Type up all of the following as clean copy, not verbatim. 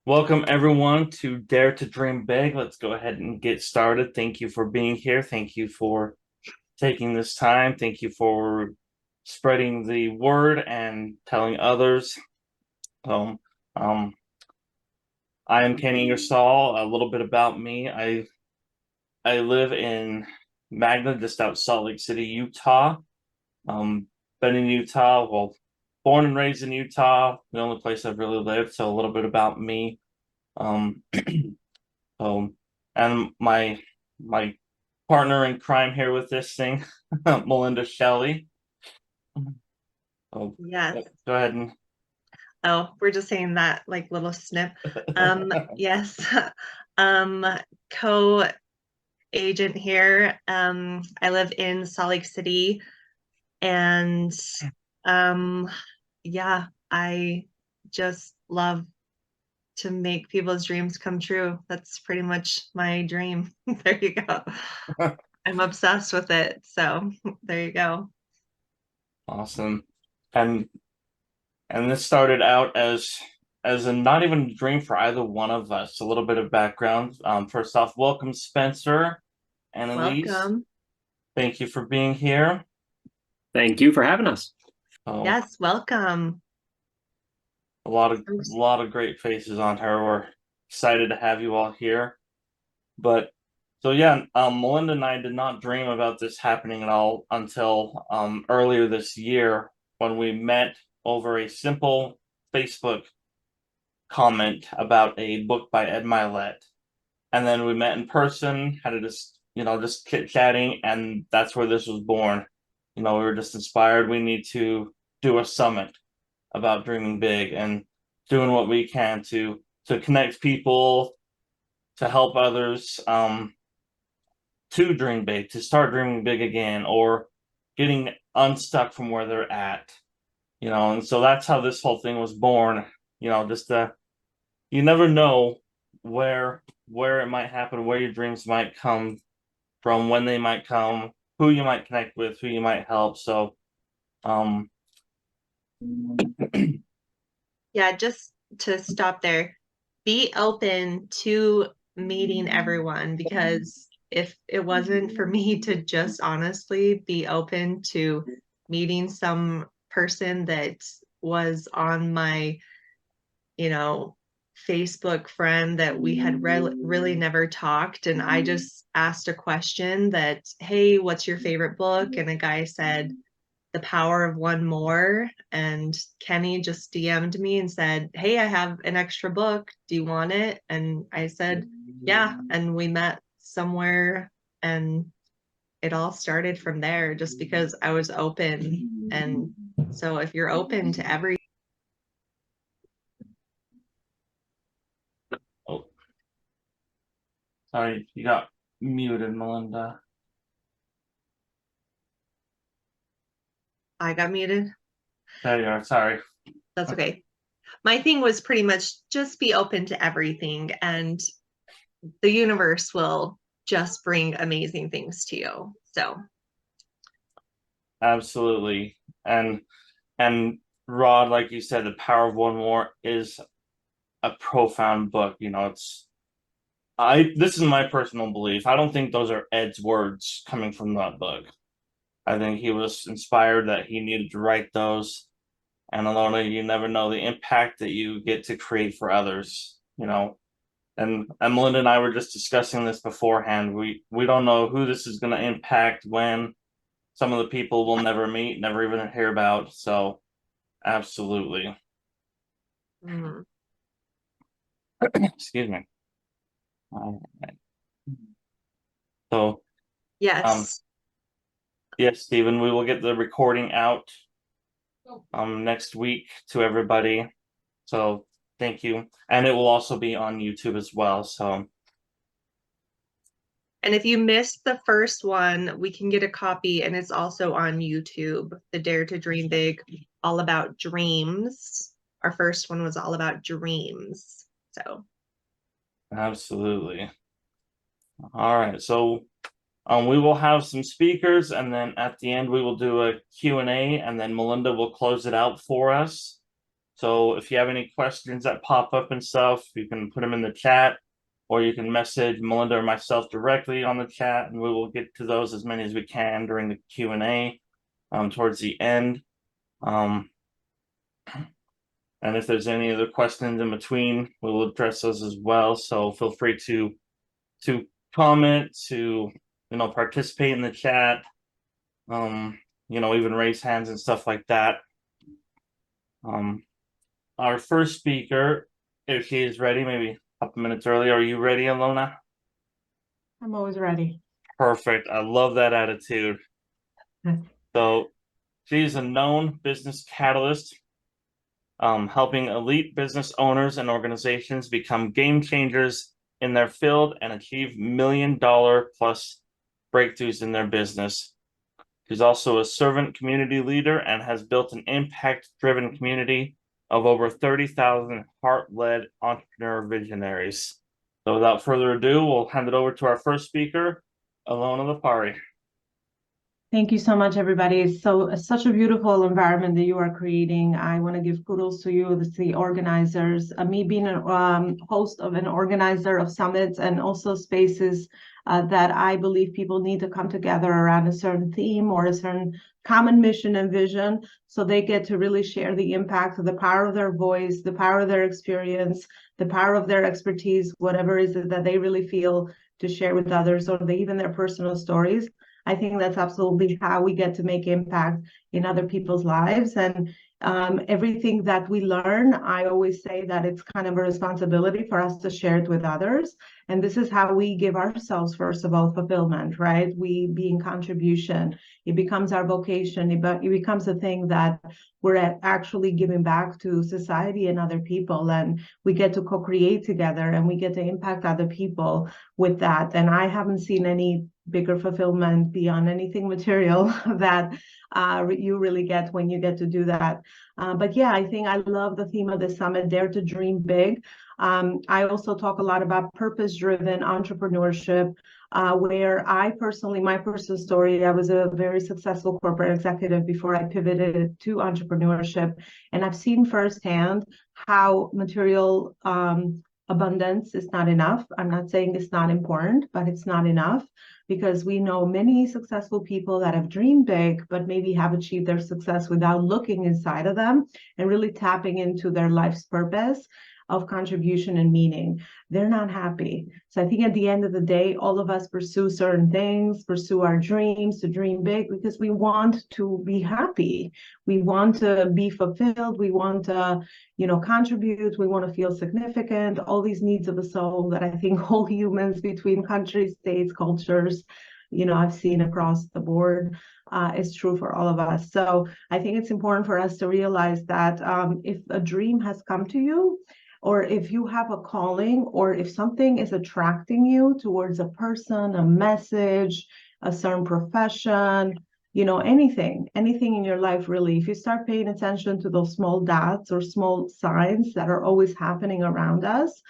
Welcome everyone to Dare to Dream Big. Let's go ahead and get started. Thank you for being here. Thank you for taking this time. Thank you for spreading the word and telling others. So, um, I am Kenny Ingersoll. A little bit about me. I live in Magna, just out Salt Lake City, Utah. Been in Utah, well, born and raised in Utah, the only place I've really lived. So a little bit about me. Um, So, and my partner in crime here with this thing, Melinda Shelley. Oh, Yes. go ahead and Oh, we're just saying that like little snip. Yes. Um, Co-agent here. I live in Salt Lake City and um yeah, I just love to make people's dreams come true. That's pretty much my dream. There you go. I'm obsessed with it. So there you go. awesome. And and this started out as a not even a dream for either one of us. A little bit of background. First off, welcome Spencer and Elise. Welcome. Thank you for being here. Thank you for having us. Oh, Yes, welcome. a lot of great faces on her. We're excited to have you all here. But so yeah, Melinda and I did not dream about this happening at all until earlier this year when we met over a simple Facebook comment about a book by Ed Milet. And then we met in person, had a just chit chatting, and that's where this was born. We were just inspired. We need to do a summit about dreaming big and doing what we can to connect people, to help others. To dream big, to start dreaming big again, or getting unstuck from where they're at. And so that's how this whole thing was born. Just you never know where it might happen, where your dreams might come from, when they might come, who you might connect with, who you might help. So, um, Yeah, just to stop there, be open to meeting everyone because if it wasn't for me to just honestly be open to meeting some person that was on my, you know, Facebook friend that we had really never talked, and I just asked a question that, hey, what's your favorite book? And a guy said, The Power of One More. And Kenny just DM'd me and said, hey, I have an extra book. Do you want it? And I said, yeah. And we met somewhere and it all started from there just because I was open. And so if you're open to every, oh, sorry, you got muted, Melinda. I got muted. There you are. Sorry. That's okay. My thing was pretty much just be open to everything and the universe will just bring amazing things to you. So Absolutely. And Rod, like you said, The Power of One More is a profound book. This is my personal belief. I don't think those are Ed's words coming from that book. I think he was inspired that he needed to write those. And Alona, you never know the impact that you get to create for others. And Melinda and I were just discussing this beforehand. We don't know who this is gonna impact when. Some of the people we'll never meet, never even hear about. So absolutely. mm, Excuse me. All right. So um yes. yes, Stephen, we will get the recording out next week to everybody. So thank you. And it will also be on YouTube as well. So And if you missed the first one, we can get a copy and it's also on YouTube. The Dare to Dream Big, all about dreams. Our first one was all about dreams. So, absolutely. All right. So we will have some speakers, and then at the end we will do a Q&A, and then Melinda will close it out for us. So if you have any questions that pop up and stuff, you can put them in the chat, or you can message Melinda or myself directly on the chat, and we will get to those as many as we can during the Q&A towards the end. And if there's any other questions in between, we'll address those as well. So feel free to comment, to participate in the chat, even raise hands and stuff like that. Our first speaker, if she is ready, maybe a couple minutes early. Are you ready, Alona? I'm always ready. Perfect. I love that attitude. So she's a known business catalyst, helping elite business owners and organizations become game changers in their field and achieve $1 million plus breakthroughs in their business. She's also a servant community leader and has built an impact-driven community of over 30,000 heart-led entrepreneur visionaries. So without further ado, we'll hand it over to our first speaker, Alona Lepari. Thank you so much, everybody. It's such a beautiful environment that you are creating. I want to give kudos to you, the organizers. Me being a host of an organizer of summits and also spaces that I believe people need to come together around a certain theme or a certain common mission and vision, so they get to really share the impact of the power of their voice, the power of their experience, the power of their expertise, whatever it is that they really feel to share with others, or even their personal stories. I think that's absolutely how we get to make impact in other people's lives. And everything that we learn, I always say that it's kind of a responsibility for us to share it with others. And this is how we give ourselves, first of all, fulfillment, right? We be in contribution. It becomes our vocation. It becomes a thing that we're actually giving back to society and other people. And we get to co-create together, and we get to impact other people with that. And I haven't seen any bigger fulfillment beyond anything material that you really get when you get to do that. But yeah, I think I love the theme of the summit, Dare to Dream Big. I also talk a lot about purpose-driven entrepreneurship, where I personally, my personal story, I was a very successful corporate executive before I pivoted to entrepreneurship. And I've seen firsthand how material abundance is not enough. I'm not saying it's not important, but it's not enough, because we know many successful people that have dreamed big, but maybe have achieved their success without looking inside of them and really tapping into their life's purpose of contribution and meaning. They're not happy. So I think at the end of the day, all of us pursue certain things, pursue our dreams, to dream big, because we want to be happy. We want to be fulfilled. We want to, contribute. We want to feel significant. All these needs of the soul that I think all humans between countries, states, cultures, I've seen across the board, is true for all of us. So I think it's important for us to realize that if a dream has come to you, or if you have a calling, or if something is attracting you towards a person, a message, a certain profession, anything in your life, really, if you start paying attention to those small dots or small signs that are always happening around us,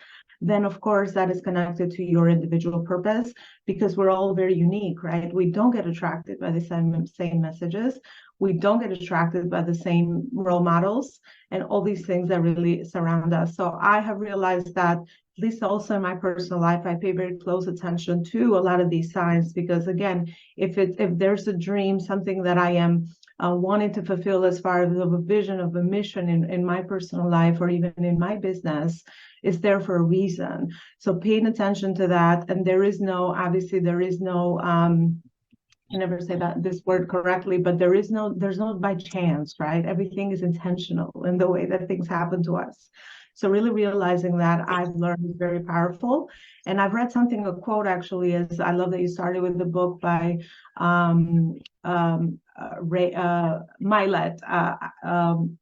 then of course that is connected to your individual purpose, because we're all very unique, right? We don't get attracted by the same messages. We don't get attracted by the same role models and all these things that really surround us. So I have realized that, at least also in my personal life, I pay very close attention to a lot of these signs, because again, if there's a dream, something that I am wanting to fulfill as far as a vision of a mission in my personal life, or even in my business, is there for a reason. So paying attention to that, and there's no I never say that this word correctly, but there's no by chance, right? Everything is intentional in the way that things happen to us. So really realizing that, I've learned, is very powerful. And I've read a quote actually, is, I love that you started with the book by Ray Milet.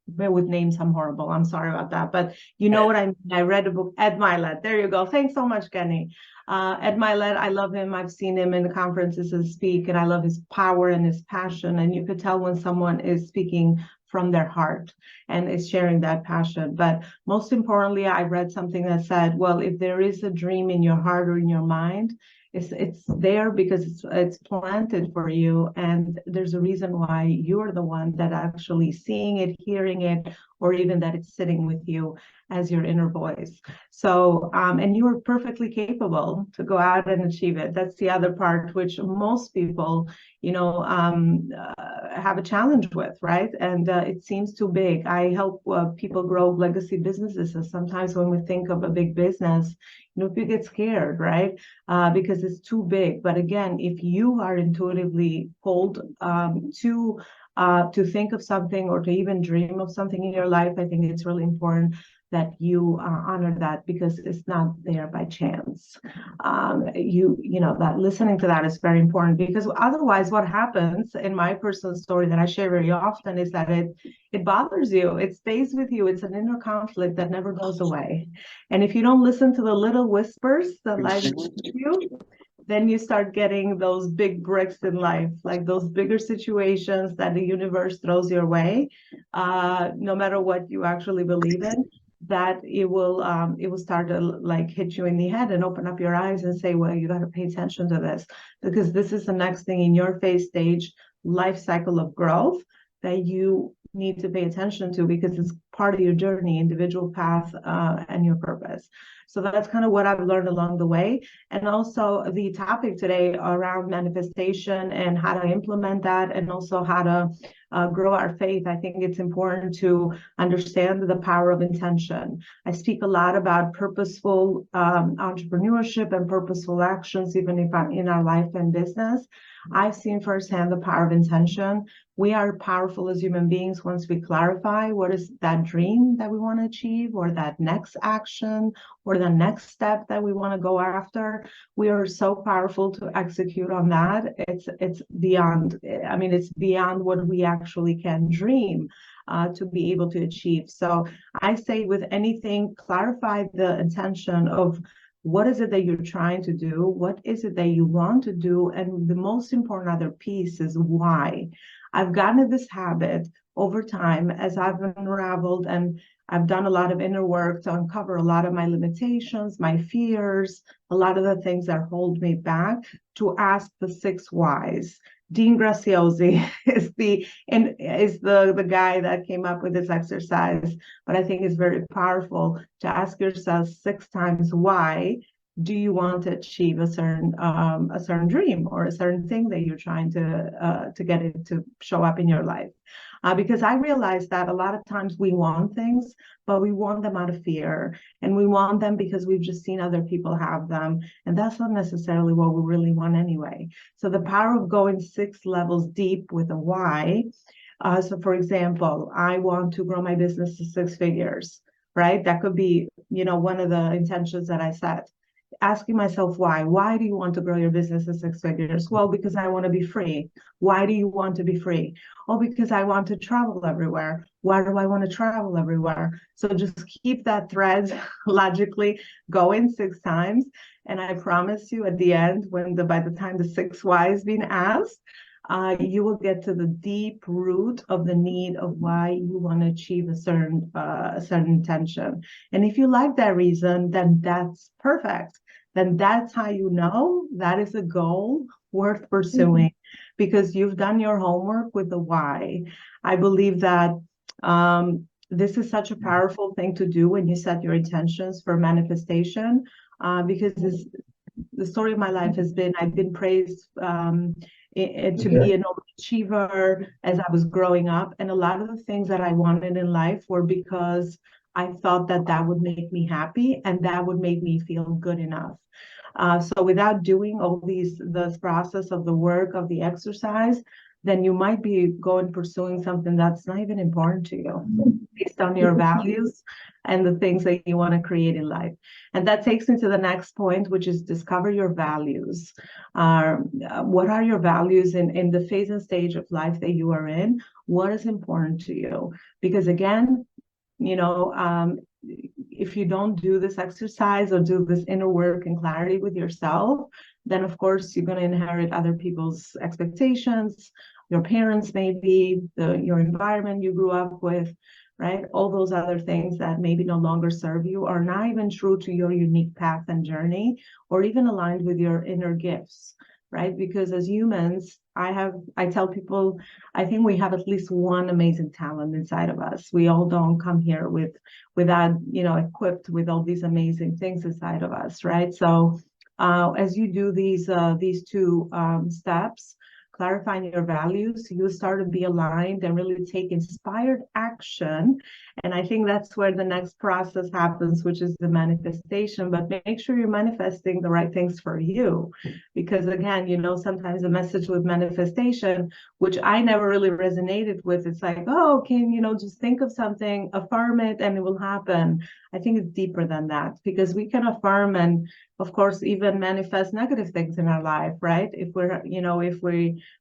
With names, I'm horrible. I'm sorry about that. But you know what I mean. I read a book, Ed Milet. There you go. Thanks so much, Kenny. Ed Milet, I love him. I've seen him in the conferences and speak, and I love his power and his passion. And you could tell when someone is speaking from their heart and is sharing that passion. But most importantly, I read something that said, well, if there is a dream in your heart or in your mind, it's there because it's planted for you, and there's a reason why you're the one that actually seeing it, hearing it, or even that it's sitting with you as your inner voice. So, and you are perfectly capable to go out and achieve it. That's the other part, which most people, have a challenge with, right? And it seems too big. I help people grow legacy businesses. And sometimes when we think of a big business, people get scared, right? Because it's too big. But again, if you are intuitively pulled to think of something or to even dream of something in your life, I think it's really important that you honor that, because it's not there by chance. That listening to that is very important, because otherwise what happens in my personal story that I share very often is that it bothers you. It stays with you. It's an inner conflict that never goes away. And if you don't listen to the little whispers that life gives you, then you start getting those big bricks in life, like those bigger situations that the universe throws your way, no matter what you actually believe in, that it will start to like hit you in the head and open up your eyes and say, well, you got to pay attention to this, because this is the next thing in your phase stage life cycle of growth that you need to pay attention to, because it's part of your journey, individual path, and your purpose. So that's kind of what I've learned along the way. And also the topic today around manifestation and how to implement that, and also how to grow our faith. I think it's important to understand the power of intention. I speak a lot about purposeful entrepreneurship and purposeful actions, even if I'm in our life and business. I've seen firsthand the power of intention. We are powerful as human beings once we clarify what is that dream that we want to achieve, or that next action, or the next step that we want to go after. We are so powerful to execute on that. It's beyond, it's beyond what we actually can dream to be able to achieve. So I say with anything, clarify the intention of what is it that you're trying to do? What is it that you want to do? And the most important other piece is why. I've gotten in this habit over time as I've unraveled, and I've done a lot of inner work to uncover a lot of my limitations, my fears, a lot of the things that hold me back, to ask the 6 whys. Dean Graziosi is the guy that came up with this exercise, but I think it's very powerful to ask yourself 6 times why do you want to achieve a certain dream or a certain thing that you're trying to get it to show up in your life. Because I realized that a lot of times we want things, but we want them out of fear, and we want them because we've just seen other people have them, and that's not necessarily what we really want anyway. So the power of going 6 levels deep with a why. So for example, I want to grow my business to 6 figures, right? That could be, one of the intentions that I set. Asking myself why. Why do you want to grow your business to 6 figures? Well, because I want to be free. Why do you want to be free? Oh, because I want to travel everywhere. Why do I want to travel everywhere? So just keep that thread logically going 6 times. And I promise you at the end, by the time the 6 whys being asked, you will get to the deep root of the need of why you want to achieve a certain intention. And if you like that reason, then that's perfect. Then that's how you know that is a goal worth pursuing, because you've done your homework with the why. I believe that this is such a powerful thing to do when you set your intentions for manifestation, because the story of my life has been, I've been praised to be an overachiever as I was growing up. And a lot of the things that I wanted in life were because I thought that would make me happy and that would make me feel good enough. So without doing all this process of the work, of the exercise, then you might be pursuing something that's not even important to you based on your values and the things that you want to create in life. And that takes me to the next point, which is discover your values. What are your values in the phase and stage of life that you are in? What is important to you? Because again, if you don't do this exercise or do this inner work and clarity with yourself, then of course you're going to inherit other people's expectations, your parents maybe, your environment you grew up with, right? All those other things that maybe no longer serve you, are not even true to your unique path and journey, or even aligned with your inner gifts, right? Because as humans, I tell people, I think we have at least one amazing talent inside of us. We all don't come here with that, equipped with all these amazing things inside of us, right? So as you do these two steps, clarifying your values, you start to be aligned and really take inspired action. And I think that's where the next process happens, which is the manifestation. But make sure you're manifesting the right things for you. Because again, sometimes the message with manifestation, which I never really resonated with, it's like, oh, just think of something, affirm it, and it will happen. I think it's deeper than that, because we can affirm and, of course, even manifest negative things in our life, right? If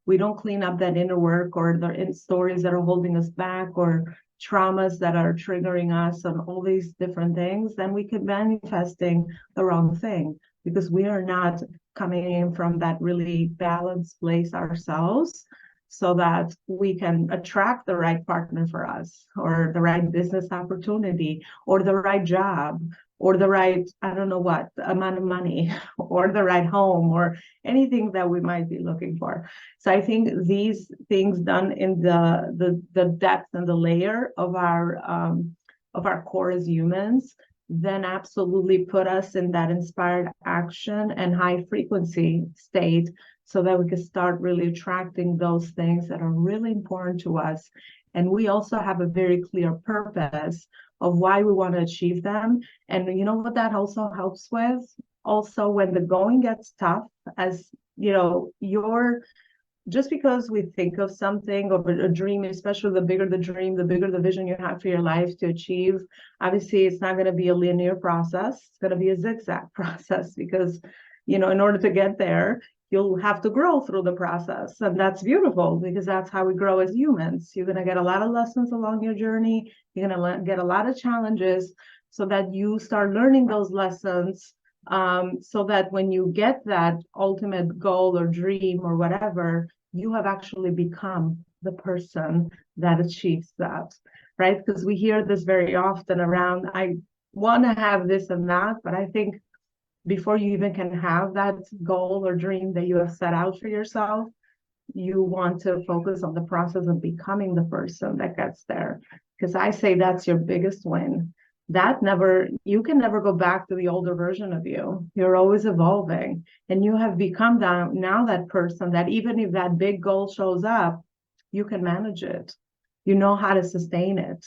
we don't clean up that inner work, or the stories that are holding us back, or traumas that are triggering us, and all these different things, then we could be manifesting the wrong thing, because we are not coming in from that really balanced place ourselves, so that we can attract the right partner for us, or the right business opportunity, or the right job, or the right, I don't know what, amount of money, or the right home, or anything that we might be looking for. So I think these things done in the depth and the layer of our core as humans, then absolutely put us in that inspired action and high frequency state, so that we can start really attracting those things that are really important to us. And we also have a very clear purpose of why we want to achieve them. And you know what that also helps with? Also, when the going gets tough, as just because we think of something, or a dream, especially the bigger the dream, the bigger the vision you have for your life to achieve, obviously it's not going to be a linear process. It's going to be a zigzag process, because, in order to get there, you'll have to grow through the process. And that's beautiful, because that's how we grow as humans. You're going to get a lot of lessons along your journey. You're going to get a lot of challenges, so that you start learning those lessons, so that when you get that ultimate goal or dream or whatever, you have actually become the person that achieves that, right? Because we hear this very often around, I want to have this and that, but I think before you even can have that goal or dream that you have set out for yourself, you want to focus on the process of becoming the person that gets there. Because I say that's your biggest win. You can never go back to the older version of you. You're always evolving, and you have become now that person that even if that big goal shows up, you can manage it. You know how to sustain it.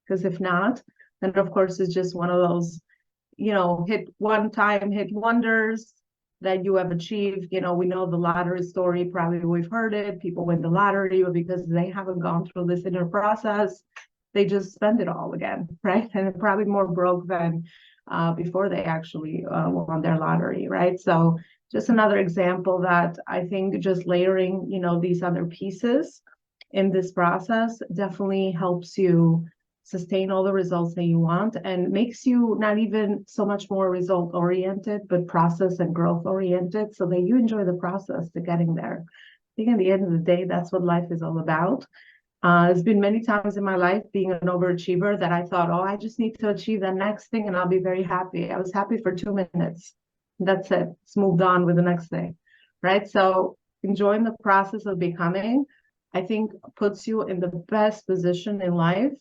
Because if not, then of course it's just one of those, hit wonders that you have achieved. We know the lottery story, probably we've heard it. People win the lottery, but because they haven't gone through this inner process, they just spend it all again, right? And they're probably more broke than before they actually won their lottery, right? So just another example that I think just layering, these other pieces in this process definitely helps you sustain all the results that you want, and makes you not even so much more result oriented, but process and growth oriented, so that you enjoy the process to getting there. I think at the end of the day, that's what life is all about. There's been many times in my life being an overachiever that I thought, oh, I just need to achieve that next thing and I'll be very happy. I was happy for 2 minutes. That's it. It's moved on with the next thing, right? So enjoying the process of becoming, I think, puts you in the best position in life,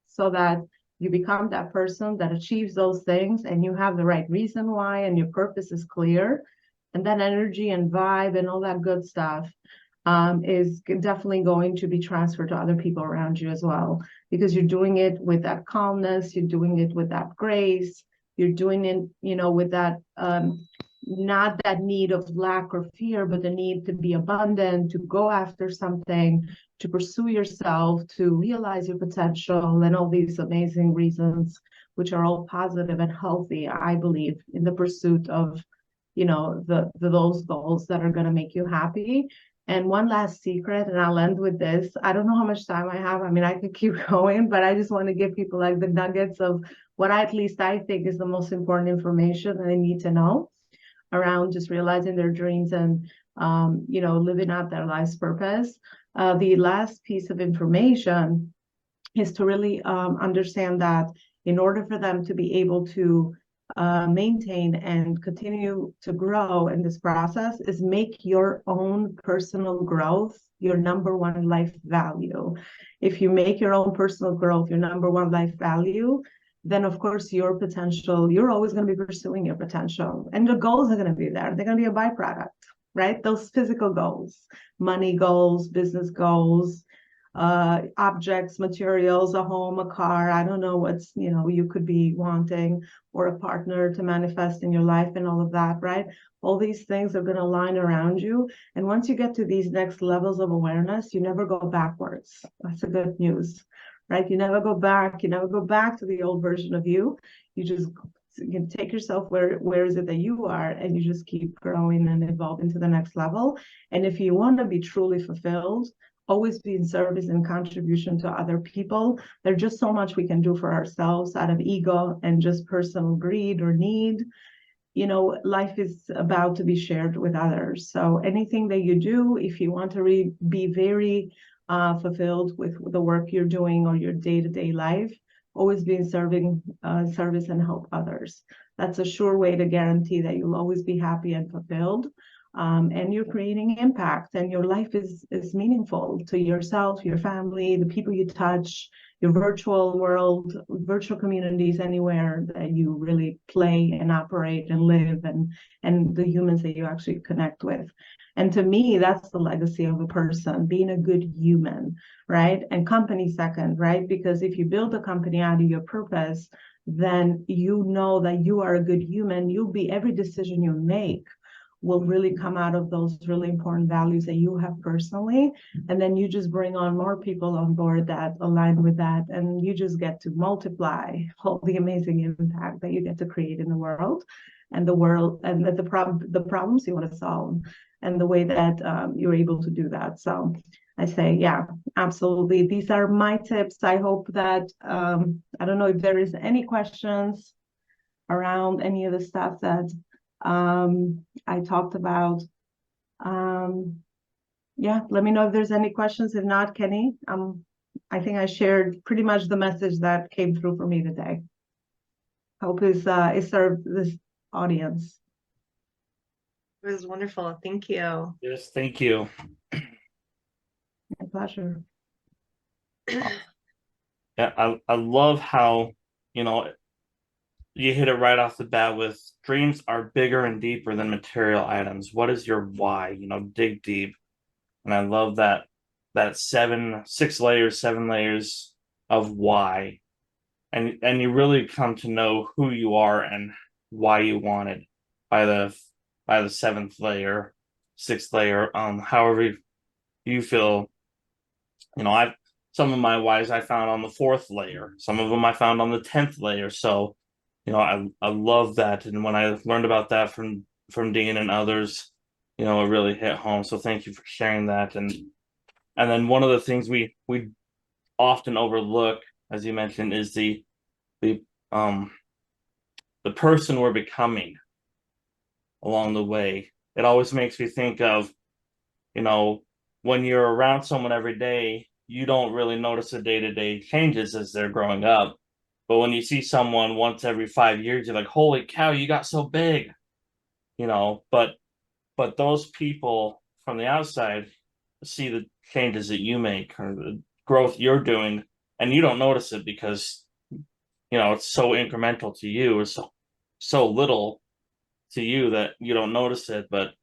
so that you become that person that achieves those things, and you have the right reason why, and your purpose is clear, and that energy and vibe and all that good stuff is definitely going to be transferred to other people around you as well, because you're doing it with that calmness, you're doing it with that grace, you're doing it, with that not that need of lack or fear, but the need to be abundant, to go after something, to pursue yourself, to realize your potential, and all these amazing reasons, which are all positive and healthy, I believe, in the pursuit of, those goals that are going to make you happy. And one last secret, and I'll end with this. I don't know how much time I have. I mean, I could keep going, but I just want to give people like the nuggets of what I think is the most important information that they need to know around just realizing their dreams and, living out their life's purpose. The last piece of information is to really understand that in order for them to be able to maintain and continue to grow in this process is make your own personal growth your number one life value. If you make your own personal growth your number one life value, then of course your potential, you're always going to be pursuing your potential, and the goals are going to be there. They're going to be a byproduct, right? Those physical goals, money goals, business goals, objects, materials, a home, a car, I don't know what's, you could be wanting, or a partner to manifest in your life and all of that, right? All these things are going to line around you. And once you get to these next levels of awareness, you never go backwards. That's the good news, right? You never go back. You never go back to the old version of you. You just can take yourself where is it that you are, and you just keep growing and evolving to the next level. And if you want to be truly fulfilled, always be in service and contribution to other people. There's just so much we can do for ourselves out of ego and just personal greed or need. Life is about to be shared with others. So anything that you do, if you want to be very fulfilled with the work you're doing or your day-to-day life, always be in service and help others. That's a sure way to guarantee that you'll always be happy and fulfilled. And you're creating impact, and your life is meaningful to yourself, your family, the people you touch, your virtual world, virtual communities, anywhere that you really play and operate and live, and the humans that you actually connect with. And to me, that's the legacy of a person, being a good human, right? And company second, right? Because if you build a company out of your purpose, then you know that you are a good human. Every decision you make will really come out of those really important values that you have personally. And then you just bring on more people on board that align with that. And you just get to multiply all the amazing impact that you get to create in the world and the problems you want to solve, and the way that you're able to do that. So I say, yeah, absolutely. These are my tips. I hope that, I don't know if there is any questions around any of the stuff that I talked about. Yeah, let me know if there's any questions. If not, Kenny, I think I shared pretty much the message that came through for me today. Hope it served this audience. It was wonderful. Thank you. Yes, thank you. My pleasure. Yeah, I love how, you hit it right off the bat with dreams are bigger and deeper than material items. What is your why? Dig deep. And I love that 7 layers of why. And you really come to know who you are and why you want it by the 7th layer, 6th layer, however you feel. Some of my whys I found on the 4th layer. Some of them I found on the 10th layer. So I love that, and when I learned about that from Dean and others, it really hit home. So thank you for sharing that. And then one of the things we often overlook, as you mentioned, is the person we're becoming along the way. It always makes me think of, when you're around someone every day, you don't really notice the day-to-day changes as they're growing up. But when you see someone once every 5 years, you're like, holy cow, you got so big, but those people from the outside see the changes that you make or the growth you're doing, and you don't notice it because, it's so incremental to you, or so little to you that you don't notice it. But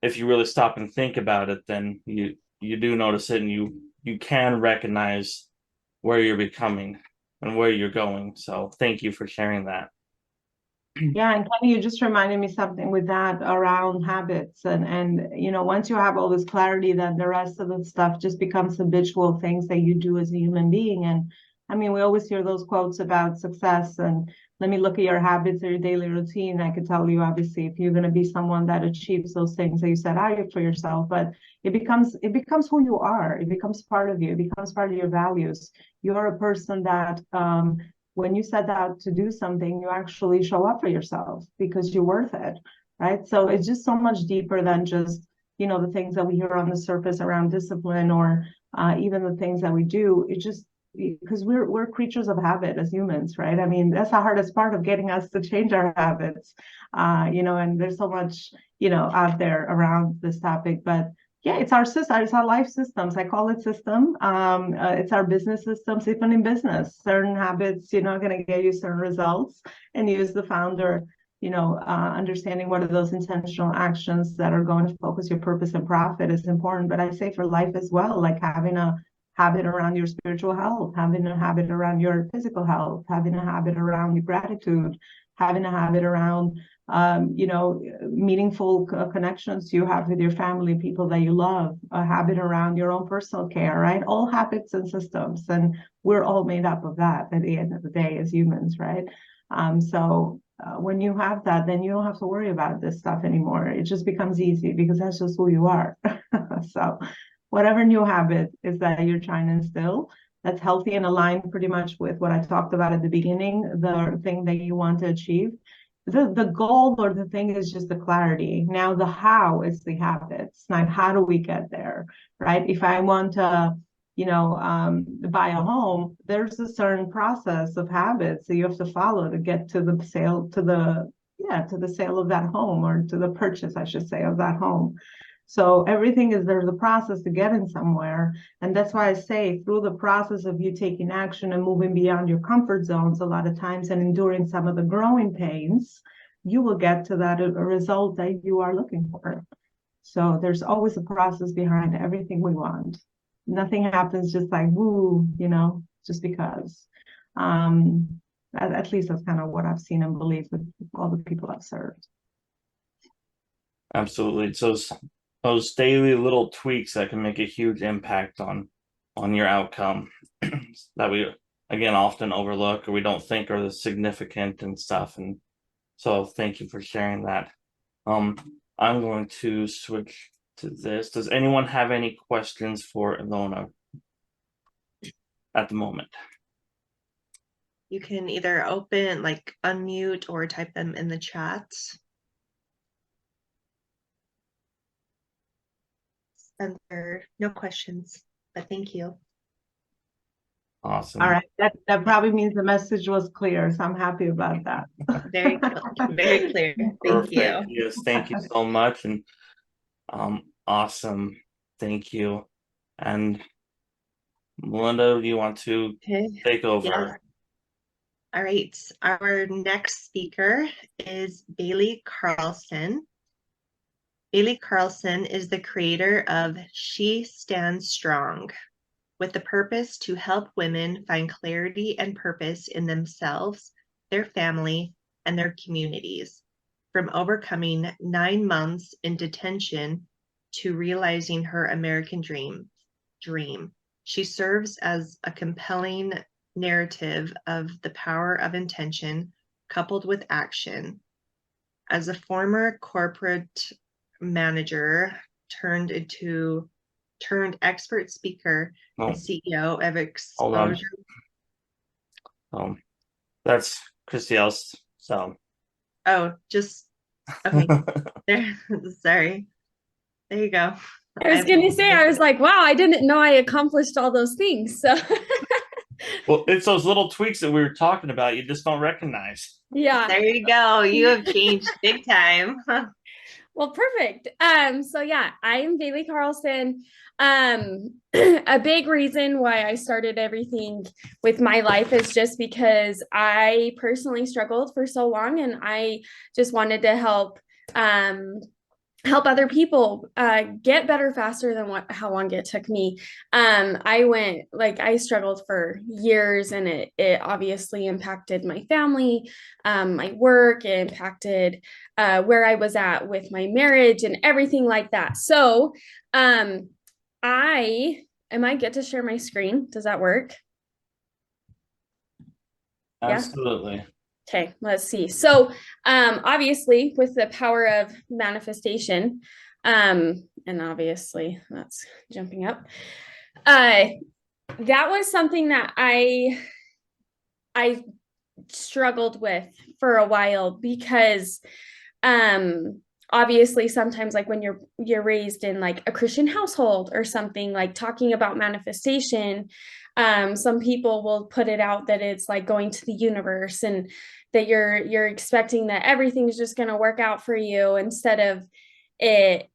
if you really stop and think about it, then you do notice it, and you can recognize where you're becoming and where you're going. So thank you for sharing that. Yeah, and Kenny, you just reminded me something with that around habits, and once you have all this clarity, then the rest of the stuff just becomes habitual things that you do as a human being. And I mean, we always hear those quotes about success, and let me look at your habits or your daily routine. I could tell you, obviously, if you're going to be someone that achieves those things that you set out for yourself, but it becomes who you are. It becomes part of you. It becomes part of your values. You're a person that when you set out to do something, you actually show up for yourself because you're worth it, right? So it's just so much deeper than just, the things that we hear on the surface around discipline, or even the things that we do. It just, because we're creatures of habit as humans, right? I mean, that's the hardest part of getting us to change our habits, and there's so much, out there around this topic. But yeah, it's our system, it's our life systems. I call it system. It's our business systems. Even in business, certain habits, you're not going to get you certain results. And you as the founder, understanding what are those intentional actions that are going to focus your purpose and profit is important. But I say for life as well, like having a habit around your spiritual health, having a habit around your physical health, having a habit around your gratitude, having a habit around meaningful connections you have with your family, people that you love, a habit around your own personal care, right? All habits and systems. And we're all made up of that at the end of the day as humans, right? So when you have that, then you don't have to worry about this stuff anymore. It just becomes easy because that's just who you are. So whatever new habit is that you're trying to instill, that's healthy and aligned pretty much with what I talked about at the beginning, the thing that you want to achieve. The goal or the thing is just the clarity. Now the how is the habits. Like, how do we get there, right? If I want to, buy a home, there's a certain process of habits that you have to follow to get to the sale, to the sale of that home, or to the purchase, I should say, of that home. So there's a process to get in somewhere. And that's why I say through the process of you taking action and moving beyond your comfort zones a lot of times and enduring some of the growing pains, you will get to that a result that you are looking for. So there's always a process behind everything we want. Nothing happens just like, woo, just because. At least that's kind of what I've seen and believed with all the people I've served. Absolutely. So those daily little tweaks that can make a huge impact on your outcome that we again often overlook or we don't think are significant and stuff. And so thank you for sharing that. I'm going to switch to this. Does anyone have any questions for Ilona at the moment? You can either unmute or type them in the chat. Spencer, no questions, but thank you. Awesome. All right, that probably means the message was clear, so I'm happy about that. Very clear. Thank Perfect. you. Yes, thank you so much, and awesome. Thank you. And Melinda, do you want to take over? Yeah. All right. Our next speaker is Bailey Carlson. Bailey Carlson is the creator of She Stands Strong, with the purpose to help women find clarity and purpose in themselves, their family, and their communities, from overcoming 9 months in detention to realizing her American dream. She serves as a compelling narrative of the power of intention coupled with action. As a former corporate manager turned expert speaker and CEO of Exposure. That's Christy else. So. Oh, just okay. There. Sorry. There you go. I was gonna say, I was like, wow, I didn't know I accomplished all those things. So. Well, it's those little tweaks that we were talking about. You just don't recognize. Yeah. There you go. You have changed big time. Well, perfect. So yeah, I'm Bailey Carlson. A big reason why I started everything with my life is just because I personally struggled for so long, and I just wanted to help other people get better faster than how long it took me. I struggled for years, and it obviously impacted my family, my work, it impacted where I was at with my marriage and everything like that. So am I good to share my screen? Does that work? Absolutely. Yeah? Okay, let's see. So obviously with the power of manifestation, and obviously that's jumping up, that was something that I struggled with for a while, because obviously sometimes like when you're raised in like a Christian household or something, like talking about manifestation, some people will put it out that it's like going to the universe and that you're expecting that everything's just going to work out for you instead of it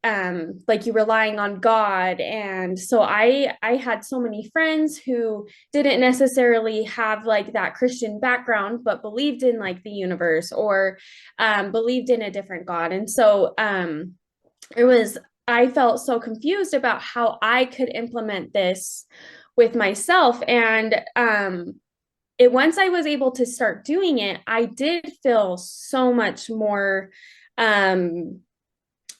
like you relying on God. And so I had so many friends who didn't necessarily have like that Christian background, but believed in like the universe or believed in a different God. And so I felt so confused about how I could implement this with myself. And once I was able to start doing it, I did feel so much more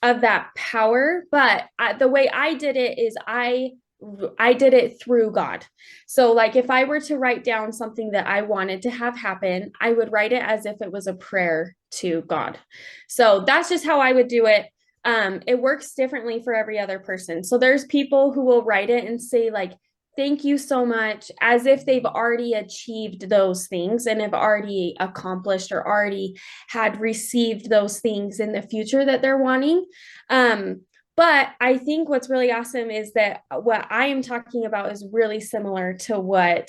of that power. But the way I did it is I did it through God. So like if I were to write down something that I wanted to have happen, I would write it as if it was a prayer to God. So that's just how I would do it. It works differently for every other person. So there's people who will write it and say like, thank you so much, as if they've already achieved those things and have already accomplished or already had received those things in the future that they're wanting. But I think what's really awesome is that what I am talking about is really similar to what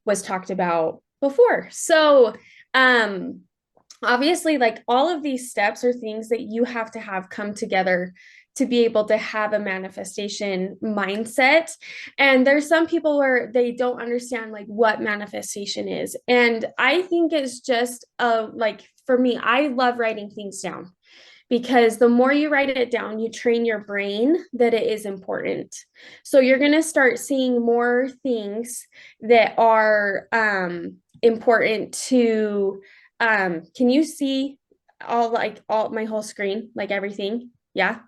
was talked about before. So, obviously, like all of these steps are things that you have to have come together to be able to have a manifestation mindset. And there's some people where they don't understand like what manifestation is. And I think it's just like for me, I love writing things down because the more you write it down, you train your brain that it is important. So you're going to start seeing more things that are important to can you see all my whole screen, like everything? Yeah.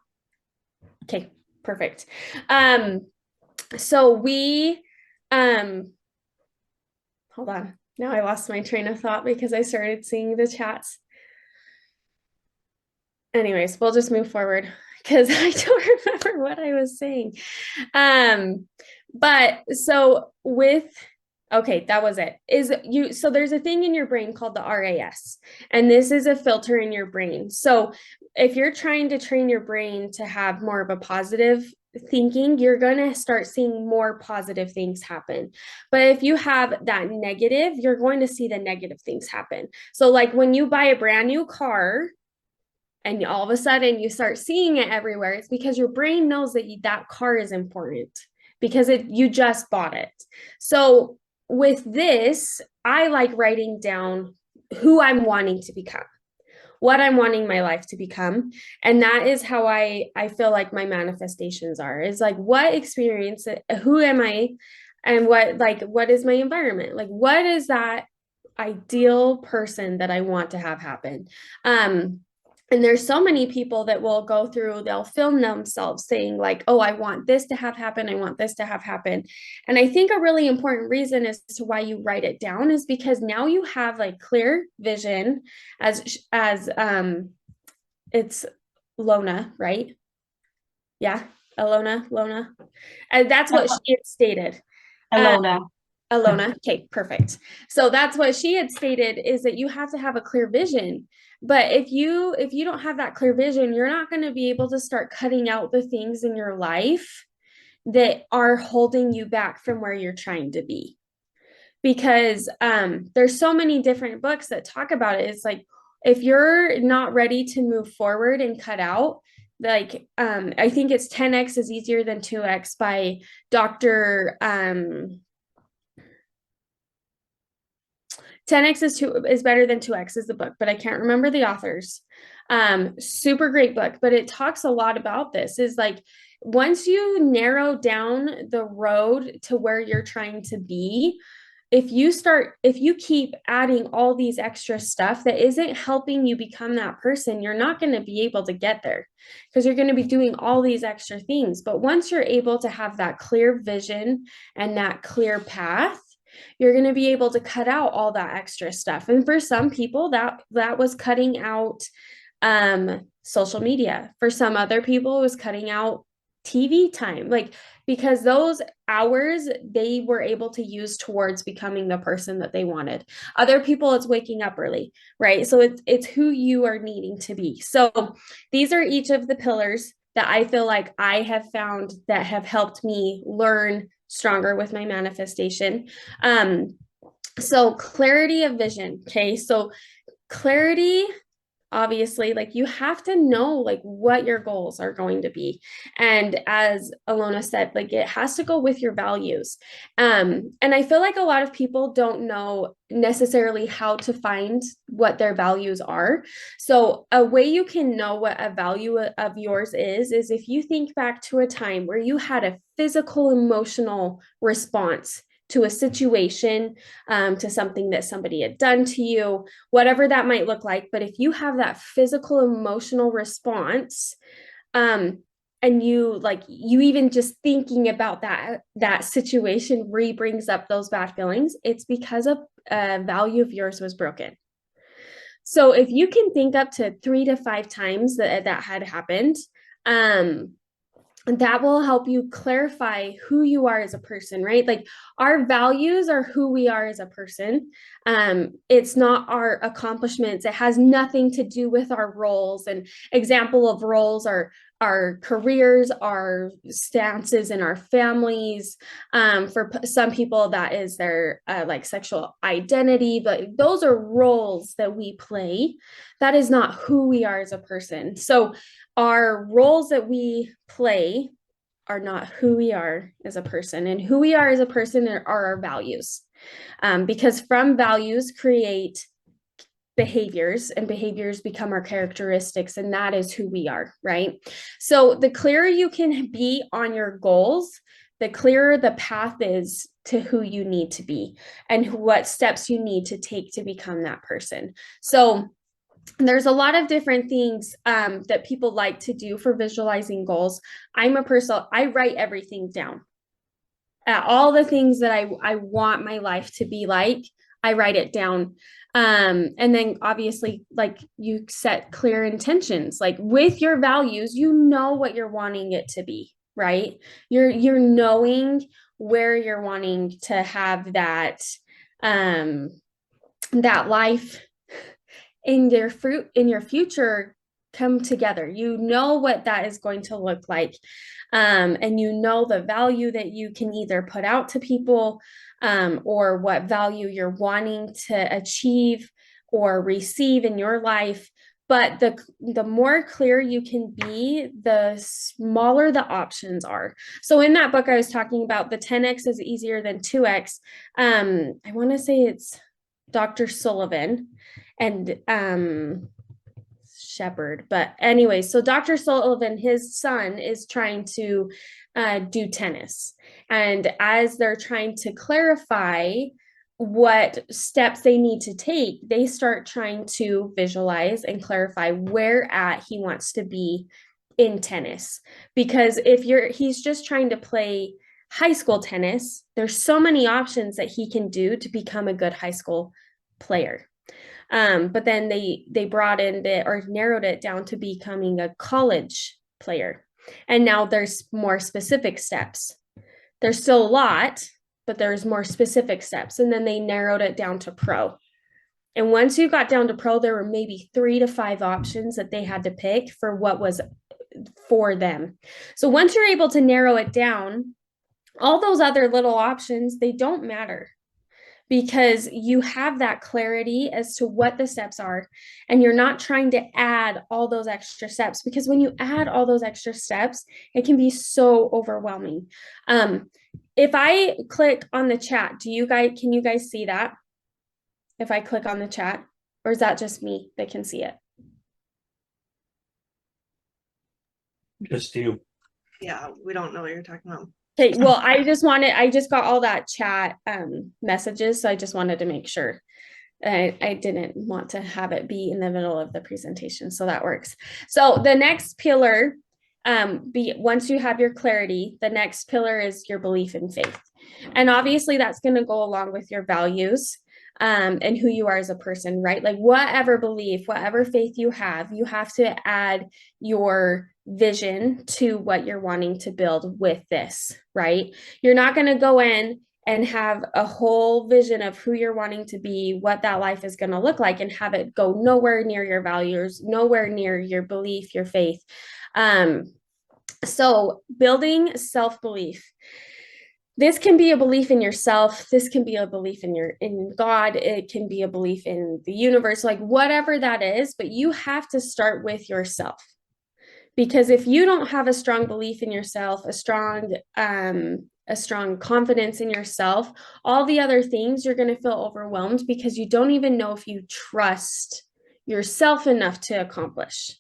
Okay, perfect. So we, hold on. Now I lost my train of thought because I started seeing the chats. Anyways, we'll just move forward because I don't remember what I was saying. But so okay, that was it. So there's a thing in your brain called the RAS, and this is a filter in your brain. So if you're trying to train your brain to have more of a positive thinking, you're going to start seeing more positive things happen. But if you have that negative, you're going to see the negative things happen. So like when you buy a brand new car and all of a sudden you start seeing it everywhere, it's because your brain knows that that car is important because you just bought it. So with this, I like writing down who I'm wanting to become, what I'm wanting my life to become. And that is how I feel like my manifestations are, is like what experience, who am I, and what is my environment? Like, what is that ideal person that I want to have happen? And there's so many people that will go through, they'll film themselves saying like, oh, I want this to have happen. I want this to have happen. And I think a really important reason as to why you write it down is because now you have like clear vision as it's Lona, right? Yeah. Lona. And that's what she had stated. Alona. Alona. Okay, perfect. So that's what she had stated, is that you have to have a clear vision. But if you don't have that clear vision, you're not going to be able to start cutting out the things in your life that are holding you back from where you're trying to be. Because there's so many different books that talk about it. It's like, if you're not ready to move forward and cut out, like I think it's 10x is easier than 2x by Dr. 10x is better than 2x is the book, but I can't remember the authors. Super great book, but it talks a lot about this, is like, once you narrow down the road to where you're trying to be, if you keep adding all these extra stuff that isn't helping you become that person, you're not going to be able to get there because you're going to be doing all these extra things. But once you're able to have that clear vision and that clear path, you're going to be able to cut out all that extra stuff. And for some people that was cutting out social media. For some other people, it was cutting out TV time, like, because those hours they were able to use towards becoming the person that they wanted. Other people, it's waking up early, right? So it's who you are needing to be. So these are each of the pillars that I feel like I have found that have helped me learn stronger with my manifestation. So clarity of vision. Okay. So clarity, obviously, like, you have to know like what your goals are going to be, and as Alona said, like, it has to go with your values. And I feel like a lot of people don't know necessarily how to find what their values are. So a way you can know what a value of yours is if you think back to a time where you had a physical emotional response to a situation, to something that somebody had done to you, whatever that might look like. But if you have that physical emotional response, and you even just thinking about that situation brings up those bad feelings, it's because of a value of yours was broken. So if you can think up to 3 to 5 times that had happened, that will help you clarify who you are as a person, right? Like, our values are who we are as a person. It's not our accomplishments. It has nothing to do with our roles. And example of roles are our careers, our stances in our families. For some people, that is their like sexual identity, but those are roles that we play. That is not who we are as a person. So our roles that we play are not who we are as a person, and who we are as a person are our values, because from values create behaviors, and behaviors become our characteristics, and that is who we are, right? So the clearer you can be on your goals, the clearer the path is to who you need to be and what steps you need to take to become that person. So there's a lot of different things that people like to do for visualizing goals. I'm a person, I write everything down. All the things that I want my life to be like, I write it down. And then obviously, like, you set clear intentions, like with your values, you know what you're wanting it to be, right? You're knowing where you're wanting to have that that life in your future come together. You know what that is going to look like. And you know the value that you can either put out to people, or what value you're wanting to achieve or receive in your life. But the more clear you can be, the smaller the options are. So in that book I was talking about, the 10x is easier than 2x. I want to say it's Dr. Sullivan and Shepherd. But anyway, so Dr. Sullivan, his son, is trying to do tennis. And as they're trying to clarify what steps they need to take, they start trying to visualize and clarify where at he wants to be in tennis. Because if he's just trying to play high school tennis, there's so many options that he can do to become a good high school player. But then they brought in or narrowed it down to becoming a college player. And now there's more specific steps. There's still a lot, but there's more specific steps. And then they narrowed it down to pro. And once you got down to pro, there were maybe 3 to 5 options that they had to pick for what was for them. So once you're able to narrow it down, all those other little options, they don't matter, because you have that clarity as to what the steps are, and you're not trying to add all those extra steps, because when you add all those extra steps, it can be so overwhelming. If I click on the chat, can you guys see that? If I click on the chat, or is that just me that can see it? Just you. Yeah, we don't know what you're talking about. Okay, well, I just got all that chat messages, so I just wanted to make sure. I didn't want to have it be in the middle of the presentation, so that works. So the next pillar, once you have your clarity, the next pillar is your belief in faith. And obviously that's going to go along with your values. and who you are as a person, right? Like whatever belief, whatever faith you have to add your vision to what you're wanting to build with this, right? You're not going to go in and have a whole vision of who you're wanting to be, what that life is going to look like, and have it go nowhere near your values, nowhere near your belief, your faith. So building self-belief. This can be a belief in yourself. This can be a belief in God. It can be a belief in the universe, like whatever that is, but you have to start with yourself. Because if you don't have a strong belief in yourself, a strong confidence in yourself, all the other things, you're going to feel overwhelmed because you don't even know if you trust yourself enough to accomplish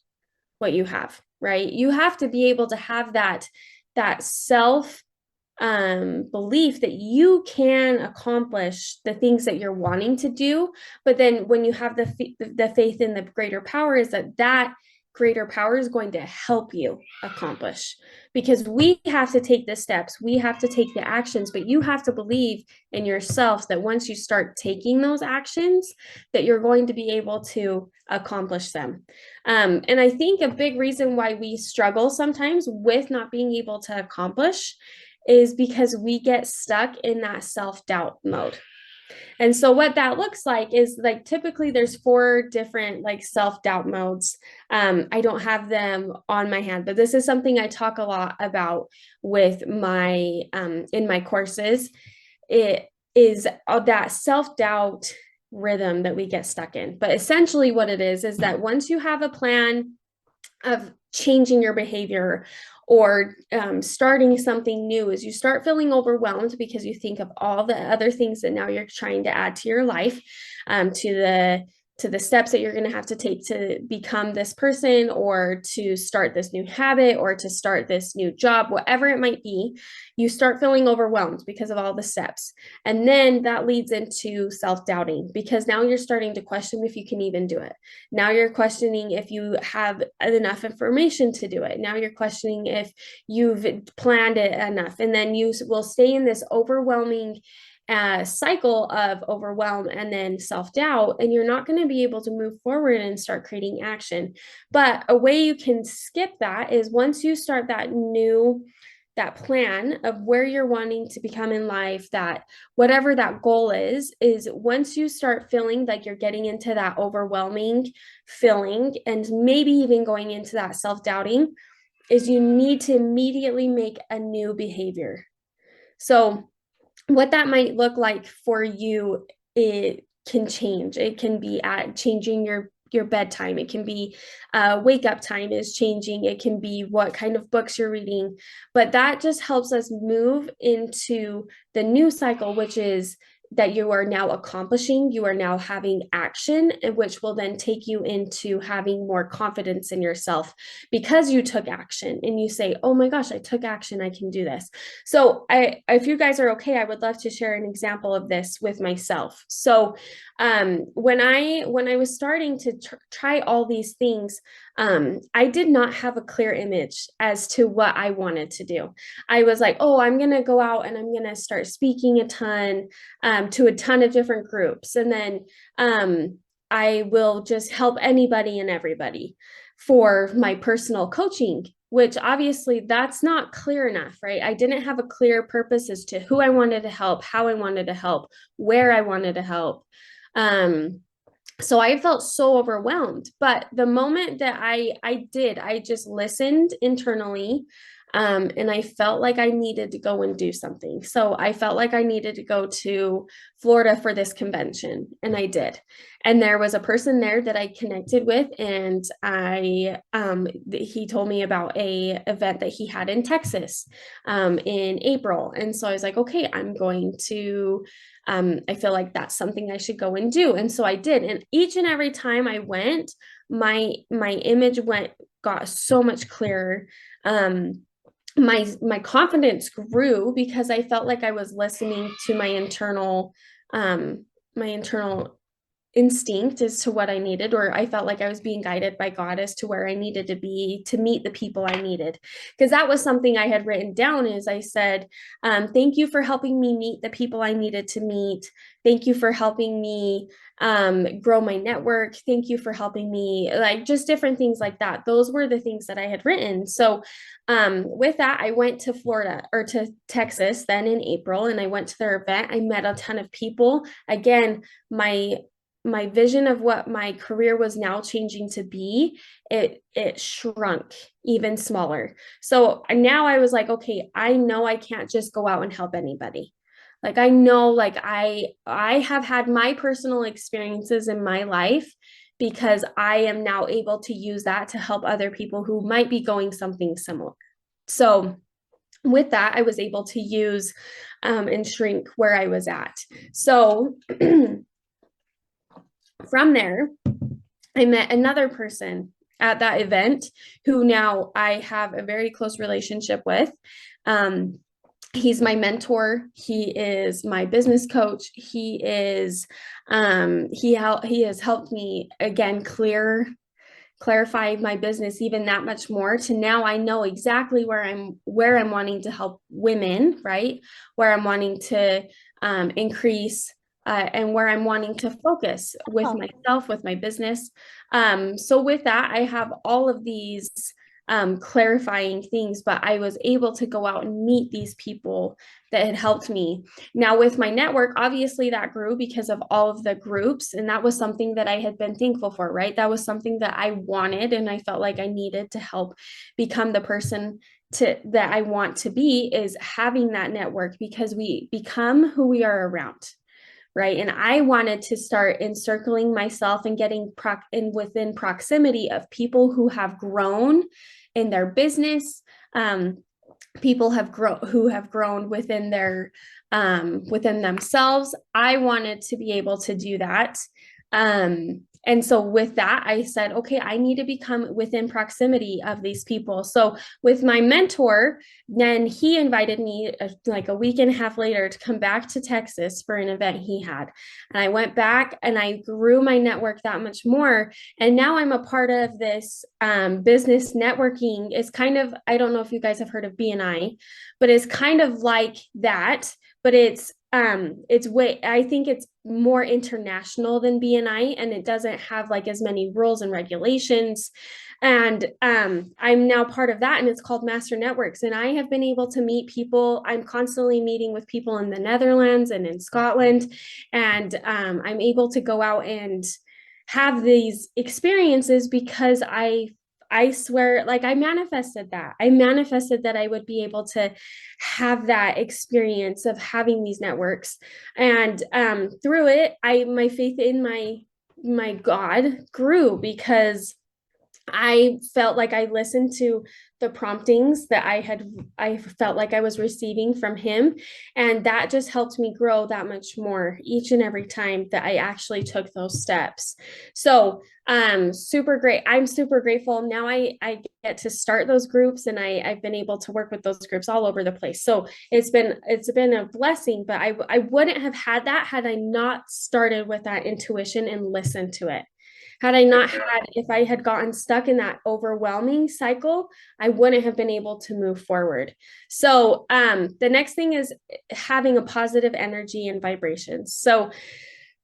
what you have, right? You have to be able to have that self belief that you can accomplish the things that you're wanting to do. But then when you have the faith in the greater power, is that greater power is going to help you accomplish, because we have to take the steps, we have to take the actions, but you have to believe in yourself that once you start taking those actions, that you're going to be able to accomplish them. And I think a big reason why we struggle sometimes with not being able to accomplish is because we get stuck in that self-doubt mode. And so what that looks like is, like, typically there's 4 different like self-doubt modes. I don't have them on my hand, but this is something I talk a lot about with my in my courses. It is that self-doubt rhythm that we get stuck in. But essentially what it is that once you have a plan of changing your behavior or starting something new, as you start feeling overwhelmed because you think of all the other things that now you're trying to add to your life, to the steps that you're going to have to take to become this person, or to start this new habit, or to start this new job, whatever it might be, you start feeling overwhelmed because of all the steps. And then that leads into self-doubting, because now you're starting to question if you can even do it. Now you're questioning if you have enough information to do it. Now you're questioning if you've planned it enough. And then you will stay in this overwhelming cycle of overwhelm and then self-doubt, and you're not going to be able to move forward and start creating action. But a way you can skip that is, once you start that plan of where you're wanting to become in life, that whatever that goal is once you start feeling like you're getting into that overwhelming feeling, and maybe even going into that self-doubting, is you need to immediately make a new behavior. So what that might look like for you, it can change. It can be at changing your bedtime. It can be wake up time is changing. It can be what kind of books you're reading. But that just helps us move into the new cycle, which is that you are now accomplishing, you are now having action, which will then take you into having more confidence in yourself, because you took action and you say, oh my gosh, I took action, I can do this. So if you guys are okay, I would love to share an example of this with myself. So when I was starting to try all these things, I did not have a clear image as to what I wanted to do. I was like, oh, I'm going to go out and I'm going to start speaking a ton, to a ton of different groups. And then I will just help anybody and everybody for my personal coaching, which obviously that's not clear enough, right? I didn't have a clear purpose as to who I wanted to help, how I wanted to help, where I wanted to help. So I felt so overwhelmed. But the moment that I just listened internally, and I felt like I needed to go and do something. So I felt like I needed to go to Florida for this convention, and I did. And there was a person there that I connected with, and he told me about a event that he had in Texas in April. And so I was like, okay, I'm going to, I feel like that's something I should go and do. And so I did. And each and every time I went, my image got so much clearer. My confidence grew because I felt like I was listening to my internal instinct as to what I needed, or I felt like I was being guided by God as to where I needed to be to meet the people I needed. Because that was something I had written down is I said, thank you for helping me meet the people I needed to meet. Thank you for helping me grow my network. Thank you for helping me, like just different things like that. Those were the things that I had written. So with that, I went to Florida or to Texas then in April, and I went to their event. I met a ton of people. Again, my vision of what my career was now changing to be, it shrunk even smaller. So now I was like, okay, I know I can't just go out and help anybody. Like I know, like I have had my personal experiences in my life because I am now able to use that to help other people who might be going something similar. So with that, I was able to use and shrink where I was at. So from there, I met another person at that event who now I have a very close relationship with. He's my mentor. He is my business coach. He has helped me again clarify my business even that much more to now I know exactly where I'm wanting to help women, right? Where I'm wanting to increase and where I'm wanting to focus with myself, with my business. So with that, I have all of these clarifying things, but I was able to go out and meet these people that had helped me. Now with my network, obviously that grew because of all of the groups. And that was something that I had been thankful for, right? That was something that I wanted and I felt like I needed to help become the person that I want to be, is having that network, because we become who we are around. Right. And I wanted to start encircling myself and getting within proximity of people who have grown in their business. People who have grown within their within themselves. I wanted to be able to do that. And so with that, I said, okay, I need to become within proximity of these people. So with my mentor, then he invited me like a week and a half later to come back to Texas for an event he had. And I went back and I grew my network that much more. And now I'm a part of this business networking. It's kind of, I don't know if you guys have heard of BNI, but it's kind of like that, but it's I think it's more international than BNI, and it doesn't have like as many rules and regulations. And I'm now part of that, and it's called Master Networks. And I have been able to meet people. I'm constantly meeting with people in the Netherlands and in Scotland, and I'm able to go out and have these experiences because I swear, like I manifested that. I manifested that I would be able to have that experience of having these networks. And through it, my faith in my God grew, because I felt like I listened to the promptings that I felt like I was receiving from him. And that just helped me grow that much more each and every time that I actually took those steps. So super great. I'm super grateful. Now I get to start those groups, and I've been able to work with those groups all over the place. So it's been a blessing, but I wouldn't have had that had I not started with that intuition and listened to it. Had I not if I had gotten stuck in that overwhelming cycle, I wouldn't have been able to move forward. So the next thing is having a positive energy and vibrations. So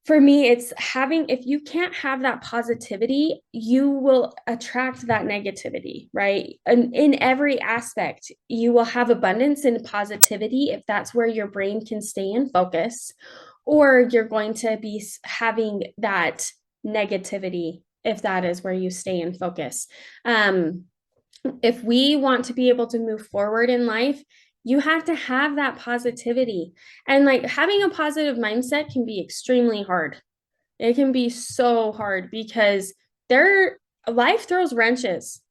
for me, it's if you can't have that positivity, you will attract that negativity, right? And in every aspect, you will have abundance and positivity if that's where your brain can stay in focus, or you're going to be having that negativity if that is where you stay in focus. If we want to be able to move forward in life, you have to have that positivity. And like having a positive mindset can be extremely hard. It can be so hard because life throws wrenches.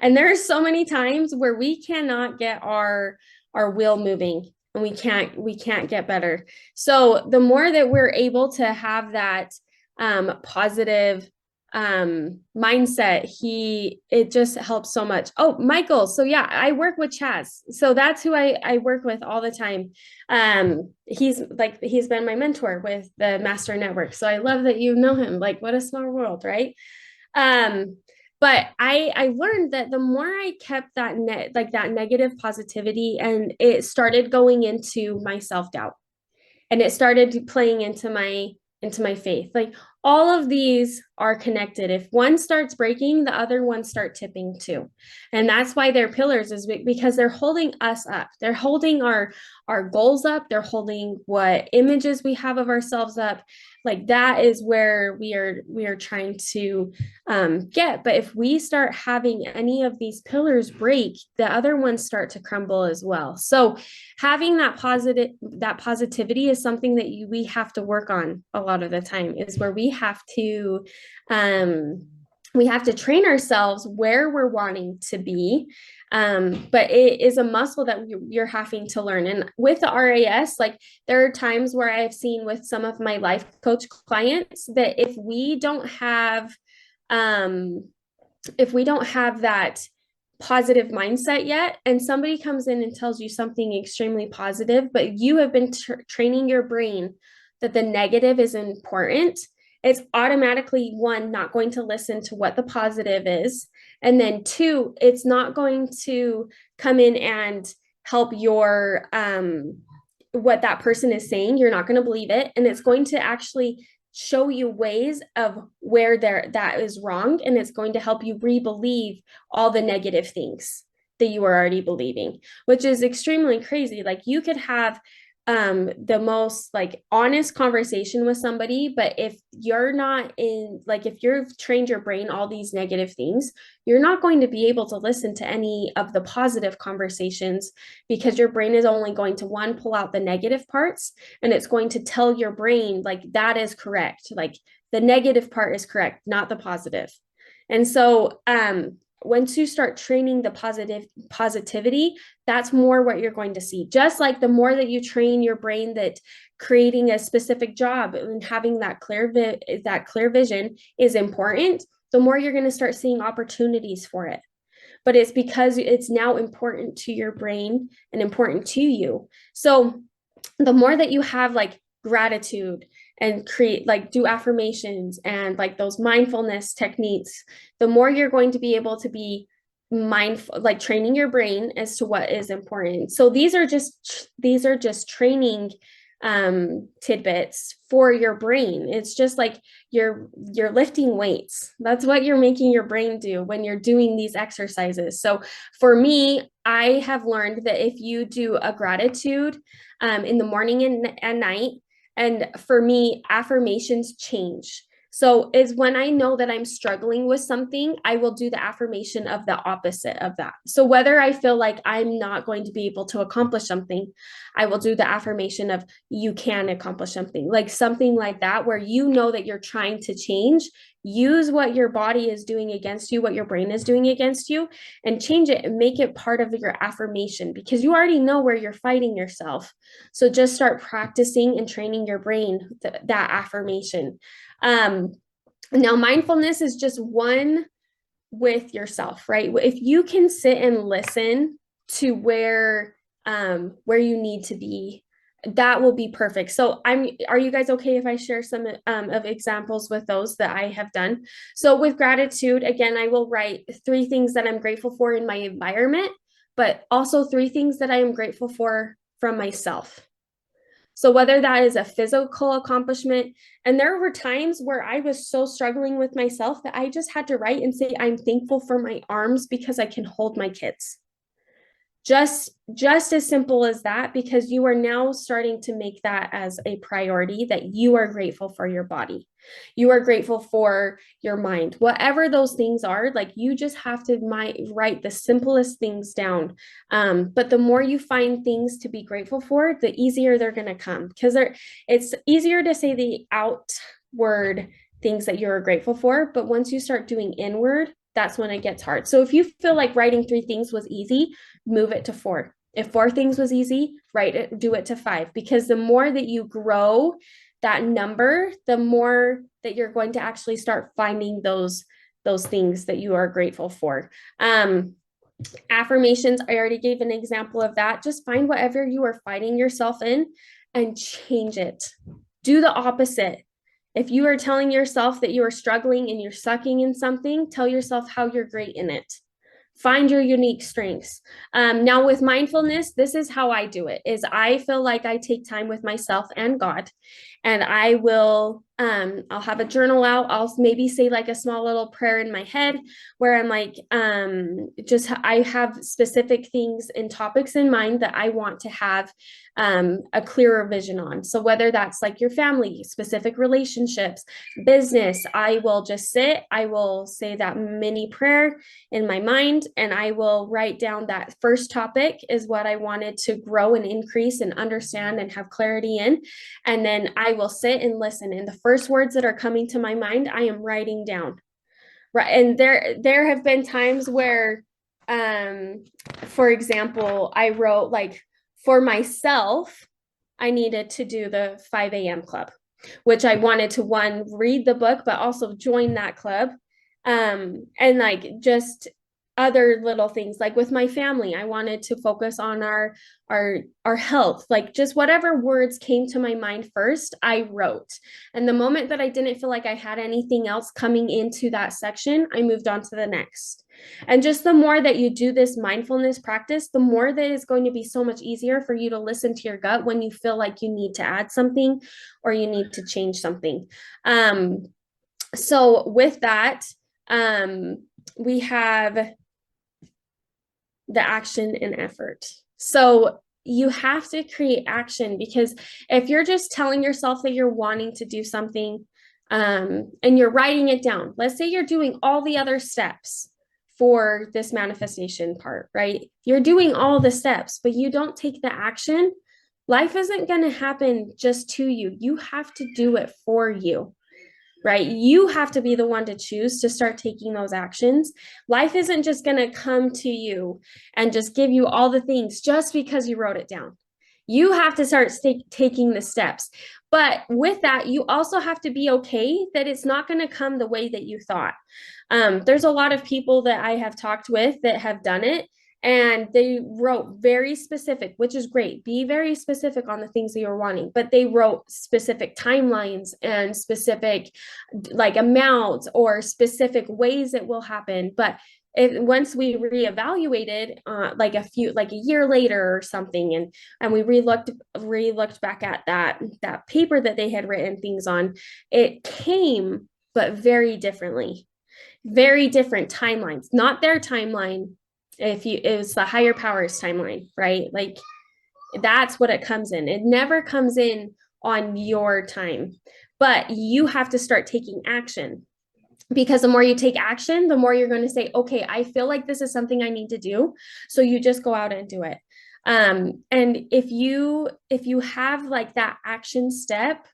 And there are so many times where we cannot get our wheel moving, and we can't get better. So the more that we're able to have that positive mindset, it just helps so much. Oh, Michael, so yeah, I work with Chaz, so that's who I work with all the time. He's been my mentor with the Master Network, so I love that you know him. Like, what a small world, right? But I learned that the more I kept that that negative positivity, and it started going into my self-doubt, and it started playing into my faith. Like, all of these are connected. If one starts breaking, the other ones start tipping too. And that's why they're pillars, is because they're holding us up. They're holding our goals up. They're holding what images we have of ourselves up. Like, that is where we are trying to get. But if we start having any of these pillars break, the other ones start to crumble as well. So having that positivity is something that we have to work on a lot of the time, is where we have to train ourselves where we're wanting to be. But it is a muscle that you're having to learn. And with the RAS, like, there are times where I've seen with some of my life coach clients that if we don't have that positive mindset yet, and somebody comes in and tells you something extremely positive, but you have been training your brain that the negative is important, it's automatically, one, not going to listen to what the positive is, and then two, it's not going to come in and help your what that person is saying. You're not going to believe it, and it's going to actually show you ways of where that is wrong, and it's going to help you re-believe all the negative things that you were already believing, which is extremely crazy. Like, you could have the most like honest conversation with somebody, but if you're not if you've trained your brain all these negative things, you're not going to be able to listen to any of the positive conversations, because your brain is only going to, one, pull out the negative parts, and it's going to tell your brain, like, that is correct, like the negative part is correct, not the positive. And so once you start training the positivity, that's more what you're going to see. Just like the more that you train your brain that creating a specific job and having that clear vision is important, the more you're going to start seeing opportunities for it. But it's because it's now important to your brain and important to you. So the more that you have like gratitude and do affirmations and like those mindfulness techniques, the more you're going to be able to be mindful, like training your brain as to what is important. So these are just training tidbits for your brain. It's just like you're lifting weights. That's what you're making your brain do when you're doing these exercises. So for me, I have learned that if you do a gratitude in the morning and night, and for me, affirmations change. So is when I know that I'm struggling with something, I will do the affirmation of the opposite of that. So whether I feel like I'm not going to be able to accomplish something, I will do the affirmation of you can accomplish something, like something like that, where you know that you're trying to change. Use what your body is doing against you, what your brain is doing against you, and change it and make it part of your affirmation, because you already know where you're fighting yourself. So just start practicing and training your brain that affirmation. Now, mindfulness is just one with yourself, right? If you can sit and listen to where you need to be, that will be perfect. So are you guys okay if I share some of examples with those that I have done? So with gratitude, again, I will write 3 things that I'm grateful for in my environment, but also 3 things that I am grateful for from myself. So whether that is a physical accomplishment, and there were times where I was so struggling with myself that I just had to write and say, I'm thankful for my arms because I can hold my kids. Just as simple as that, because you are now starting to make that as a priority, that you are grateful for your body. You are grateful for your mind, whatever those things are. Like, you just have to write the simplest things down. But the more you find things to be grateful for, the easier they're going to come, because it's easier to say the outward things that you're grateful for. But once you start doing inward, that's when it gets hard. So if you feel like writing 3 things was easy, move it to 4. If 4 things was easy, do it to 5, because the more that you grow that number, the more that you're going to actually start finding those things that you are grateful for. Affirmations, I already gave an example of that. Just find whatever you are fighting yourself in and change it. Do the opposite. If you are telling yourself that you are struggling and you're sucking in something, tell yourself how you're great in it. Find your unique strengths. Now with mindfulness, this is how I do it, is I feel like I take time with myself and God, and I will, I'll have a journal out. I'll maybe say like a small little prayer in my head where I'm like, I have specific things and topics in mind that I want to have a clearer vision on. So whether that's like your family, specific relationships, business, I will just sit, I will say that mini prayer in my mind, and I will write down that first topic is what I wanted to grow and increase and understand and have clarity in. And then I will sit and listen. And the first words that are coming to my mind, I am writing down. Right. And there have been times where, for example, I wrote like, for myself, I needed to do the 5 a.m. club, which I wanted to, one, read the book, but also join that club. And like just other little things, like with my family, I wanted to focus on our health, like just whatever words came to my mind first, I wrote. And the moment that I didn't feel like I had anything else coming into that section, I moved on to the next. And just the more that you do this mindfulness practice, the more that it's going to be so much easier for you to listen to your gut when you feel like you need to add something or you need to change something. So with that, we have the action and effort. So you have to create action, because if you're just telling yourself that you're wanting to do something, and you're writing it down, let's say you're doing all the other steps for this manifestation part, right? You're doing all the steps, but you don't take the action, life isn't going to happen just to you. You have to do it for you. Right? You have to be the one to choose to start taking those actions. Life isn't just going to come to you and just give you all the things just because you wrote it down. You have to start taking the steps. But with that, you also have to be okay that it's not going to come the way that you thought. There's a lot of people that I have talked with that have done it, and they wrote very specific, which is great. Be very specific on the things that you're wanting, but they wrote specific timelines and specific like amounts or specific ways it will happen. But once we reevaluated, like a year later or something, and we re-looked back at that paper that they had written things on, it came, but very differently, very different timelines, not their timeline. It was the higher powers timeline, right? Like that's what it comes in. It never comes in on your time, but you have to start taking action, because the more you take action, the more you're going to say, okay, I feel like this is something I need to do. So you just go out and do it. And if you have like that action step,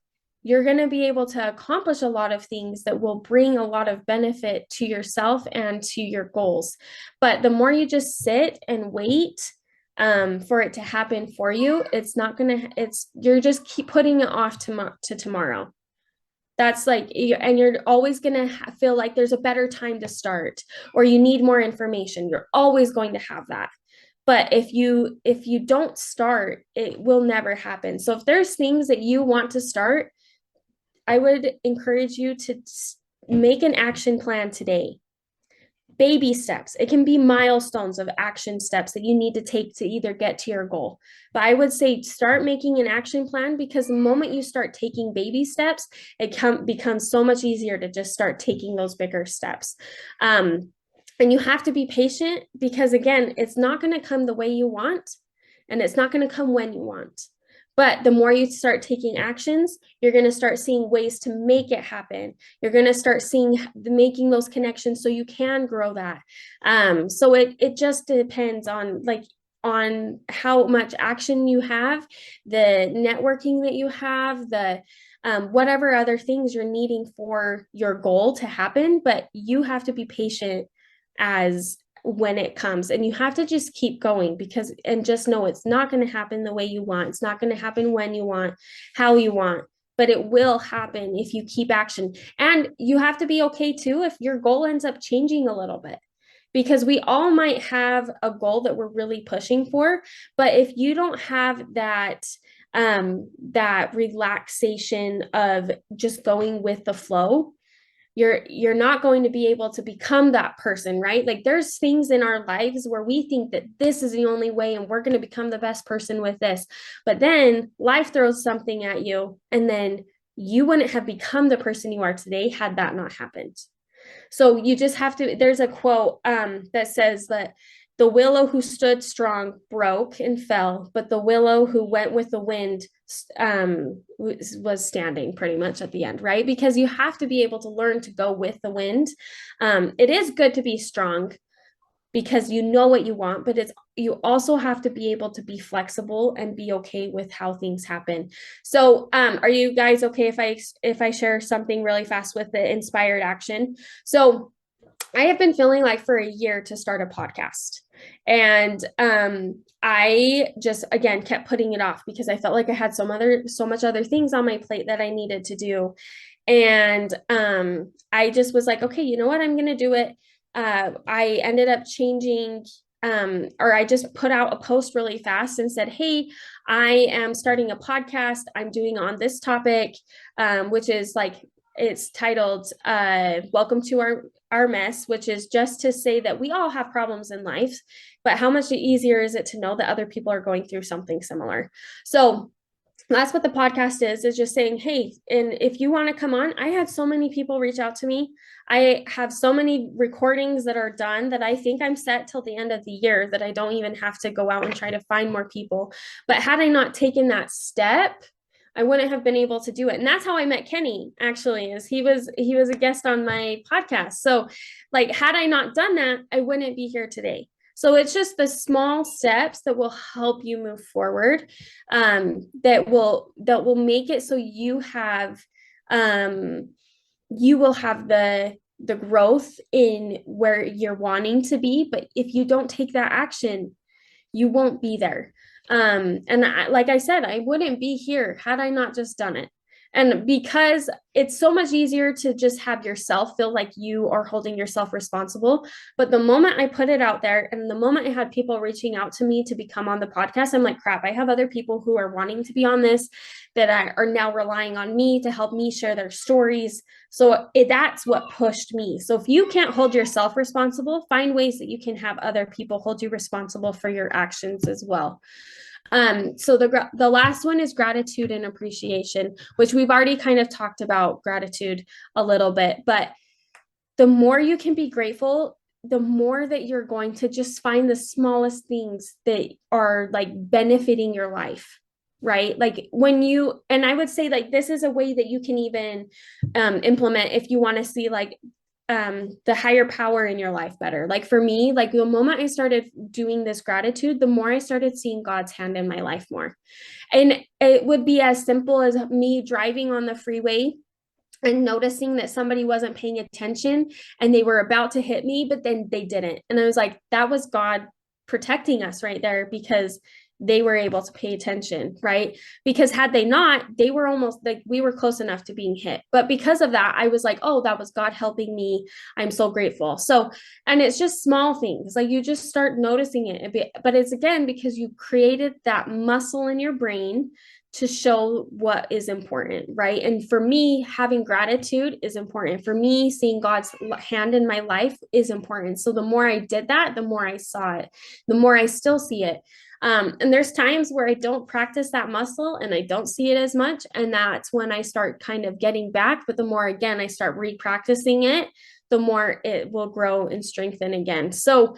you're going to be able to accomplish a lot of things that will bring a lot of benefit to yourself and to your goals. But the more you just sit and wait for it to happen for you, you're just keep putting it off to tomorrow. That's like, and you're always going to feel like there's a better time to start, or you need more information. You're always going to have that. But if you don't start, it will never happen. So if there's things that you want to start, I would encourage you to make an action plan today. Baby steps. It can be milestones of action steps that you need to take to either get to your goal. But I would say start making an action plan, because the moment you start taking baby steps, it becomes so much easier to just start taking those bigger steps. And you have to be patient, because again, it's not going to come the way you want, and it's not going to come when you want. But the more you start taking actions, you're going to start seeing ways to make it happen. You're going to start making those connections so you can grow that. So it just depends on how much action you have, the networking that you have, the whatever other things you're needing for your goal to happen. But you have to be patient when it comes, and you have to just keep going, and just know it's not going to happen the way you want. It's not going to happen when you want, how you want. but it will happen if you keep action. And you have to be okay too if your goal ends up changing a little bit, because we all might have a goal that we're really pushing for, but if you don't have that that relaxation of just going with the flow, you're not going to be able to become that person, right? Like there's things in our lives where we think that this is the only way and we're going to become the best person with this, but then life throws something at you and then you wouldn't have become the person you are today had that not happened. So you just have to, there's a quote that says that the willow who stood strong broke and fell, but the willow who went with the wind was standing pretty much at the end, right? Because you have to be able to learn to go with the wind. It is good to be strong because you know what you want, but you also have to be able to be flexible and be okay with how things happen. So are you guys okay if I share something really fast with the inspired action? So I have been feeling like for a year to start a podcast. And I just, again, kept putting it off because I felt like I had so much other things on my plate that I needed to do. And I just was like, okay, you know what? I'm going to do it. I ended up changing, or I just put out a post really fast and said, hey, I am starting a podcast. I'm doing on this topic, which is like, it's titled Welcome to Our Mess, which is just to say that we all have problems in life, but how much easier is it to know that other people are going through something similar? So that's what the podcast is just saying, hey, and if you want to come on, I had so many people reach out to me. I have so many recordings that are done that I think I'm set till the end of the year that I don't even have to go out and try to find more people. But had I not taken that step, I wouldn't have been able to do it. And that's how I met Kenny, actually, is he was a guest on my podcast. So like, had I not done that, I wouldn't be here today. So it's just the small steps that will help you move forward, that will make it so you will have the growth in where you're wanting to be. But if you don't take that action, you won't be there. And like I said, I wouldn't be here had I not just done it. And because it's so much easier to just have yourself feel like you are holding yourself responsible. But the moment I put it out there and the moment I had people reaching out to me to become on the podcast, I'm like, crap, I have other people who are wanting to be on this that are now relying on me to help me share their stories. So that's what pushed me. So if you can't hold yourself responsible, find ways that you can have other people hold you responsible for your actions as well. So the last one is gratitude and appreciation, which we've already kind of talked about gratitude a little bit, but the more you can be grateful, the more that you're going to just find the smallest things that are like benefiting your life, right? Like and I would say like, this is a way that you can even implement if you want to see like the higher power in your life better. Like for me, like the moment I started doing this gratitude, the more I started seeing God's hand in my life more. And it would be as simple as me driving on the freeway and noticing that somebody wasn't paying attention and they were about to hit me, but then they didn't. And I was like, that was God protecting us right there, because they were able to pay attention, right? Because had they not, they were almost like, we were close enough to being hit. But because of that, I was like, oh, that was God helping me. I'm so grateful. So, and it's just small things, like you just start noticing it. But it's again, because you created that muscle in your brain to show what is important, right? And for me, having gratitude is important. For me, seeing God's hand in my life is important. So the more I did that, the more I saw it, the more I still see it. And there's times where I don't practice that muscle and I don't see it as much. And that's when I start kind of getting back. But the more, again, I start re-practicing it, the more it will grow and strengthen again. So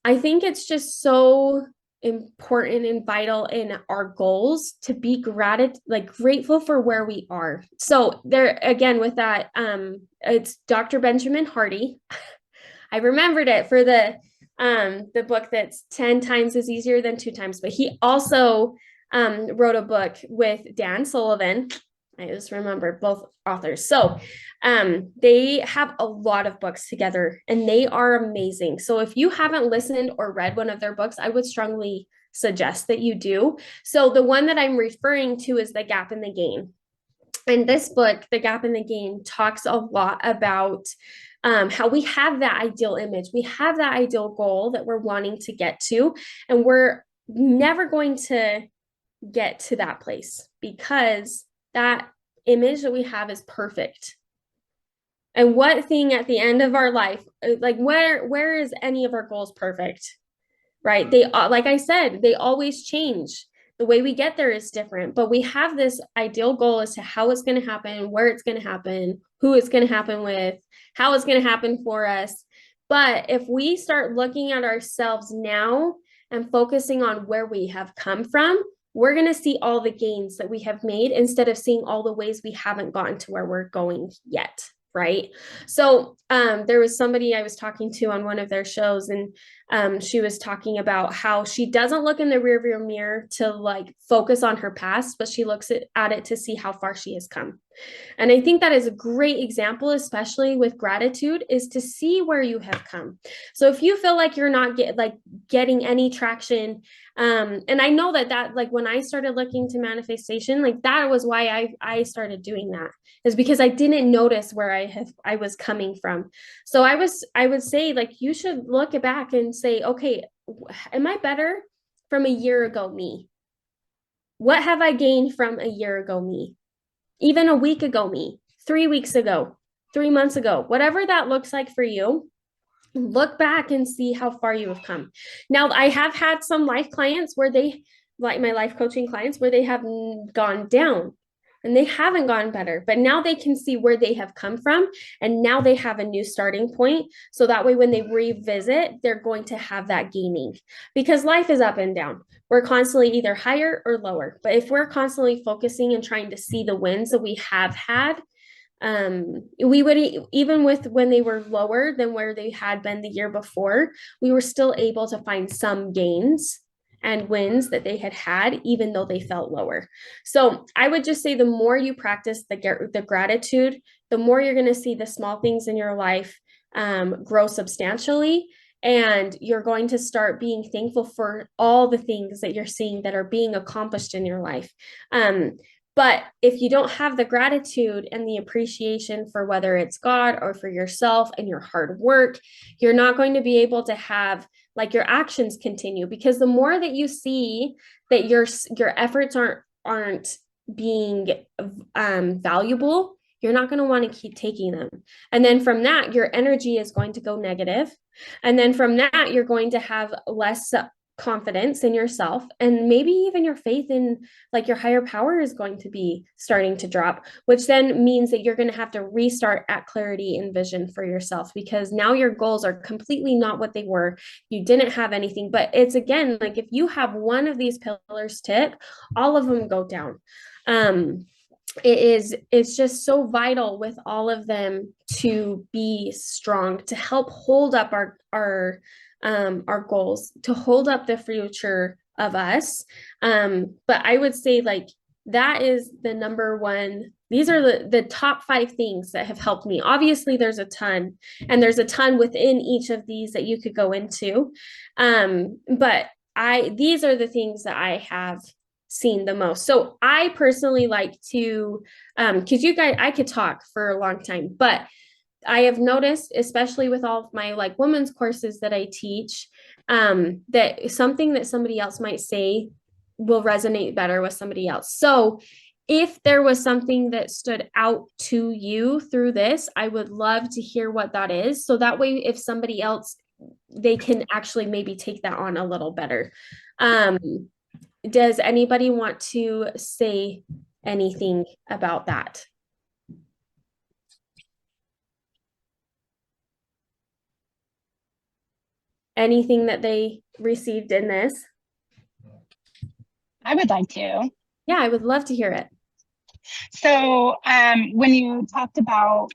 I think it's just so important and vital in our goals to be grateful for where we are. So there, again, with that, it's Dr. Benjamin Hardy. I remembered it for the book that's 10 times is easier than 2 times, but he also wrote a book with Dan Sullivan. I just remembered both authors. So they have a lot of books together and they are amazing. So if you haven't listened or read one of their books, I would strongly suggest that you do. So the one that I'm referring to is The Gap and the Gain. And this book, The Gap in the Gain, talks a lot about how we have that ideal image. We have that ideal goal that we're wanting to get to, and we're never going to get to that place because that image that we have is perfect. And what thing at the end of our life, like where is any of our goals perfect? Right? They, like I said, they always change. The way we get there is different, but we have this ideal goal as to how it's going to happen, where it's going to happen, who it's going to happen with, how it's going to happen for us. But if we start looking at ourselves now and focusing on where we have come from, we're going to see all the gains that we have made instead of seeing all the ways we haven't gotten to where we're going yet. Right. So there was somebody I was talking to on one of their shows, and she was talking about how she doesn't look in the rearview mirror to like focus on her past, but she looks at it to see how far she has come. And I think that is a great example, especially with gratitude, is to see where you have come. So if you feel like you're not getting any traction, and I know that like when I started looking to manifestation, like that was why I started doing that, is because I didn't notice where I was coming from. So I would say like you should look back and say, okay, am I better from a year ago me? What have I gained from a year ago me? Even a week ago me, 3 weeks ago, 3 months ago, whatever that looks like for you, look back and see how far you have come. Now, I have had some life clients where like my life coaching clients, where they have gone down and they haven't gotten better, but now they can see where they have come from. And now they have a new starting point. So that way, when they revisit, they're going to have that gaining, because life is up and down. We're constantly either higher or lower. But if we're constantly focusing and trying to see the wins that we have had, we would, even with when they were lower than where they had been the year before, we were still able to find some gains and wins that they had, even though they felt lower. So I would just say the more you practice the gratitude, the more you're going to see the small things in your life grow substantially. And you're going to start being thankful for all the things that you're seeing that are being accomplished in your life. But if you don't have the gratitude and the appreciation for whether it's God or for yourself and your hard work, you're not going to be able to have like your actions continue, because the more that you see that your efforts aren't being valuable, you're not going to want to keep taking them. And then from that, your energy is going to go negative. And then from that, you're going to have less confidence in yourself, and maybe even your faith in like your higher power is going to be starting to drop, which then means that you're going to have to restart at clarity and vision for yourself, because now your goals are completely not what they were. You didn't have anything, but it's again, like if you have one of these pillars tip, all of them go down. It's just so vital with all of them to be strong, to help hold up our goals, to hold up the future of us. But I would say like that is the number one. These are the top 5 things that have helped me. Obviously, there's a ton, and there's a ton within each of these that you could go into. But these are the things that I have seen the most. So I personally like to, because you guys, I could talk for a long time, but I have noticed, especially with all of my like women's courses that I teach, that something that somebody else might say will resonate better with somebody else. So if there was something that stood out to you through this, I would love to hear what that is. So that way, if somebody else, they can actually maybe take that on a little better. Does anybody want to say anything about that? Anything that they received in this? I would like to. Yeah, I would love to hear it. So when you talked about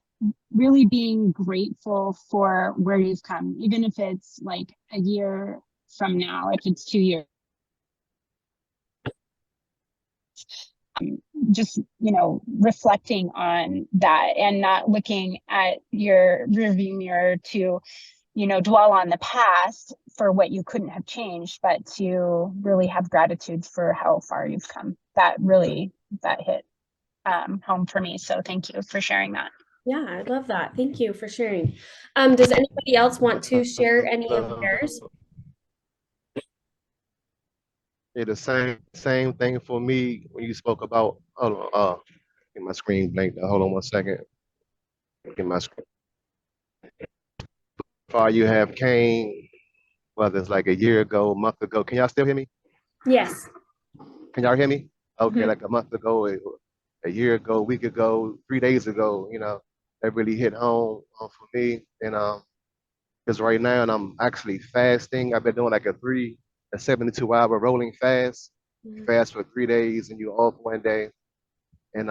really being grateful for where you've come, even if it's like a year from now, if it's 2 years, just, reflecting on that and not looking at your rearview mirror to, dwell on the past for what you couldn't have changed, but to really have gratitude for how far you've come. That hit. home for me. So thank you for sharing that. Yeah, I love that. Thank you for sharing. Does anybody else want to share any of theirs? Yeah, the same thing for me when you spoke about. Hold on, get my screen blanked. Hold on one second. Get my screen. Far you have came, whether it's like a year ago, a month ago. Can y'all still hear me? Yes. Can y'all hear me? Okay, Mhm. like a month ago, a year ago, a week ago, 3 days ago. That really hit home for me. And because right now I'm actually fasting. I've been doing like a 72-hour rolling fast for 3 days, and you're off one day. And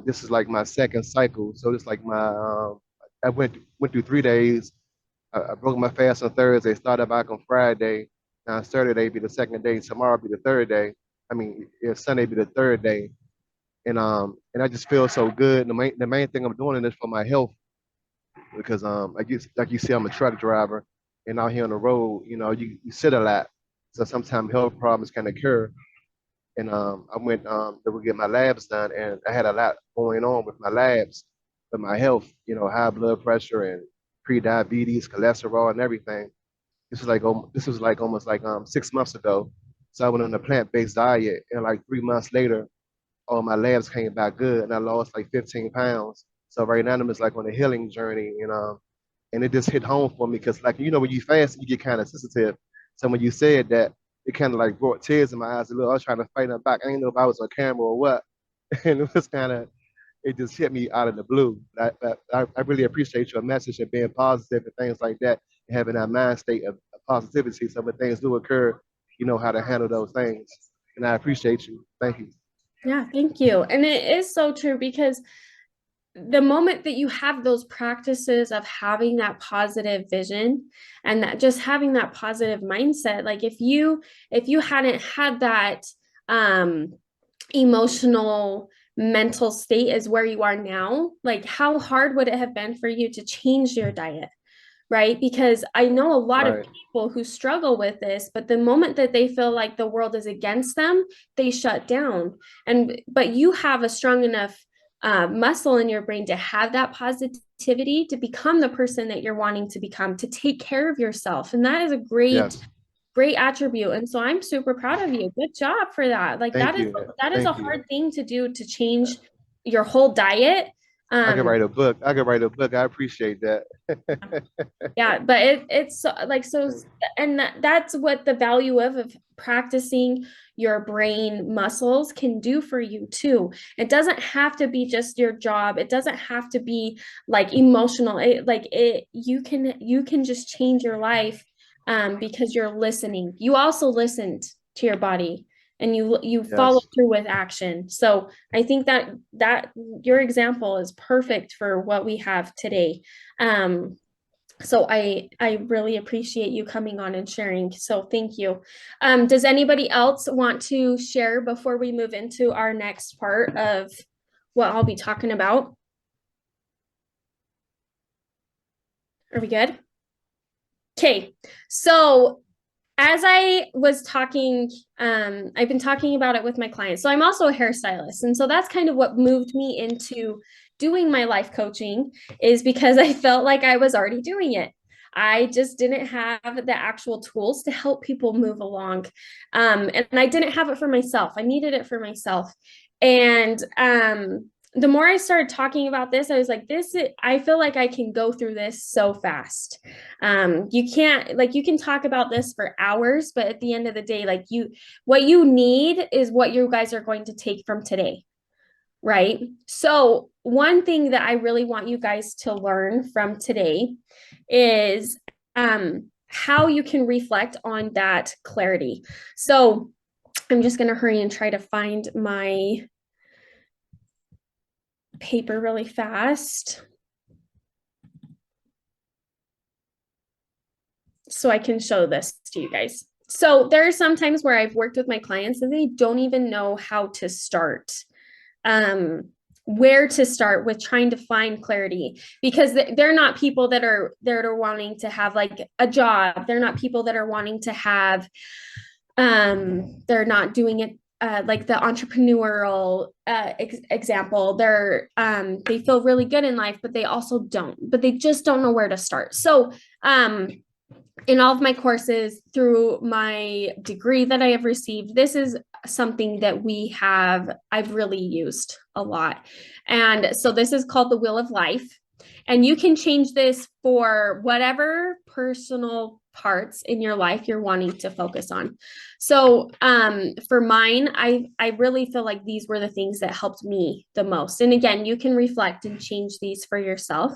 this is like my second cycle. So it's like I went through 3 days. I broke my fast on Thursday, started back on Friday. Now Saturday be the second day. Tomorrow be the third day. I mean, yeah, Sunday be the third day. And I just feel so good. The main thing I'm doing is for my health, because I guess like you see, I'm a truck driver, and out here on the road, you sit a lot, so sometimes health problems can occur. And I went to get my labs done, and I had a lot going on with my labs, with my health, high blood pressure and pre-diabetes, cholesterol, and everything. This was like almost like 6 months ago. So I went on a plant-based diet, and like 3 months later, all my labs came back good, and I lost like 15 pounds. So right now I'm just like on a healing journey, and it just hit home for me because, like, when you fast, you get kind of sensitive. So when you said that, it kind of like brought tears in my eyes a little. I was trying to fight them back. I didn't know if I was on camera or what, and it just hit me out of the blue. I really appreciate your message and being positive and things like that, and having that mind state of positivity. So when things do occur, you know how to handle those things, and I appreciate you. Thank you. Yeah, thank you. And it is so true, because the moment that you have those practices of having that positive vision and that just having that positive mindset, like if you hadn't had that emotional mental state as where you are now, like how hard would it have been for you to change your diet? Right? Because I know a lot of Right. people who struggle with this, but the moment that they feel like the world is against them, they shut down. But you have a strong enough muscle in your brain to have that positivity, to become the person that you're wanting to become, to take care of yourself. And that is a Yes. great attribute. And so I'm super proud of you. Good job for that. Like Thank you. that is a Thank you. hard thing to do, to change your whole diet. I could write a book. I could write a book. I appreciate that. Yeah, but it's like, so, and that's what the value of practicing your brain muscles can do for you too. It doesn't have to be just your job. It doesn't have to be like emotional. You can just change your life because you're listening. You also listened to your body, and you follow Yes. through with action. So I think that your example is perfect for what we have today. So I really appreciate you coming on and sharing. So thank you. Does anybody else want to share before we move into our next part of what I'll be talking about? Are we good? Okay. So as I was talking, I've been talking about it with my clients. So I'm also a hairstylist. And so that's kind of what moved me into doing my life coaching, is because I felt like I was already doing it. I just didn't have the actual tools to help people move along. And I didn't have it for myself. I needed it for myself. And the more I started talking about this, I was like, I feel like I can go through this so fast. You can talk about this for hours, but at the end of the day, what you need is what you guys are going to take from today. Right? So one thing that I really want you guys to learn from today is how you can reflect on that clarity. So I'm just going to hurry and try to find my paper really fast so I can show this to you guys. So there are some times where I've worked with my clients and they don't even know how to start, where to start with trying to find clarity, because they're not people that are wanting to have like a job. They're not people that are wanting to have, they're not doing it like the entrepreneurial example, they feel really good in life, but they also don't, but they just don't know where to start. So in all of my courses, through my degree that I have received, this is something that I've really used a lot. And so this is called the Wheel of Life. And you can change this for whatever personal parts in your life you're wanting to focus on. So for mine, I really feel like these were the things that helped me the most. And again, you can reflect and change these for yourself.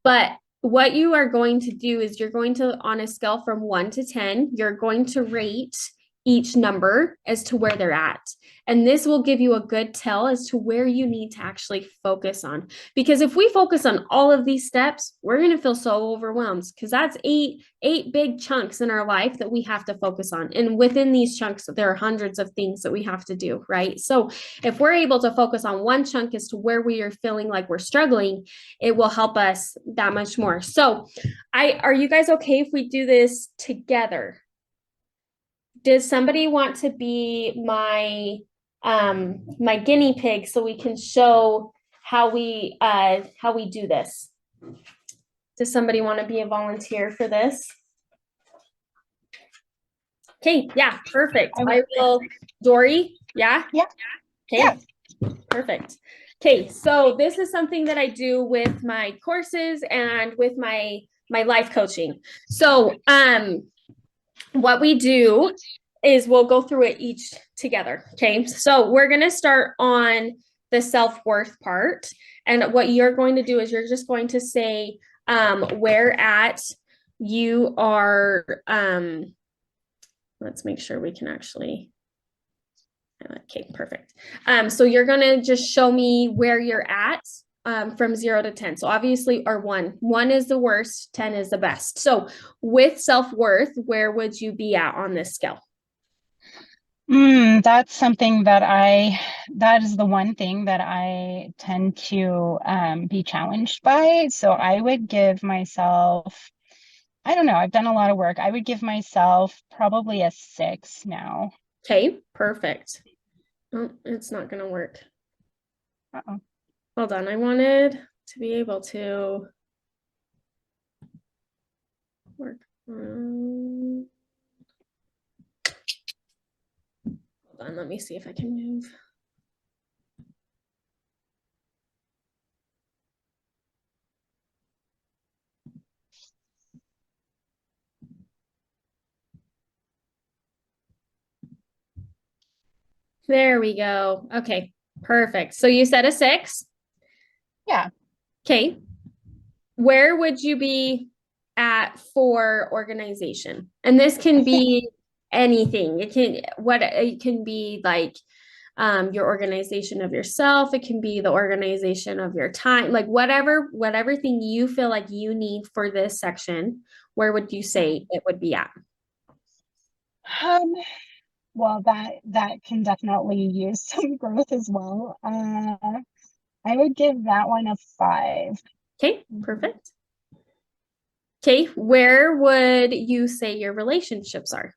But what you are going to do is you're going to, on a scale from 1 to 10, you're going to rate each number as to where they're at. And this will give you a good tell as to where you need to actually focus on. Because if we focus on all of these steps, we're going to feel so overwhelmed, because that's eight big chunks in our life that we have to focus on. And within these chunks, there are hundreds of things that we have to do, right? So if we're able to focus on one chunk as to where we are feeling like we're struggling, it will help us that much more. So are you guys okay if we do this together? Does somebody want to be my guinea pig so we can show how we do this? Does somebody want to be a volunteer for this? Okay, yeah, perfect. I will. Dory, yeah? Yeah. Okay, Yeah. Perfect. Okay, so this is something that I do with my courses and with my life coaching. So what we do is we'll go through it each together. Okay, so we're going to start on the self-worth part. And what you're going to do is you're just going to say where at you are. Let's make sure we can actually. Okay, perfect. So you're going to just show me where you're at from 0 to 10. So obviously, or 1. 1 is the worst, 10 is the best. So with self-worth, where would you be at on this scale? That's something that is the one thing that I tend to be challenged by. So I would give myself, I don't know, I've done a lot of work. I would give myself probably a 6 now. Okay, perfect. Oh, it's not going to work. Uh-oh. Hold on, I wanted to be able to work. Hold on, let me see if I can move. There we go. Okay, perfect. So you said a 6? Yeah. Okay. Where would you be at for organization? And this can be anything. It can be like your organization of yourself. It can be the organization of your time, like whatever thing you feel like you need for this section. Where would you say it would be at? Well, that can definitely use some growth as well. I would give that one a 5. Okay, perfect. Okay, where would you say your relationships are?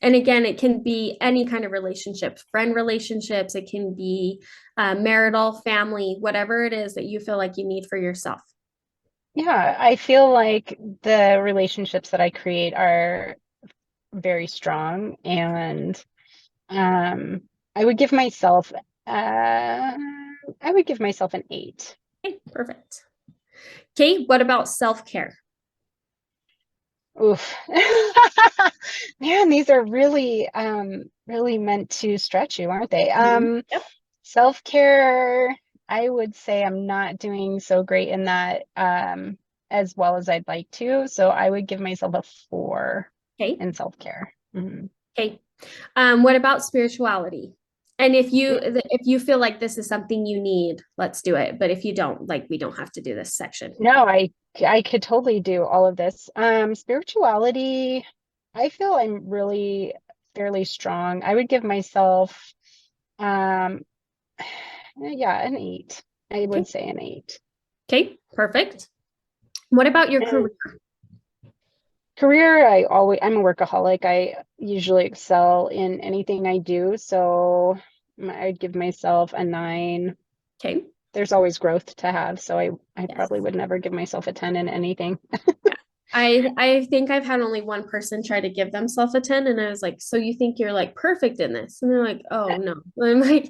And again, it can be any kind of relationship, friend relationships, it can be marital, family, whatever it is that you feel like you need for yourself. Yeah, I feel like the relationships that I create are very strong, and I would give myself an 8. Okay, perfect. Okay, what about self-care? Oof. Man, these are really meant to stretch you, aren't they? Yep. Self-care, I would say I'm not doing so great in that as well as I'd like to. So I would give myself a 4 in self-care. Mm-hmm. Okay. What about spirituality? And if you feel like this is something you need, let's do it. But if you don't, like, we don't have to do this section. No, I could totally do all of this. Spirituality, I feel I'm really fairly strong. I would give myself yeah, an 8. I would say an 8. Okay, perfect. What about your career? Career, I'm a workaholic. usually excel in anything I do, so I'd give myself a 9. Okay. There's always growth to have, so I Yes. probably would never give myself a 10 in anything. I think I've had only one person try to give themselves a 10, and I was like, so you think you're like perfect in this? And they're like, oh no. I'm like,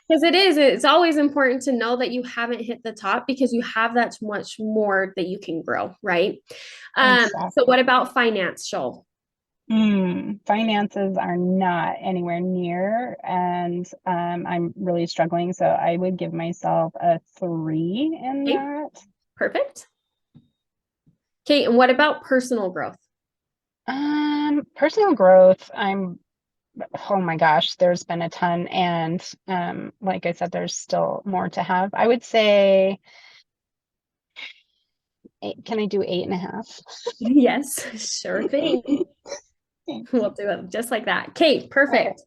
because it's always important to know that you haven't hit the top because you have that much more that you can grow, right? So Exactly. what about financial? Finances are not anywhere near, and I'm really struggling, so I would give myself a 3 in Okay. that. Perfect. Okay, and what about personal growth? Personal growth, oh my gosh, there's been a ton, and like I said, there's still more to have. I would say, can I do 8.5? Yes, sure thing. We'll do it just like that. Okay, perfect. Okay.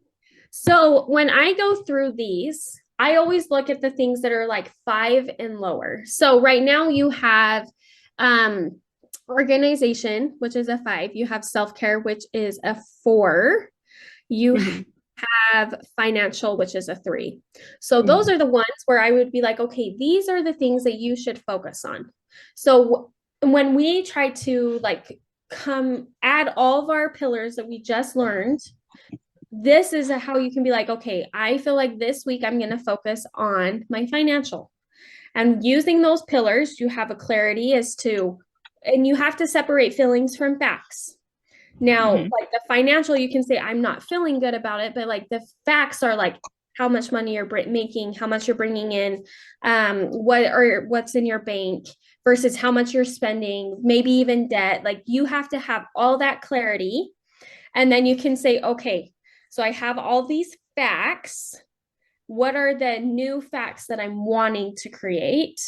So when I go through these, I always look at the things that are like 5 and lower. So right now you have organization, which is a 5. You have self-care, which is a 4. You Mhm. have financial, which is a 3. So those are the ones where I would be like, okay, these are the things that you should focus on. So when we try to like come add all of our pillars that we just learned, this is how you can be like, okay, I feel like this week I'm going to focus on my financial. And using those pillars, you have a clarity as to, and you have to separate feelings from facts. Now, like the financial, you can say, I'm not feeling good about it, but like the facts are like how much money you're making, how much you're bringing in, what's in your bank versus how much you're spending, maybe even debt. Like you have to have all that clarity. And then you can say, okay, so I have all these facts. What are the new facts that I'm wanting to create?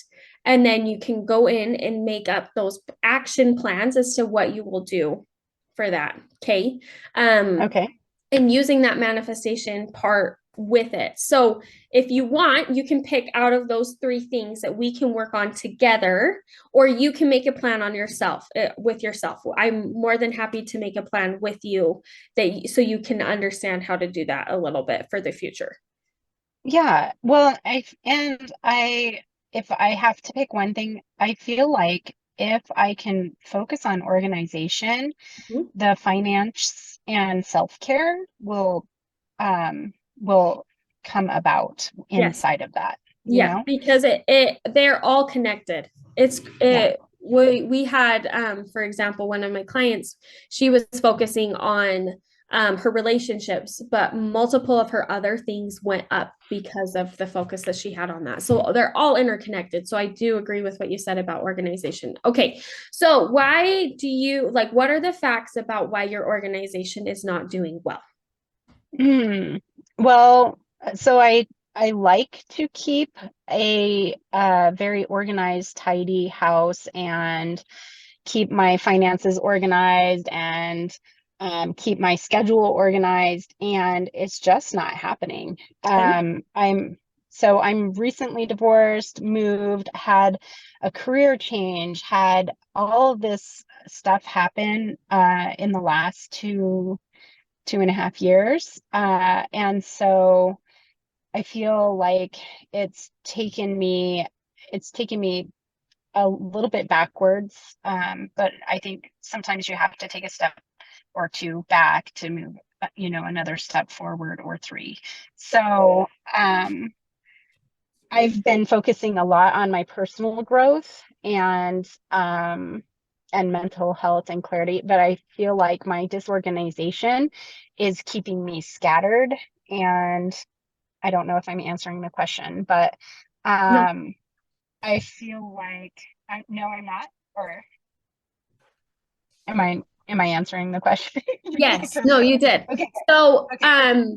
And then you can go in and make up those action plans as to what you will do for that. Okay. Okay. And using that manifestation part with it. So if you want, you can pick out of those 3 things that we can work on together, or you can make a plan on yourself with yourself. I'm more than happy to make a plan with you so you can understand how to do that a little bit for the future. Yeah. Well, if I have to pick one thing, I feel like if I can focus on organization, Mhm. the finance and self-care will come about Yes. inside of that, Yeah, because they're all connected. We had for example, one of my clients, she was focusing on her relationships, but multiple of her other things went up because of the focus that she had on that. So they're all interconnected. So I do agree with what you said about organization. Okay. So why do you like what are the facts about why your organization is not doing well? Well, so I like to keep a very organized, tidy house and keep my finances organized and keep my schedule organized, and it's just not happening. I'm recently divorced, moved, had a career change, had all of this stuff happen in the last 2.5 years. And so I feel like it's taken me a little bit backwards. But I think sometimes you have to take a step or 2 back to move, another step forward or 3. So I've been focusing a lot on my personal growth and mental health and clarity, but I feel like my disorganization is keeping me scattered. And I don't know if I'm answering the question, but No. I feel like no, I'm not. Or am I answering the question? Yes, no, you did. Okay. So, Okay.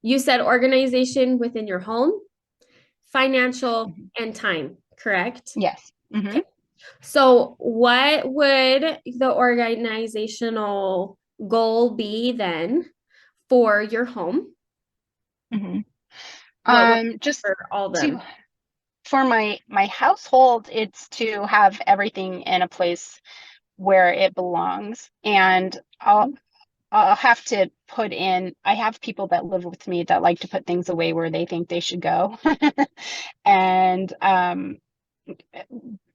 you said organization within your home, financial, and time, correct? Yes. Okay. So, what would the organizational goal be then for your home? What would Just for all them? for my household, it's to have everything in a place where it belongs, and I'll have to put in, I have people that live with me that like to put things away where they think they should go. And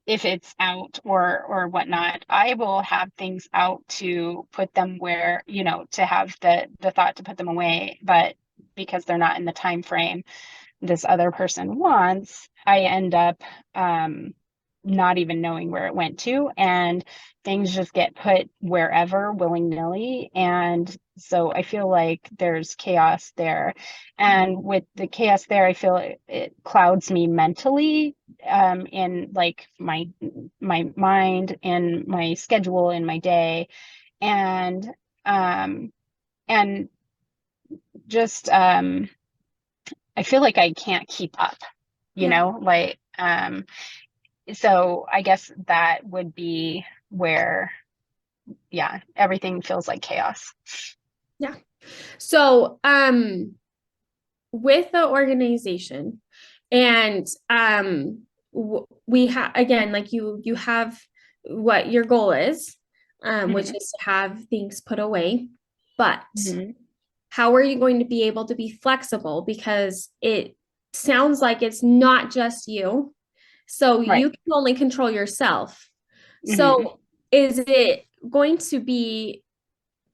if it's out or whatnot, I will have things out to put them where, you know, to have the thought to put them away, but because they're not in the time frame this other person wants, I end up not even knowing where it went to, and things just get put wherever willy-nilly. And so I feel like there's chaos there. And with the chaos there, I feel it clouds me mentally, in like my mind and my schedule in my day. And just I feel like I can't keep up, you know, like so I guess that would be where, yeah, everything feels like chaos. Yeah. So, with the organization and, we have, again, like you have what your goal is, which is to have things put away, but how are you going to be able to be flexible? Because it sounds like it's not just you. So you can only control yourself. So is it going to be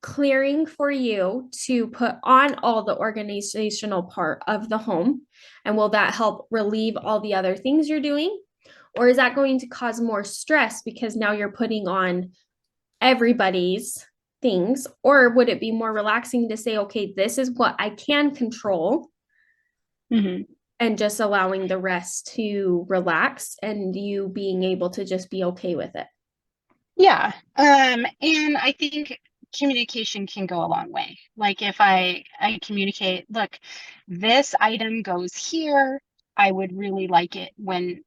clearing for you to put on all the organizational part of the home? And will that help relieve all the other things you're doing? Or is that going to cause more stress because now you're putting on everybody's things? Or would it be more relaxing to say, okay, this is what I can control, and just allowing the rest to relax and you being able to just be okay with it? Yeah. And I think communication can go a long way. Like if I communicate, look, this item goes here. I would really like it when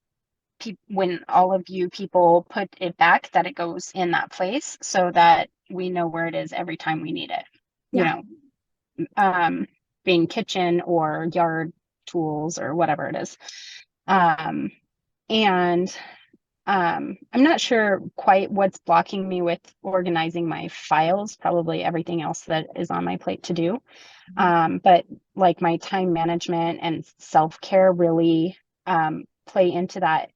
all of you people put it back, that it goes in that place so that we know where it is every time we need it. You know, being kitchen or yard tools or whatever it is. And I'm not sure quite what's blocking me with organizing my files, probably everything else that is on my plate to do. But like my time management and self-care really play into that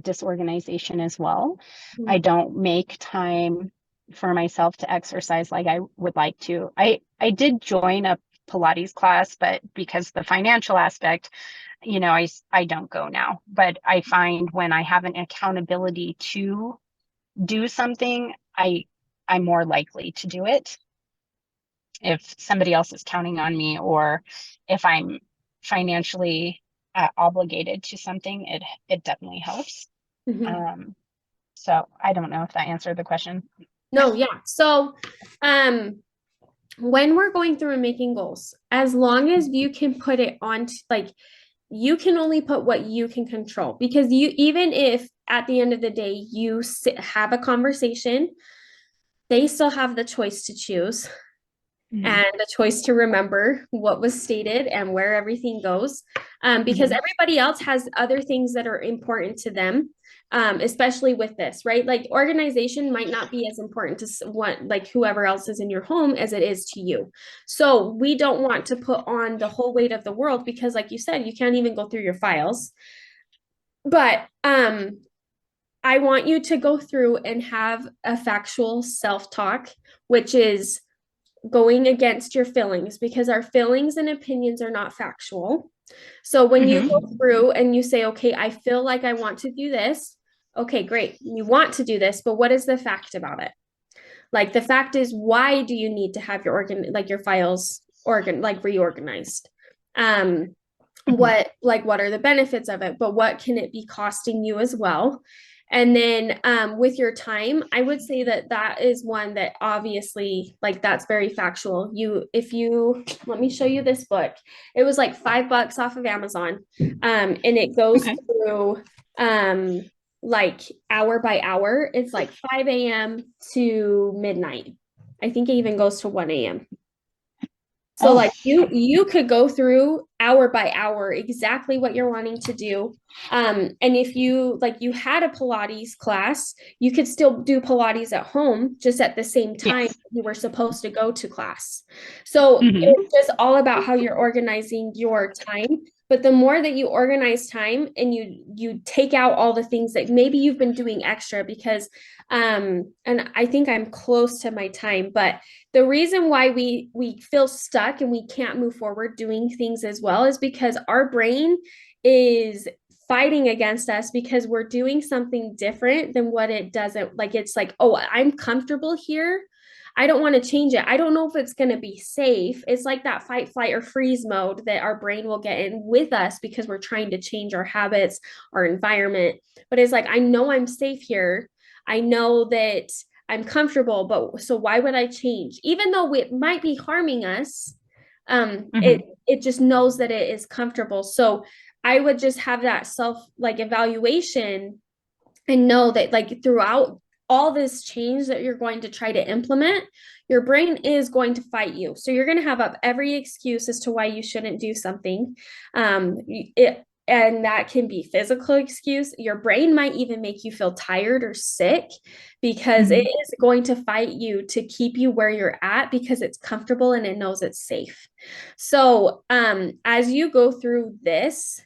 disorganization as well. I don't make time for myself to exercise like I would like to. I did join a Pilates class, but because the financial aspect, you know, I don't go now. But I find when I have an accountability to do something, I'm more likely to do it. If somebody else is counting on me, or if I'm financially obligated to something, it definitely helps. So I don't know if that answered the question. No, yeah. So, when we're going through and making goals, as long as you can put it on, like, you can only put what you can control, because you, even if at the end of the day you have a conversation, they still have the choice to choose and the choice to remember what was stated and where everything goes, because everybody else has other things that are important to them, especially with this, right? Like organization might not be as important to what, like whoever else is in your home as it is to you. So we don't want to put on the whole weight of the world, because like you said, you can't even go through your files. But I want you to go through and have a factual self-talk, which is going against your feelings, because our feelings and opinions are not factual. So when you go through and you say, okay, I feel like I want to do this. Okay, great. You want to do this, but what is the fact about it? Like the fact is, why do you need to have your your files reorganized? What are the benefits of it? But what can it be costing you as well? And then with your time, I would say that is one that obviously, like, that's very factual. Let me show you this book. It was like $5 off of Amazon. And it goes through like hour by hour. It's like 5 a.m. to midnight. I think it even goes to 1 a.m. So Oh. like you could go through hour by hour exactly what you're wanting to do. And if you had a Pilates class, you could still do Pilates at home just at the same time Yes. you were supposed to go to class. So Mhm. it's just all about how you're organizing your time. But the more that you organize time and you take out all the things that maybe you've been doing extra, because and I think I'm close to my time, but the reason why we feel stuck and we can't move forward doing things as well is because our brain is fighting against us because we're doing something different than what it doesn't like. It's like, oh, I'm comfortable here, I don't want to change it. I don't know if it's going to be safe. It's like that fight, flight, or freeze mode that our brain will get in with us because we're trying to change our habits, our environment. But it's like, I know I'm safe here. I know that I'm comfortable, but so why would I change? Even though it might be harming us, it just knows that it is comfortable. So I would just have that self evaluation and know that throughout all this change that you're going to try to implement, your brain is going to fight you. So you're going to have up every excuse as to why you shouldn't do something. And that can be physical excuse. Your brain might even make you feel tired or sick because it is going to fight you to keep you where you're at because it's comfortable and it knows it's safe. So as you go through this,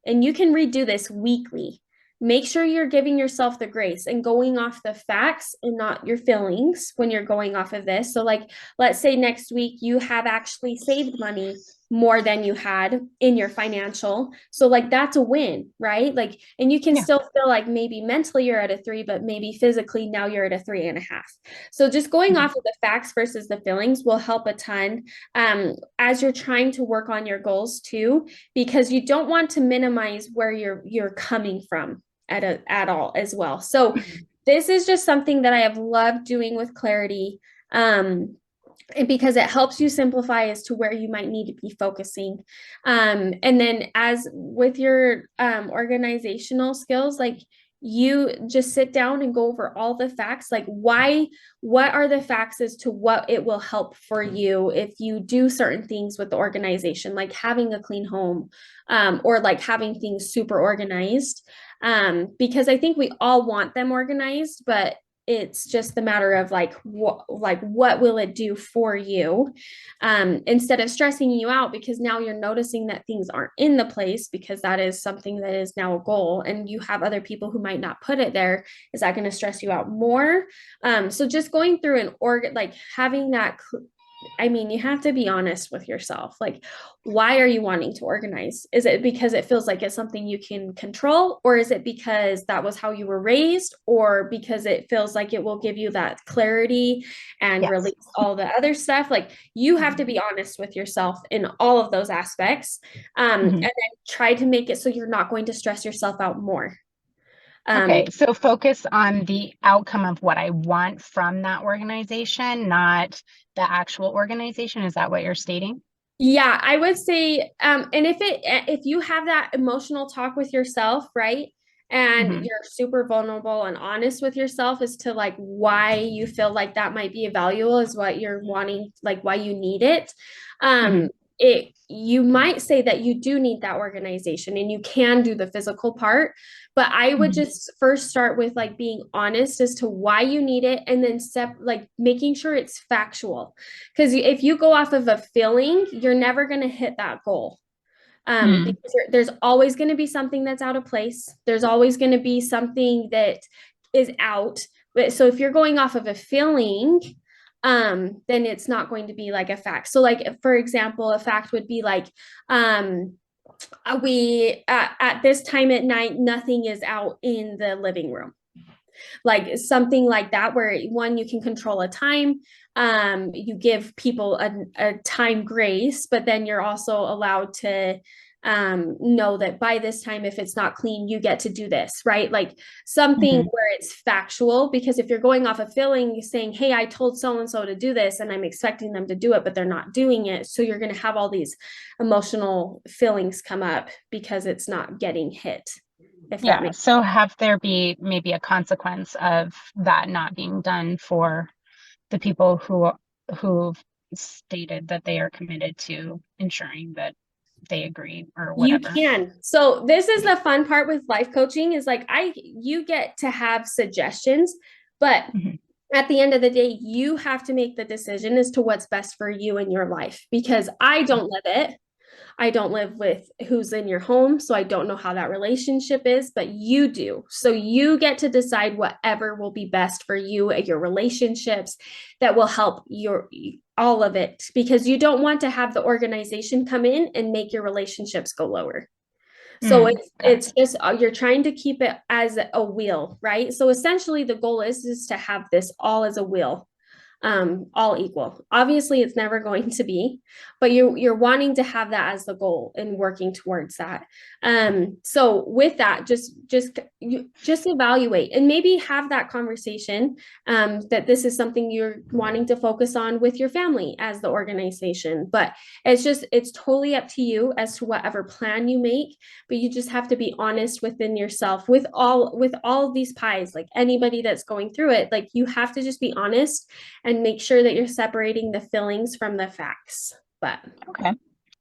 and you can redo this weekly, make sure you're giving yourself the grace and going off the facts and not your feelings when you're going off of this. So let's say next week you have actually saved money more than you had in your financial. So that's a win, right? And you can still feel like maybe mentally you're at a 3, but maybe physically now you're at a 3.5. So just going off of the facts versus the feelings will help a ton as you're trying to work on your goals too, because you don't want to minimize where you're coming from at all as well. So this is just something that I have loved doing with Clarity, because it helps you simplify as to where you might need to be focusing. And then as with your organizational skills, you just sit down and go over all the facts, what are the facts as to what it will help for you if you do certain things with the organization, like having a clean home, or having things super organized. Because I think we all want them organized, but it's just the matter of what will it do for you, instead of stressing you out because now you're noticing that things aren't in the place, because that is something that is now a goal and you have other people who might not put it there. Is that going to stress you out more? So just going through and having that you have to be honest with yourself. Why are you wanting to organize? Is it because it feels like it's something you can control? Or is it because that was how you were raised? Or because it feels like it will give you that clarity and release all the other stuff? You have to be honest with yourself in all of those aspects, and then try to make it so you're not going to stress yourself out more. Okay, so focus on the outcome of what I want from that organization, not the actual organization. Is that what you're stating? Yeah, I would say, and if you have that emotional talk with yourself, right, and you're super vulnerable and honest with yourself as to why you feel like that might be valuable, is what you're wanting, why you need it. You might say that you do need that organization and you can do the physical part, but I would just first start with being honest as to why you need it, and then making sure it's factual. Because if you go off of a feeling, you're never going to hit that goal. Because there's always going to be something that's out of place. There's always going to be something that is out. But so if you're going off of a feeling, then it's not going to be a fact. So for example, a fact would be we at this time at night, nothing is out in the living room. Something like that, where one, you can control a time, you give people a time grace, but then you're also allowed to know that by this time, if it's not clean, you get to do this, right? Something where it's factual, because if you're going off a feeling, saying, hey, I told so-and-so to do this and I'm expecting them to do it, but they're not doing it. So you're going to have all these emotional feelings come up because it's not getting hit. So have there be maybe a consequence of that not being done for the people who've stated that they are committed to ensuring that they agree or You whatever. can. So this is the fun part with life coaching is like you get to have suggestions, but Mhm. at the end of the day, you have to make the decision as to what's best for you in your life because I don't live it. I don't live with who's in your home, so I don't know how that relationship is, but you do. So you get to decide whatever will be best for you at your relationships that will help your all of it because you don't want to have the organization come in and make your relationships go lower. So it's just you're trying to keep it as a wheel, right? So essentially the goal is to have this all as a wheel. All equal. Obviously, it's never going to be, but you're wanting to have that as the goal and working towards that. So with that, just evaluate and maybe have that conversation that this is something you're wanting to focus on with your family as the organization. But it's totally up to you as to whatever plan you make. But you just have to be honest within yourself with all of these pies. Like anybody that's going through it, like you have to just be honest and make sure that you're separating the feelings from the facts. But Okay.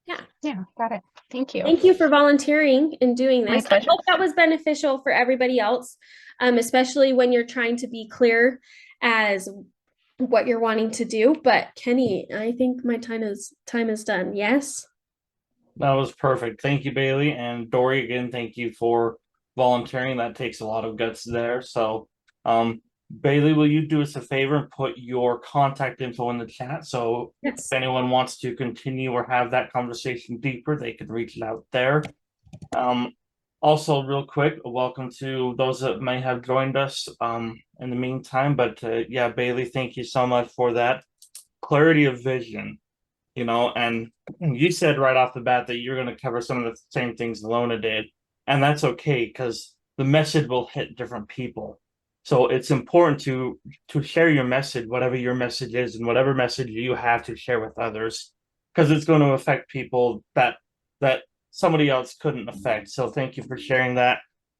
Yeah, got it. Thank you. Thank you for volunteering and doing My this. I pleasure. hope that was beneficial for everybody else, especially when you're trying to be clear as what you're wanting to do. But Kenny, I think my time is done. Yes. That was perfect. Thank you, Bailey. And Dory, again, thank you for volunteering. That takes a lot of guts there. So, Bailey, will you do us a favor and put your contact info in the chat? So Yes. if anyone wants to continue or have that conversation deeper, they can reach out there. Also, real quick, welcome to those that may have joined us in the meantime. But yeah, Bailey, thank you so much for that clarity of vision. You know, and you said right off the bat that you're going to cover some of the same things Lona did, and that's okay because the message will hit different people. So it's important to share your message, whatever your message is, and whatever message you have to share with others, because it's going to affect people that somebody else couldn't affect. So thank you for sharing that,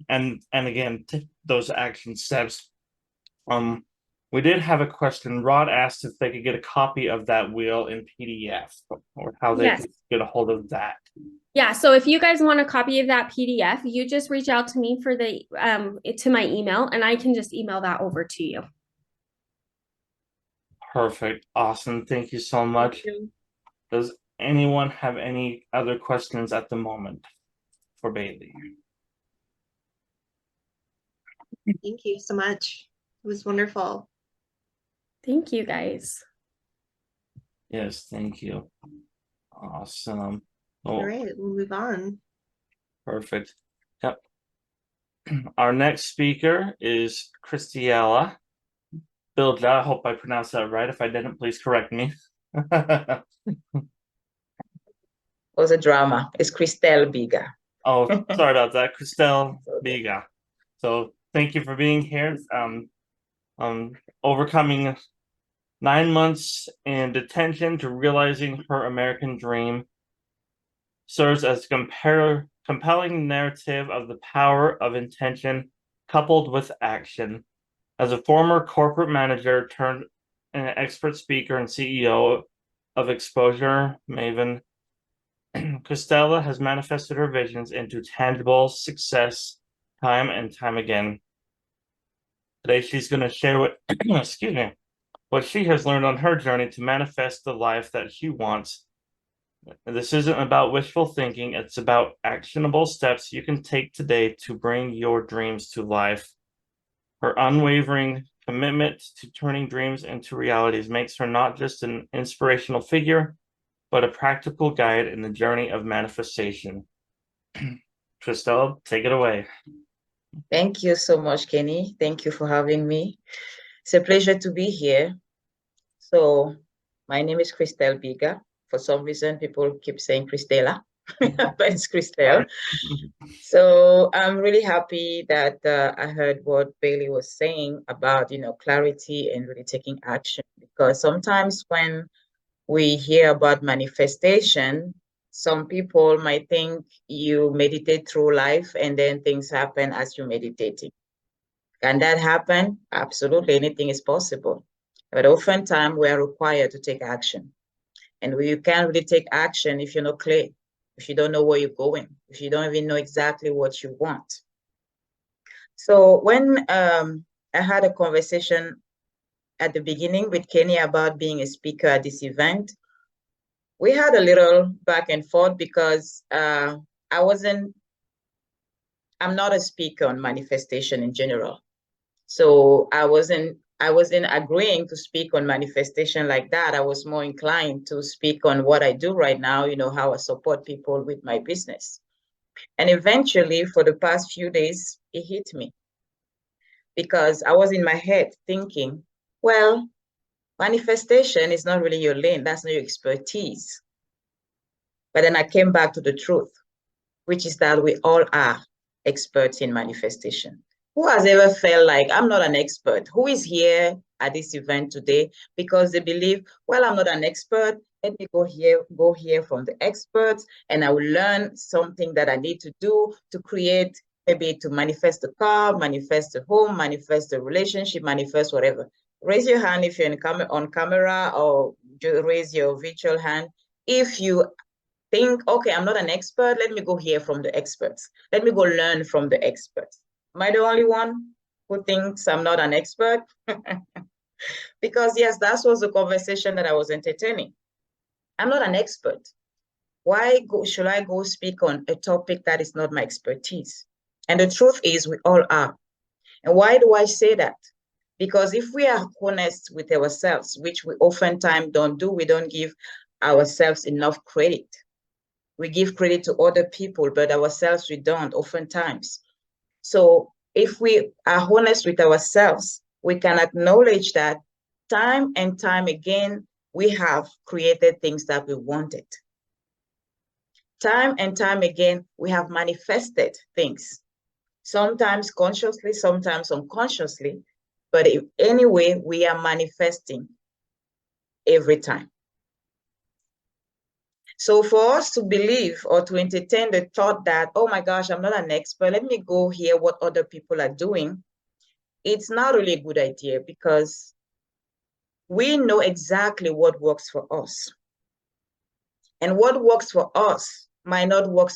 and again, those action steps. We did have a question. Rod asked if they could get a copy of that wheel in PDF or how they Yes. could get a hold of that. Yeah, so if you guys want a copy of that PDF, you just reach out to me for the to my email and I can just email that over to you. Perfect. Awesome. Thank you so much. Does anyone have any other questions at the moment for Bailey? Thank you so much. It was wonderful. Thank you guys. Yes, thank you. Awesome. All right, we'll move on. Perfect. Yep. Our next speaker is Christiella Bilga. I hope I pronounced that right. If I didn't, please correct me. Was a drama. It's Christelle Biga. Oh, sorry about that, Christelle Biga. So thank you for being here. Overcoming 9 months in detention to realizing her American dream serves as a compelling narrative of the power of intention coupled with action. As a former corporate manager turned an expert speaker and CEO of Exposure Maven, Christella has manifested her visions into tangible success time and time again. Today, she's going to share what she has learned on her journey to manifest the life that she wants. This isn't about wishful thinking. It's about actionable steps you can take today to bring your dreams to life. Her unwavering commitment to turning dreams into realities makes her not just an inspirational figure, but a practical guide in the journey of manifestation. Christelle, take it away. Thank you so much, Kenny. Thank you for having me. It's a pleasure to be here. So my name is Christelle Biga. For some reason, people keep saying Christella, but it's Christelle. So I'm really happy that I heard what Bailey was saying about, clarity and really taking action, because sometimes when we hear about manifestation, some people might think you meditate through life and then things happen as you're meditating. Can that happen? Absolutely, anything is possible. But oftentimes we are required to take action. And you can't really take action if you're not clear, if you don't know where you're going, if you don't even know exactly what you want. So when I had a conversation at the beginning with Kenny about being a speaker at this event, we had a little back and forth because I'm not a speaker on manifestation in general. So I wasn't agreeing to speak on manifestation like that. I was more inclined to speak on what I do right now, how I support people with my business. And eventually, for the past few days, it hit me because I was in my head thinking, well, manifestation is not really your lane. That's not your expertise. But then I came back to the truth, which is that we all are experts in manifestation. Who has ever felt like I'm not an expert? Who is here at this event today because they believe, well, I'm not an expert. Let me go hear from the experts, and I will learn something that I need to do to create, maybe to manifest the car, manifest the home, manifest the relationship, manifest whatever. Raise your hand if you're on camera, or raise your virtual hand if you think, okay, I'm not an expert. Let me go hear from the experts. Let me go learn from the experts. Am I the only one who thinks I'm not an expert? Because yes, that was the conversation that I was entertaining. I'm not an expert. Why should I go speak on a topic that is not my expertise? And the truth is we all are. And why do I say that? Because if we are honest with ourselves, which we oftentimes don't do, we don't give ourselves enough credit. We give credit to other people, but ourselves we don't oftentimes. So if we are honest with ourselves, we can acknowledge that time and time again, we have created things that we wanted. Time and time again, we have manifested things, sometimes consciously, sometimes unconsciously, but anyway, we are manifesting every time. So for us to believe or to entertain the thought that, oh my gosh, I'm not an expert, let me go hear what other people are doing, it's not really a good idea because we know exactly what works for us. And what works for us might not work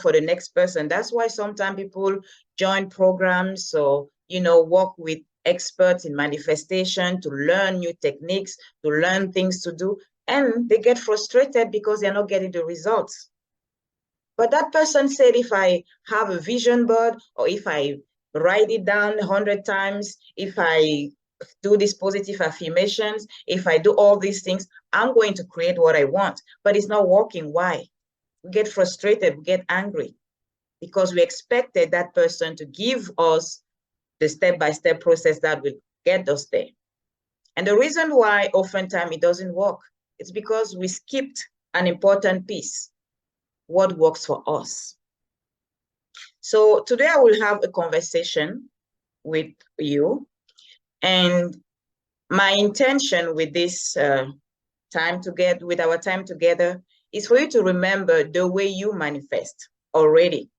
for the next person. That's why sometimes people join programs or, work with experts in manifestation to learn new techniques, to learn things to do. And they get frustrated because they're not getting the results. But that person said, if I have a vision board, or if I write it down 100 times, if I do these positive affirmations, if I do all these things, I'm going to create what I want. But it's not working. Why? We get frustrated, we get angry because we expected that person to give us the step-by-step process that will get us there. And the reason why oftentimes it doesn't work, it's because we skipped an important piece, what works for us. So today I will have a conversation with you, and my intention with this time together is for you to remember the way you manifest already,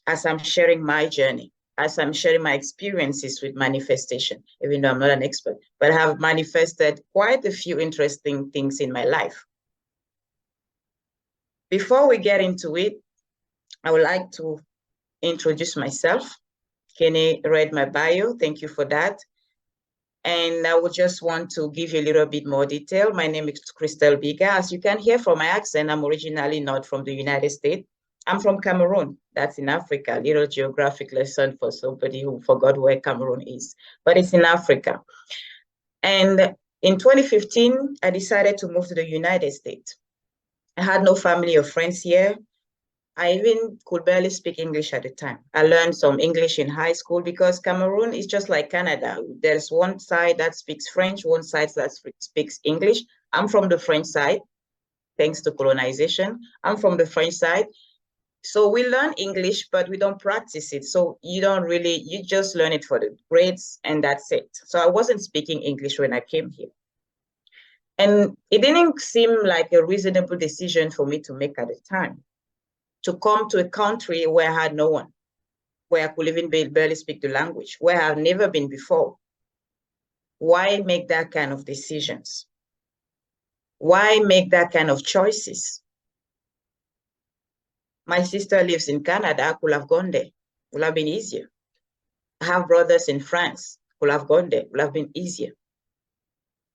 as I'm sharing my journey, as I'm sharing my experiences with manifestation, even though I'm not an expert, but I have manifested quite a few interesting things in my life. Before we get into it, I would like to introduce myself. Kenny read my bio, thank you for that. And I would just want to give you a little bit more detail. My name is Christelle Biga. As you can hear from my accent, I'm originally not from the United States. I'm from Cameroon, that's in Africa. A little geographic lesson for somebody who forgot where Cameroon is, but it's in Africa. And in 2015, I decided to move to the United States. I had no family or friends here. I even could barely speak English at the time. I learned some English in high school because Cameroon is just like Canada. There's one side that speaks French, one side that speaks English. I'm from the French side, thanks to colonization. I'm from the French side. So we learn English, but we don't practice it. So you just learn it for the grades and that's it. So I wasn't speaking English when I came here. And it didn't seem like a reasonable decision for me to make at the time, to come to a country where I had no one, where I could even barely speak the language, where I've never been before. Why make that kind of decisions? Why make that kind of choices? My sister lives in Canada. I could have gone there. Would have been easier. I have brothers in France. Could have gone there. Would have been easier.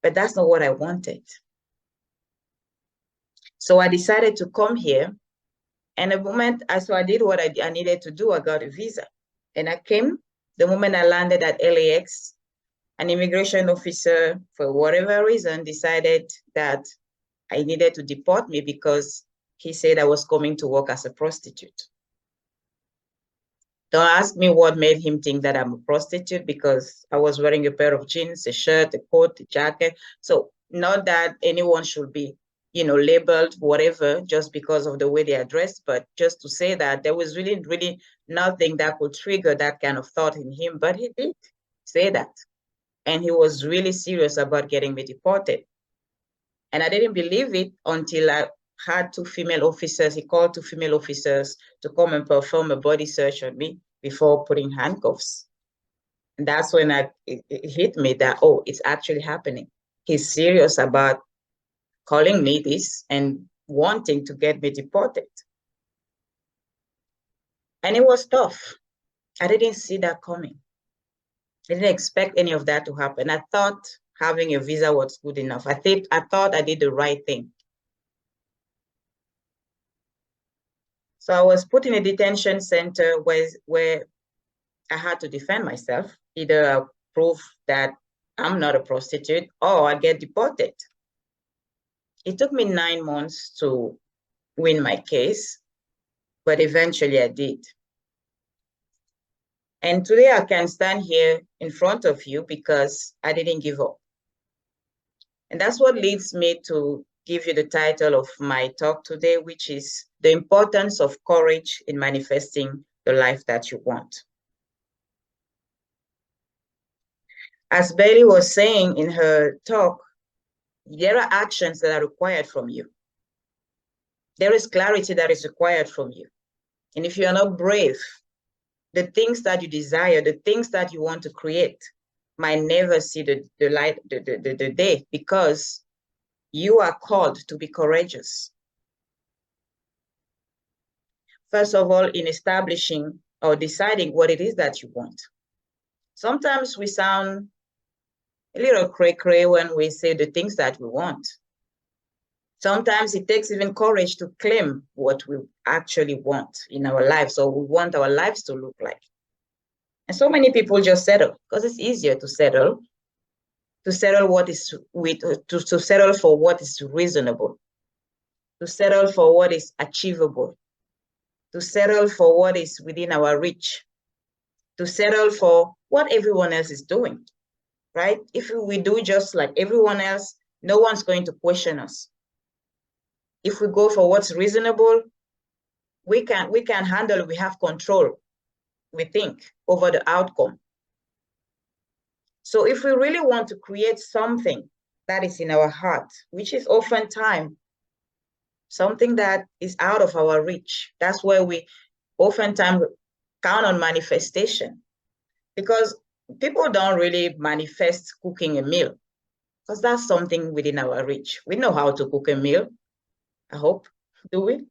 But that's not what I wanted. So I decided to come here. And the moment I did what I needed to do, I got a visa. And I came. The moment I landed at LAX, an immigration officer, for whatever reason, decided that I needed to deport me because he said I was coming to work as a prostitute. Don't ask me what made him think that I'm a prostitute, because I was wearing a pair of jeans, a shirt, a coat, a jacket. So not that anyone should be, labeled whatever just because of the way they are dressed, but just to say that there was really, really nothing that could trigger that kind of thought in him. But he did say that. And he was really serious about getting me deported. And I didn't believe it until I had two female officers. He called two female officers to come and perform a body search on me before putting handcuffs. And that's when it hit me that, oh, it's actually happening. He's serious about calling me this and wanting to get me deported. And it was tough. I didn't see that coming. I didn't expect any of that to happen. I thought having a visa was good enough. I thought I did the right thing. So I was put in a detention center where I had to defend myself. Either prove that I'm not a prostitute or I get deported. It took me 9 months to win my case, but eventually I did. And today I can stand here in front of you because I didn't give up. And that's what leads me to give you the title of my talk today, which is the importance of courage in manifesting the life that you want. As Bailey was saying in her talk, there are actions that are required from you. There is clarity that is required from you. And if you are not brave, the things that you desire, the things that you want to create might never see the light, the day, because you are called to be courageous. First of all, in establishing or deciding what it is that you want. Sometimes we sound a little cray-cray when we say the things that we want. Sometimes it takes even courage to claim what we actually want in our lives, or we want our lives to look like. And so many people just settle because it's easier to settle what is to settle for what is reasonable, to settle for what is achievable, to settle for what is within our reach, to settle for what everyone else is doing, right? If we do just like everyone else, no one's going to question us. If we go for what's reasonable, we can handle, we have control, we think, over the outcome. So if we really want to create something that is in our heart, which is oftentimes something that is out of our reach, that's where we oftentimes count on manifestation. Because people don't really manifest cooking a meal, because that's something within our reach. We know how to cook a meal, I hope, do we?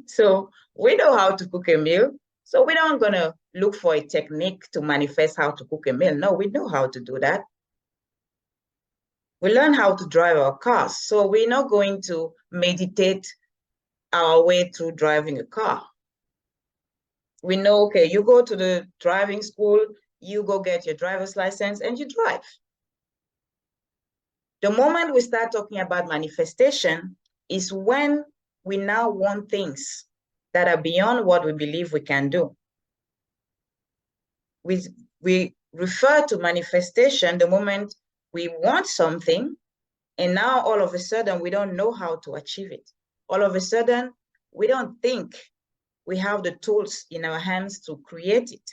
So we know how to cook a meal. So we're not going to look for a technique to manifest how to cook a meal. No, we know how to do that. We learn how to drive our cars. So we're not going to meditate our way through driving a car. We know, okay, you go to the driving school, you go get your driver's license, and you drive. The moment we start talking about manifestation is when we now want things that are beyond what we believe we can do. We refer to manifestation the moment we want something, and now all of a sudden we don't know how to achieve it. All of a sudden, we don't think we have the tools in our hands to create it.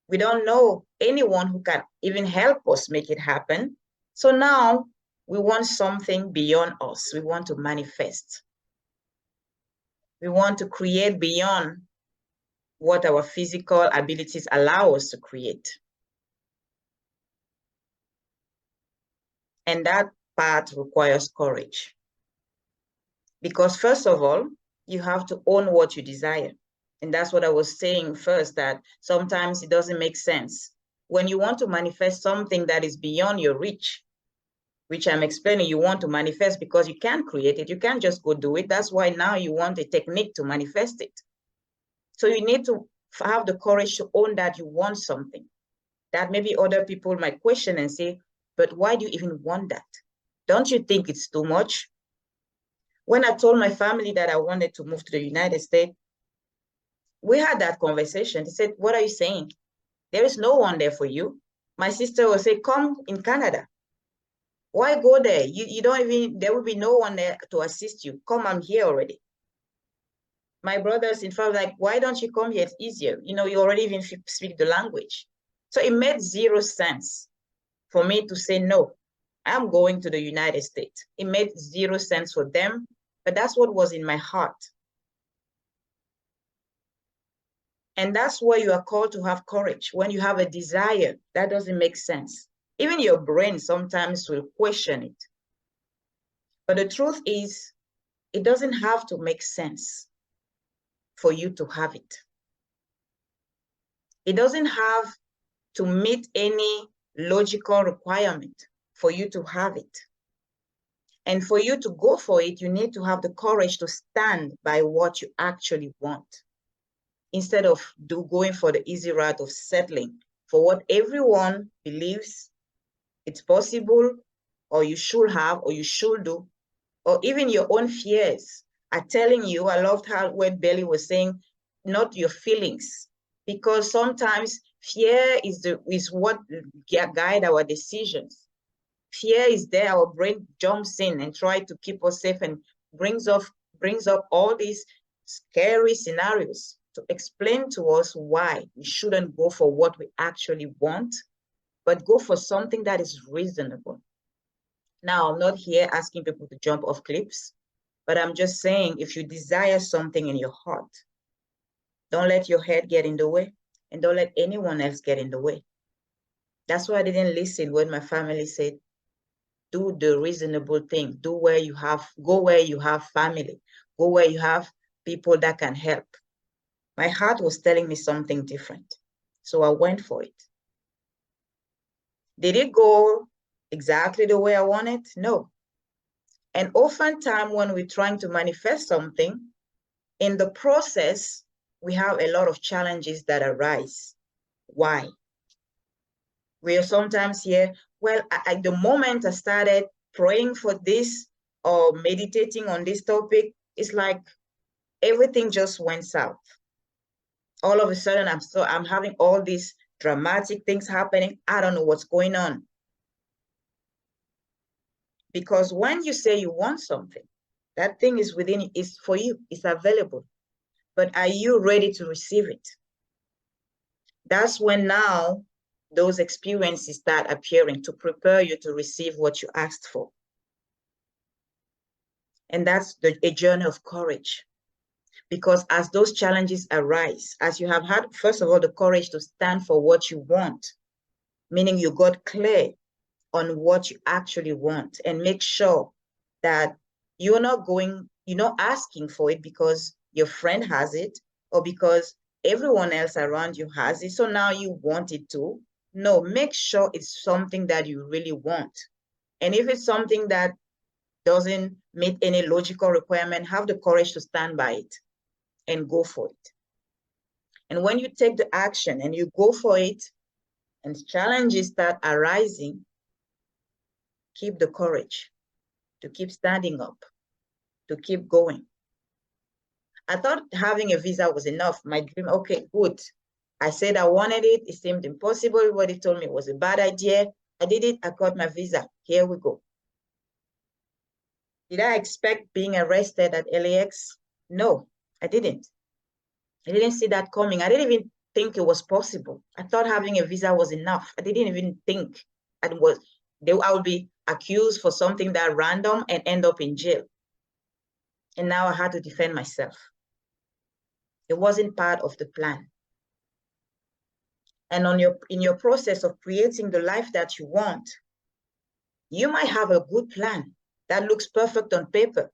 We don't know anyone who can even help us make it happen. So now we want something beyond us. We want to manifest. We want to create beyond what our physical abilities allow us to create. And that part requires courage. Because first of all, you have to own what you desire. And that's what I was saying first, that sometimes it doesn't make sense. When you want to manifest something that is beyond your reach, which I'm explaining, you want to manifest because you can't create it. You can't just go do it. That's why now you want a technique to manifest it. So you need to have the courage to own that you want something. That maybe other people might question and say, but why do you even want that? Don't you think it's too much? When I told my family that I wanted to move to the United States, we had that conversation. They said, what are you saying? There is no one there for you. My sister will say, come in Canada. Why go there? You don't even, there will be no one there to assist you. Come, I'm here already. My brothers, in fact, like, why don't you come here? It's easier. You know, you already even speak the language. So it made zero sense for me to say, no, I'm going to the United States. It made zero sense for them, but that's what was in my heart. And that's why you are called to have courage. When you have a desire, that doesn't make sense. Even your brain sometimes will question it. But the truth is, it doesn't have to make sense for you to have it. It doesn't have to meet any logical requirement for you to have it. And for you to go for it, you need to have the courage to stand by what you actually want, instead of going for the easy route of settling for what everyone believes it's possible, or you should have, or you should do, or even your own fears are telling you. I loved how when Belly was saying, not your feelings, because sometimes fear is what guide our decisions. Fear is there, our brain jumps in and tries to keep us safe and brings up all these scary scenarios to explain to us why we shouldn't go for what we actually want, but go for something that is reasonable. Now, I'm not here asking people to jump off cliffs, but I'm just saying, if you desire something in your heart, don't let your head get in the way, and don't let anyone else get in the way. That's why I didn't listen when my family said, do the reasonable thing, go where you have family, go where you have people that can help. My heart was telling me something different, so I went for it. Did it go exactly the way I wanted? No. And oftentimes when we're trying to manifest something, in the process, we have a lot of challenges that arise. Why? We are sometimes here, well, the moment I started praying for this or meditating on this topic, it's like everything just went south. All of a sudden, I'm having all these dramatic things happening. I don't know what's going on. Because when you say you want something, that thing is within you, it's for you, it's available. But are you ready to receive it? That's when now those experiences start appearing to prepare you to receive what you asked for. And that's a journey of courage. Because as those challenges arise, as you have had, first of all, the courage to stand for what you want, meaning you got clear on what you actually want, and make sure that you're not asking for it because your friend has it or because everyone else around you has it, so now you want it too. No, make sure it's something that you really want. And if it's something that doesn't meet any logical requirement, have the courage to stand by it and go for it. And when you take the action and you go for it and challenges start arising, keep the courage to keep standing up, to keep going. I thought having a visa was enough. My dream, okay, good. I said I wanted it. It seemed impossible. Everybody told me it was a bad idea. I did it. I got my visa. Here we go. Did I expect being arrested at LAX? No, I didn't. I didn't see that coming. I didn't even think it was possible. I thought having a visa was enough. I didn't even think I would be accused for something that random and end up in jail. And now I had to defend myself. It wasn't part of the plan. And in your process of creating the life that you want, You might have a good plan that looks perfect on paper.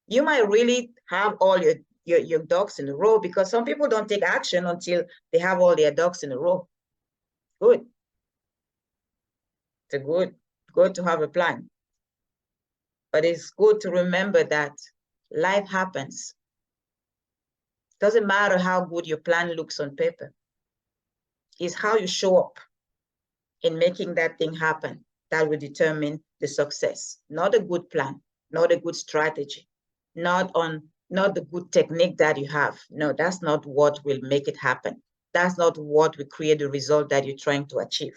You might really have all your ducks in a row, because some people don't take action until they have all their ducks in a row. Good. It's good to have a plan. But it's good to remember that life happens. Doesn't matter how good your plan looks on paper. It's how you show up in making that thing happen that will determine the success. Not a good plan, not a good strategy, not the good technique that you have. No, that's not what will make it happen. That's not what will create the result that you're trying to achieve.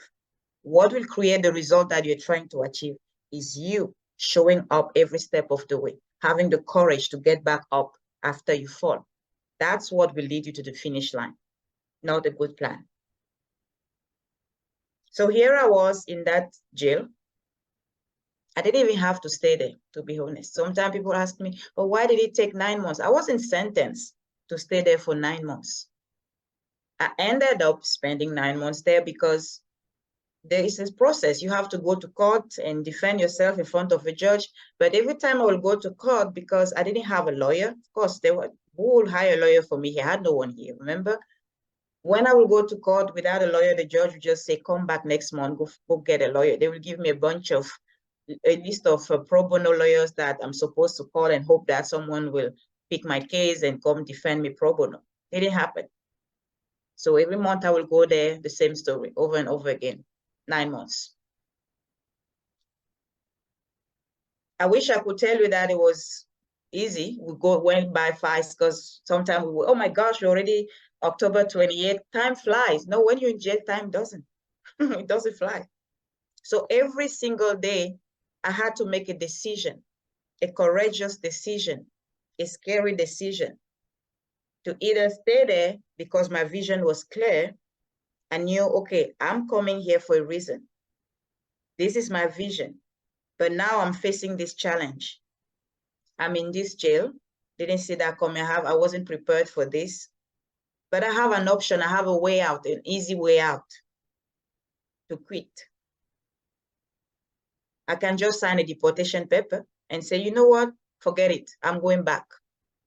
What will create the result that you're trying to achieve is you showing up every step of the way, having the courage to get back up after you fall. That's what will lead you to the finish line, not a good plan. So here I was in that jail. I didn't even have to stay there, to be honest. Sometimes people ask me, oh, why did it take 9 months? I wasn't sentenced to stay there for 9 months. I ended up spending 9 months there because there is a process. You have to go to court and defend yourself in front of a judge. But every time I will go to court, because I didn't have a lawyer, of course, who will hire a lawyer for me? I had no one here, remember? When I will go to court without a lawyer, the judge will just say, come back next month, go get a lawyer. They will give me a list of pro bono lawyers that I'm supposed to call and hope that someone will pick my case and come defend me pro bono. It didn't happen. So every month I will go there, the same story over and over again, 9 months. I wish I could tell you that it was easy. Went by fast, because sometimes we were, oh my gosh, we're already October 28th. Time flies. No, when you're in jail, time doesn't. It doesn't fly. So every single day, I had to make a decision, a courageous decision, a scary decision, to either stay there because my vision was clear. I knew, okay, I'm coming here for a reason. This is my vision. But now I'm facing this challenge. I'm in this jail. Didn't see that coming. I wasn't prepared for this. But I have an option. I have a way out, an easy way out to quit. I can just sign a deportation paper and say, you know what? Forget it. I'm going back.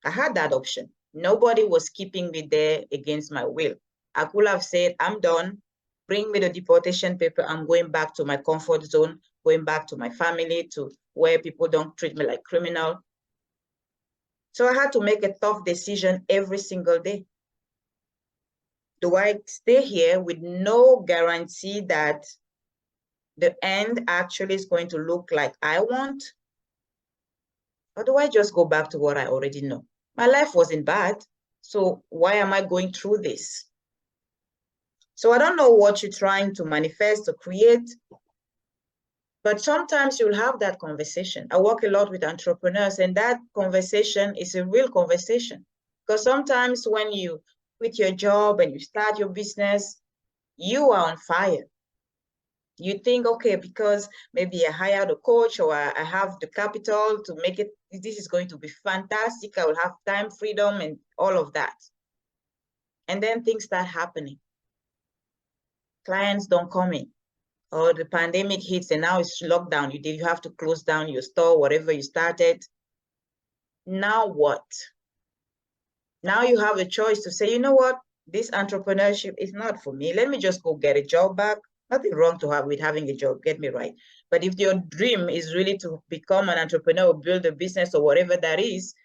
I had that option. Nobody was keeping me there against my will. I could have said, I'm done. Bring me the deportation paper. I'm going back to my comfort zone, going back to my family, to where people don't treat me like criminal. So I had to make a tough decision every single day. Do I stay here with no guarantee that the end actually is going to look like I want? Or do I just go back to what I already know? My life wasn't bad, so why am I going through this? So I don't know what you're trying to manifest or create, but sometimes you'll have that conversation. I work a lot with entrepreneurs, and that conversation is a real conversation. Because sometimes when you quit your job and you start your business, you are on fire. You think, okay, because maybe I hired a coach or I have the capital to make it, this is going to be fantastic. I will have time, freedom, and all of that. And then things start happening. Clients don't come in, or the pandemic hits and now it's lockdown. You have to close down your store, whatever you started. Now what? Now you have a choice to say, you know what? This entrepreneurship is not for me. Let me just go get a job back. Nothing wrong with having a job, get me right. But if your dream is really to become an entrepreneur or build a business or whatever that is,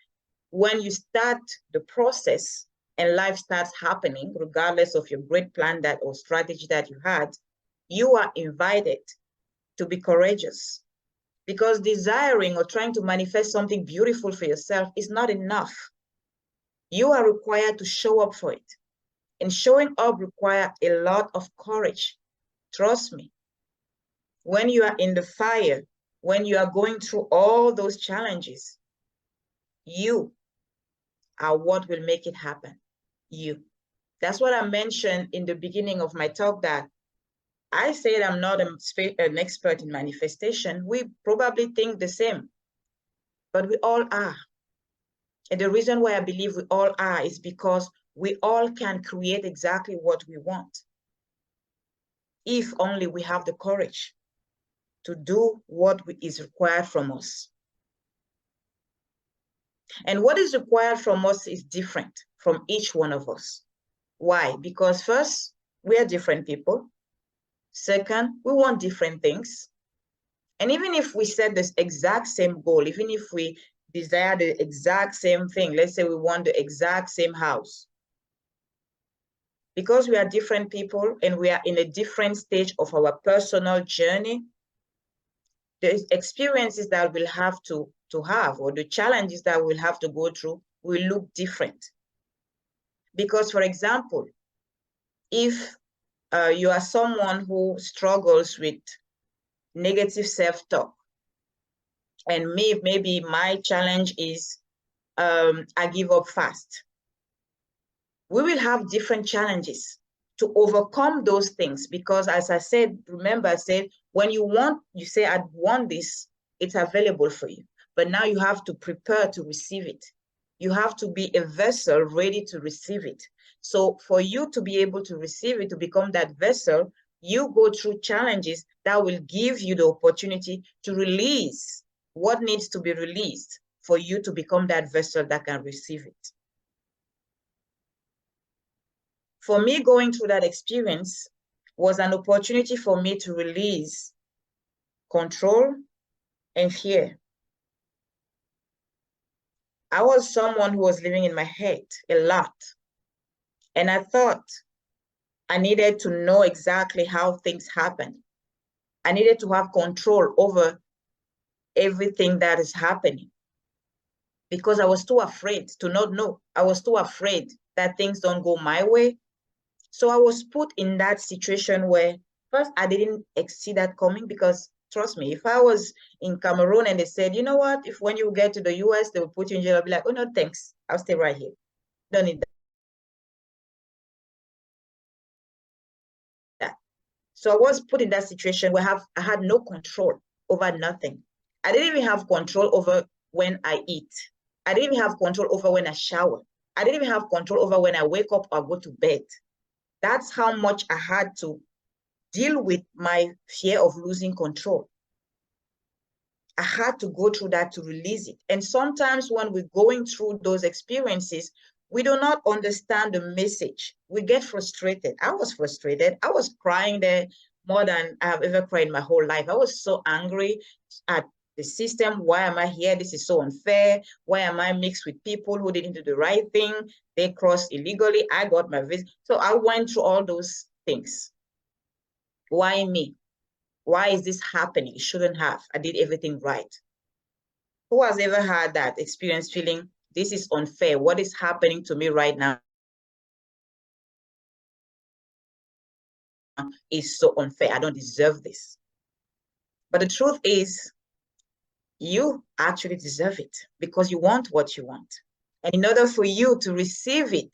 when you start the process and life starts happening, regardless of your great plan or strategy that you had, you are invited to be courageous. Because desiring or trying to manifest something beautiful for yourself is not enough. You are required to show up for it. And showing up requires a lot of courage. Trust me. When you are in the fire, when you are going through all those challenges, you are what will make it happen. You. That's what I mentioned in the beginning of my talk, that I said I'm not an expert in manifestation. We probably think the same, but we all are. And the reason why I believe we all are is because we all can create exactly what we want, if only we have the courage. to do what is required from us. And what is required from us is different from each one of us. Why? Because first, we are different people. Second, we want different things. And even if we set this exact same goal, even if we desire the exact same thing, let's say we want the exact same house, because we are different people and we are in a different stage of our personal journey, the experiences that we'll have to have, or the challenges that we'll have to go through, will look different. Because, for example, if you are someone who struggles with negative self-talk, and maybe my challenge is I give up fast, we will have different challenges to overcome those things. Because as I said, remember I said, when you say, I want this, it's available for you. But now you have to prepare to receive it. You have to be a vessel ready to receive it. So for you to be able to receive it, to become that vessel, you go through challenges that will give you the opportunity to release what needs to be released for you to become that vessel that can receive it. For me, going through that experience was an opportunity for me to release control and fear. I was someone who was living in my head a lot. And I thought I needed to know exactly how things happen. I needed to have control over everything that is happening, because I was too afraid to not know. I was too afraid that things don't go my way. So I was put in that situation where first I didn't see that coming, because trust me, if I was in Cameroon and they said, you know what, if when you get to the US, they will put you in jail, I'll be like, oh no, thanks, I'll stay right here. Don't need that. So I was put in that situation where I had no control over nothing. I didn't even have control over when I eat. I didn't even have control over when I shower. I didn't even have control over when I wake up or go to bed. That's how much I had to deal with my fear of losing control. I had to go through that to release it. And sometimes when we're going through those experiences, we do not understand the message. We get frustrated. I was frustrated. I was crying there more than I have ever cried in my whole life. I was so angry at the system. Why am I here? This is so unfair. Why am I mixed with people who didn't do the right thing? They crossed illegally. I got my visa. So I went through all those things. Why me? Why is this happening? It shouldn't have. I did everything right. Who has ever had that experience feeling this is unfair? What is happening to me right now is so unfair. I don't deserve this. But the truth is, you actually deserve it, because you want what you want. And in order for you to receive it,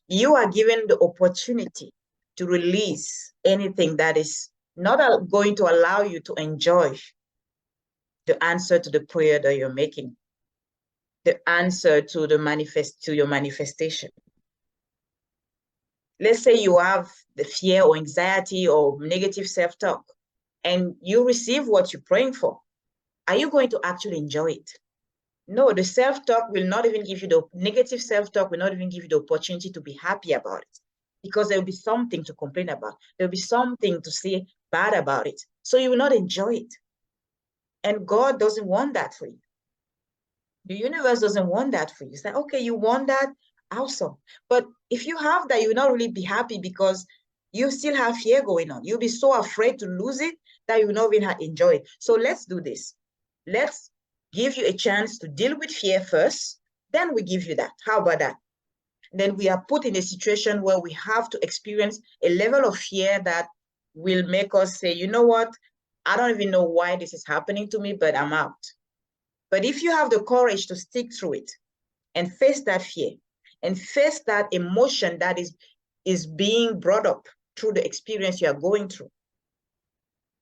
you are given the opportunity to release anything that is not going to allow you to enjoy the answer to the prayer that you're making, the answer to your manifestation. Let's say you have the fear or anxiety or negative self-talk, and you receive what you're praying for. Are you going to actually enjoy it? No, the self-talk will not even give you the negative self-talk will not even give you the opportunity to be happy about it, because there will be something to complain about. There will be something to say bad about it. So you will not enjoy it. And God doesn't want that for you. The universe doesn't want that for you. It's like, okay, you want that? Awesome. But if you have that, you will not really be happy, because you still have fear going on. You'll be so afraid to lose it that you will not even enjoy it. So let's do this. Let's give you a chance to deal with fear first. Then we give you that. How about that? Then we are put in a situation where we have to experience a level of fear that will make us say, you know what? I don't even know why this is happening to me, but I'm out. But if you have the courage to stick through it and face that fear and face that emotion that is being brought up through the experience you are going through,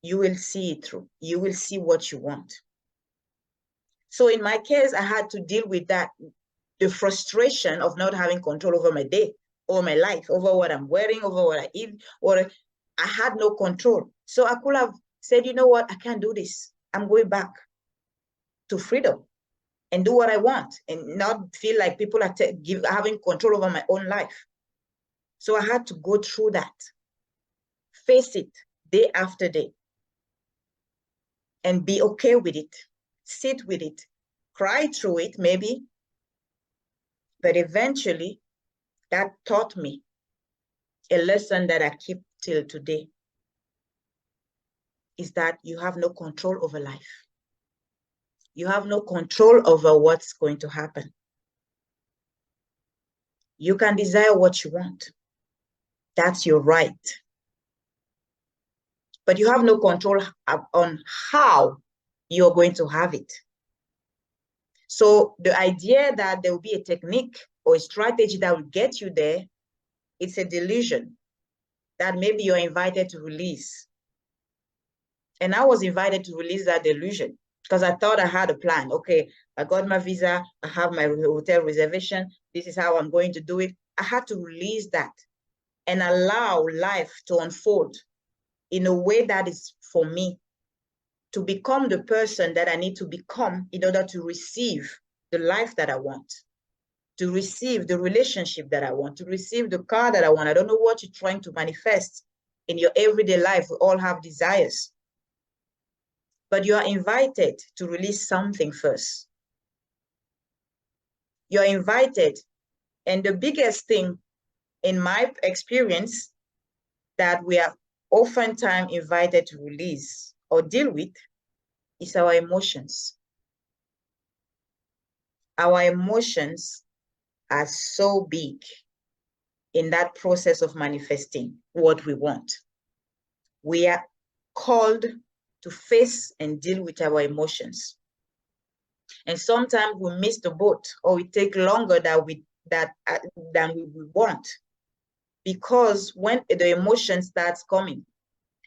you will see it through. You will see what you want. So in my case, I had to deal with that, the frustration of not having control over my day, over my life, over what I'm wearing, over what I eat, or I had no control. So I could have said, you know what, I can't do this. I'm going back to freedom and do what I want and not feel like people are having control over my own life. So I had to go through that, face it day after day, and be okay with it, sit with it, cry through it maybe, but eventually that taught me a lesson that I keep till today, is that you have no control over life. You have no control over what's going to happen. You can desire what you want. That's your right. But you have no control on how you're going to have it. So the idea that there will be a technique or a strategy that will get you there, it's a delusion that maybe you're invited to release. And I was invited to release that delusion because I thought I had a plan. Okay, I got my visa, I have my hotel reservation, this is how I'm going to do it. I had to release that and allow life to unfold in a way that is for me, to become the person that I need to become in order to receive the life that I want, to receive the relationship that I want, to receive the car that I want. I don't know what you're trying to manifest in your everyday life. We all have desires. But you are invited to release something first. You're invited. And the biggest thing in my experience that we are oftentimes invited to release or deal with is our emotions. Our emotions are so big in that process of manifesting what we want. We are called to face and deal with our emotions. And sometimes we miss the boat, or we take longer than we want. Because when the emotion starts coming,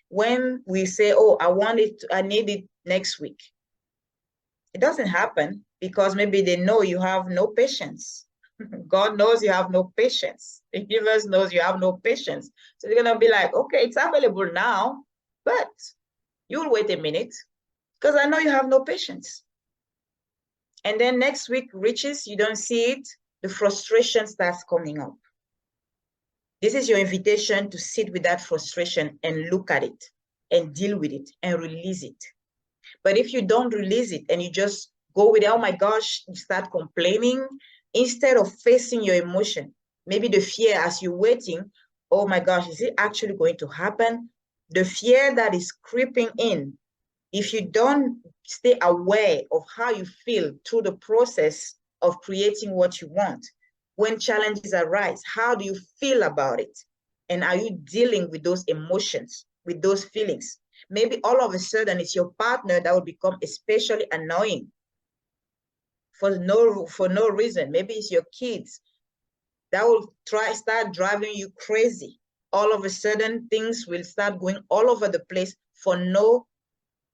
when we say, oh, I want it, I need it next week, it doesn't happen because maybe they know you have no patience. God knows you have no patience. The universe knows you have no patience. So they're gonna be like, okay, it's available now, but you'll wait a minute because I know you have no patience. And then next week reaches, you don't see it, the frustration starts coming up. This is your invitation to sit with that frustration and look at it and deal with it and release it. But if you don't release it and you just go with, oh my gosh, you start complaining, instead of facing your emotion, maybe the fear as you're waiting, oh my gosh, is it actually going to happen? The fear that is creeping in, if you don't stay aware of how you feel through the process of creating what you want, when challenges arise, how do you feel about it? And are you dealing with those emotions, with those feelings? Maybe all of a sudden it's your partner that will become especially annoying for no reason. Maybe it's your kids that will start driving you crazy. All of a sudden things will start going all over the place for no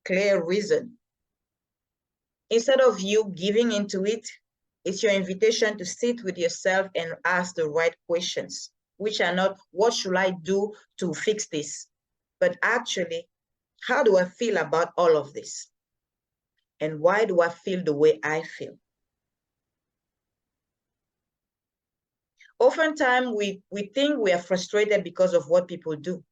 clear reason. Instead of you giving into it, it's your invitation to sit with yourself and ask the right questions, which are not, what should I do to fix this? But actually, how do I feel about all of this? And why do I feel the way I feel? Oftentimes, we think we are frustrated because of what people do.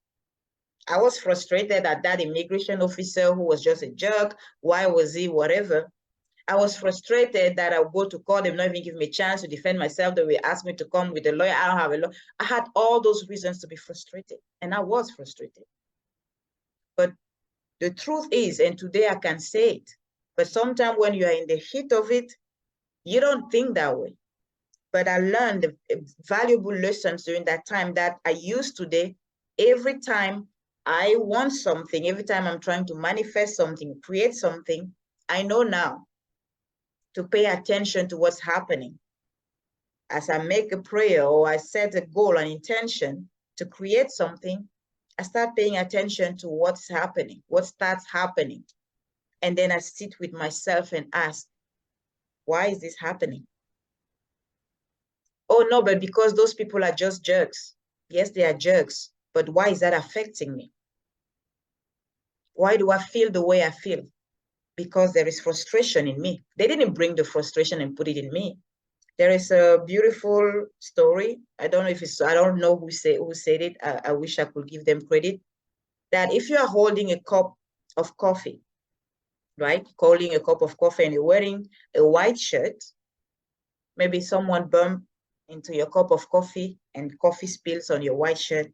I was frustrated at that immigration officer who was just a jerk. Why was he? Whatever. I was frustrated that I would go to court, they would not even give me a chance to defend myself. They would ask me to come with a lawyer. I don't have a lawyer. I had all those reasons to be frustrated, and I was frustrated. But the truth is, and today I can say it, but sometimes when you are in the heat of it, you don't think that way. But I learned valuable lessons during that time that I use today. Every time I want something, every time I'm trying to manifest something, create something, I know now to pay attention to what's happening. As I make a prayer or I set a goal, an intention to create something, I start paying attention to what's happening, what starts happening. And then I sit with myself and ask, why is this happening? Oh no, but because those people are just jerks. Yes, they are jerks, but why is that affecting me? Why do I feel the way I feel? Because there is frustration in me. They didn't bring the frustration and put it in me. There is a beautiful story. I don't know if it's, I don't know who said it. I wish I could give them credit. That if you are holding a cup of coffee, right? Holding a cup of coffee and you're wearing a white shirt, maybe someone bumped into your cup of coffee and coffee spills on your white shirt.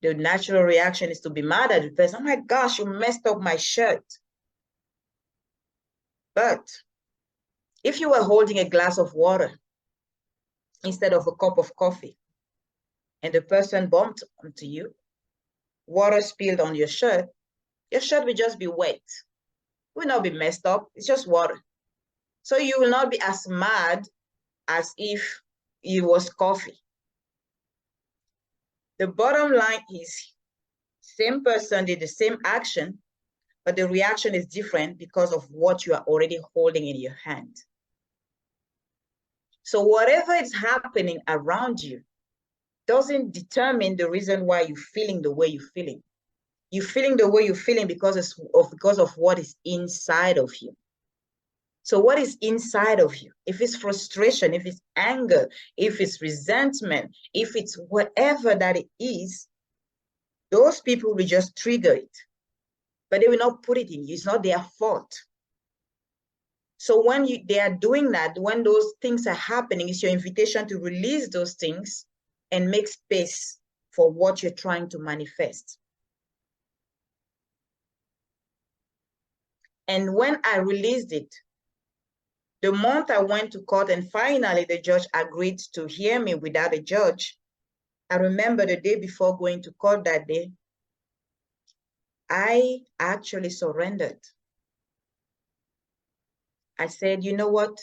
The natural reaction is to be mad at the person. Oh my gosh, you messed up my shirt. But if you were holding a glass of water instead of a cup of coffee, and the person bumped onto you, water spilled on your shirt will just be wet. It will not be messed up. It's just water. So you will not be as mad as if it was coffee. The bottom line is, same person did the same action, but the reaction is different because of what you are already holding in your hand. So whatever is happening around you doesn't determine the reason why you're feeling the way you're feeling. You're feeling the way you're feeling because of what is inside of you. So what is inside of you? If it's frustration, if it's anger, if it's resentment, if it's whatever that it is, those people will just trigger it, but they will not put it in you. It's not their fault. So when they are doing that, when those things are happening, it's your invitation to release those things and make space for what you're trying to manifest. And when I released it, the month I went to court and finally the judge agreed to hear me without a judge, I remember the day before going to court that day, I actually surrendered. I said, you know what?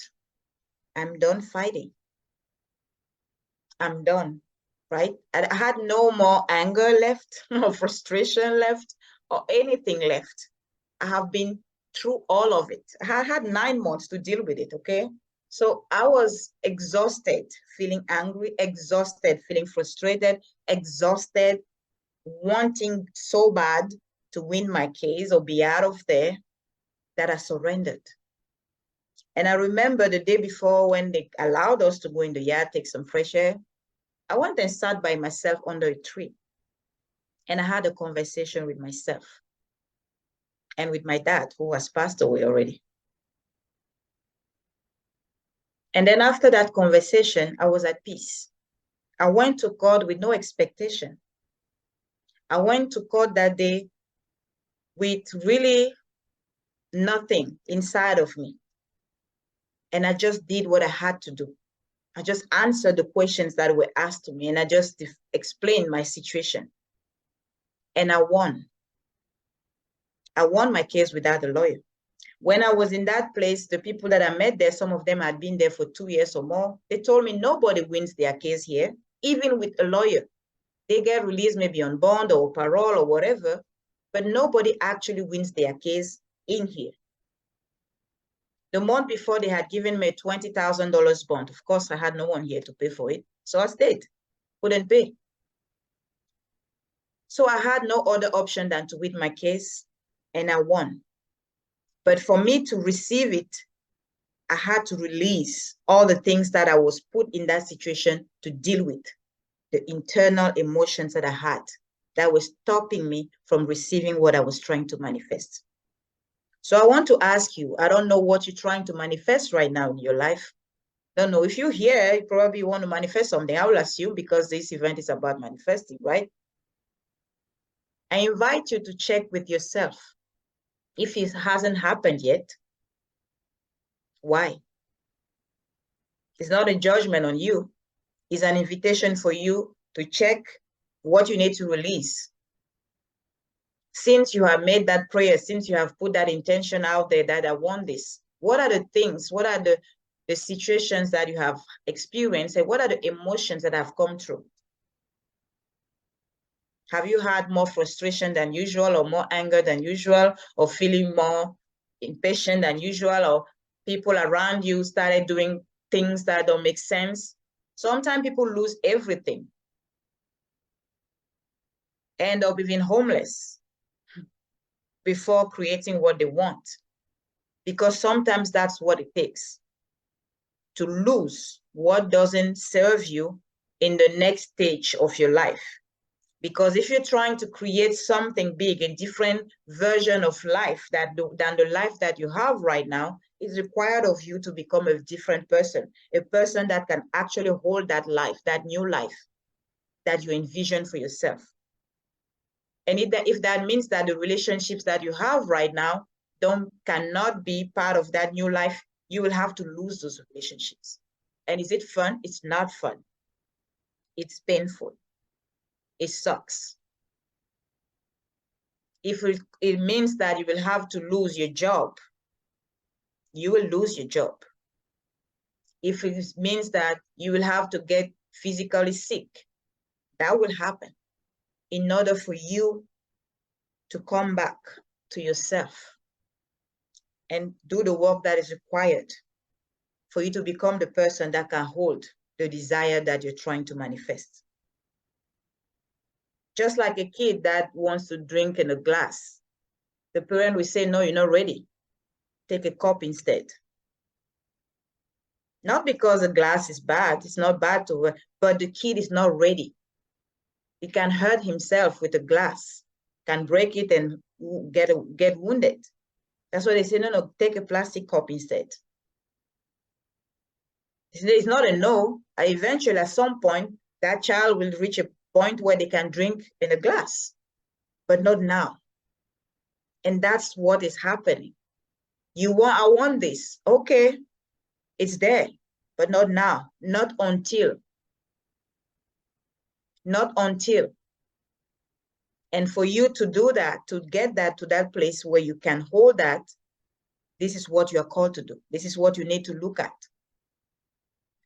I'm done fighting. I'm done, right? I had no more anger left, no frustration left, or anything left. I have been through all of it. I had 9 months to deal with it, okay? So I was exhausted, feeling angry, exhausted, feeling frustrated, exhausted, wanting so bad to win my case or be out of there that I surrendered. And I remember the day before when they allowed us to go in the yard, take some fresh air, I went and sat by myself under a tree. And I had a conversation with myself and with my dad, who has passed away already. And then after that conversation, I was at peace. I went to court with no expectation. I went to court that day with really nothing inside of me. And I just did what I had to do. I just answered the questions that were asked to me, and I just explained my situation. And I won. I won my case without a lawyer. When I was in that place, the people that I met there, some of them had been there for 2 years or more. They told me nobody wins their case here, even with a lawyer. They get released maybe on bond or parole or whatever, but nobody actually wins their case in here. The month before, they had given me a $20,000 bond. Of course, I had no one here to pay for it, so I stayed, couldn't pay. So I had no other option than to win my case, and I won. But for me to receive it, I had to release all the things that I was put in that situation to deal with, the internal emotions that I had that were stopping me from receiving what I was trying to manifest. So I want to ask you, I don't know what you're trying to manifest right now in your life. Don't know if you're here, you probably want to manifest something. I will assume because this event is about manifesting, right? I invite you to check with yourself. If it hasn't happened yet, why? It's not a judgment on you. It's an invitation for you to check what you need to release. Since you have made that prayer, since you have put that intention out there that I want this, what are the things, what are the situations that you have experienced, and what are the emotions that have come through? Have you had more frustration than usual, or more anger than usual, or feeling more impatient than usual, or people around you started doing things that don't make sense? Sometimes people lose everything, end up even homeless. before creating what they want. Because sometimes that's what it takes to lose what doesn't serve you in the next stage of your life. Because if you're trying to create something big, a different version of life than the life that you have right now, it's required of you to become a different person, a person that can actually hold that life, that new life that you envision for yourself. And if that means that the relationships that you have right now cannot be part of that new life, you will have to lose those relationships. And is it fun? It's not fun. It's painful. It sucks. If it means that you will have to lose your job, you will lose your job. If it means that you will have to get physically sick, that will happen in order for you to come back to yourself and do the work that is required for you to become the person that can hold the desire that you're trying to manifest. Just like a kid that wants to drink in a glass, the parent will say, no, you're not ready. Take a cup instead. Not because the glass is bad, it's not bad to her, but the kid is not ready. He can hurt himself with a glass, can break it and get wounded. That's why they say, no, take a plastic cup instead. It's not a no. Eventually, at some point, that child will reach a point where they can drink in a glass, but not now. And that's what is happening. I want this. Okay, it's there, but not now, not until. Not until. And for you to do that, to get that to that place where you can hold that, this is what you are called to do. This is what you need to look at.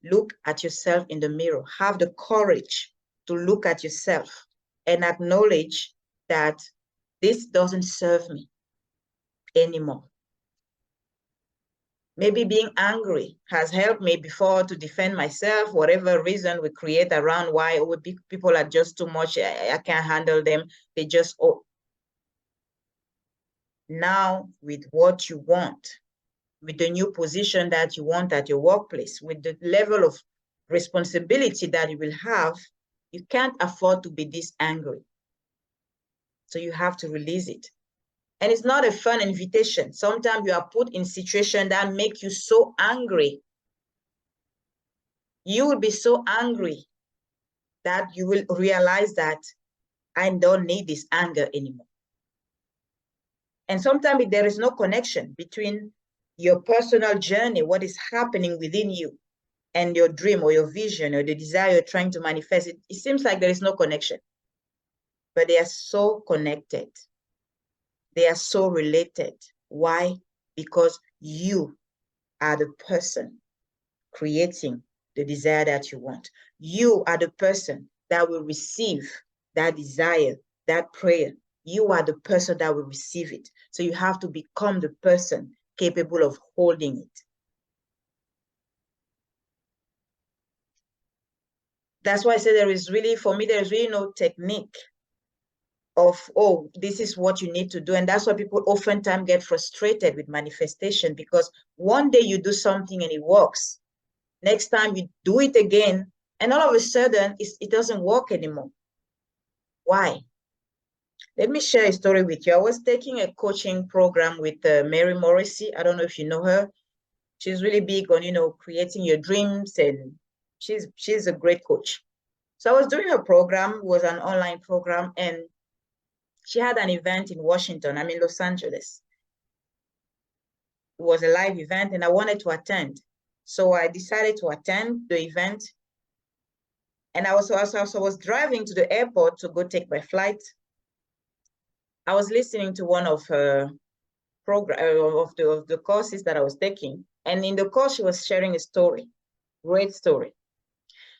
Look at yourself in the mirror. Have the courage to look at yourself and acknowledge that this doesn't serve me anymore. Maybe being angry has helped me before to defend myself, whatever reason we create around why people are just too much, I can't handle them. They just, Now with what you want, with the new position that you want at your workplace, with the level of responsibility that you will have, you can't afford to be this angry. So you have to release it. And it's not a fun invitation. Sometimes you are put in situations that make you so angry. You will be so angry that you will realize that I don't need this anger anymore. And sometimes there is no connection between your personal journey, what is happening within you, and your dream or your vision or the desire you're trying to manifest. It seems like there is no connection, but they are so connected. They are so related. Why? Because you are the person creating the desire that you want. You are the person that will receive that desire, that prayer. You are the person that will receive it. So you have to become the person capable of holding it. That's why I say for me, there is really no technique of, oh, this is what you need to do. And that's why people oftentimes get frustrated with manifestation, because one day you do something and it works. Next time you do it again, and all of a sudden it doesn't work anymore. Why? Let me share a story with you. I was taking a coaching program with Mary Morrissey. I don't know if you know her. She's really big on, creating your dreams, and she's a great coach. So I was doing her program. It was an online program, and she had an event in Washington. I'm in Los Angeles. It was a live event, and I wanted to attend. So I decided to attend the event. And I was driving to the airport to go take my flight. I was listening to one of her of the courses that I was taking. And in the course, she was sharing a story, great story.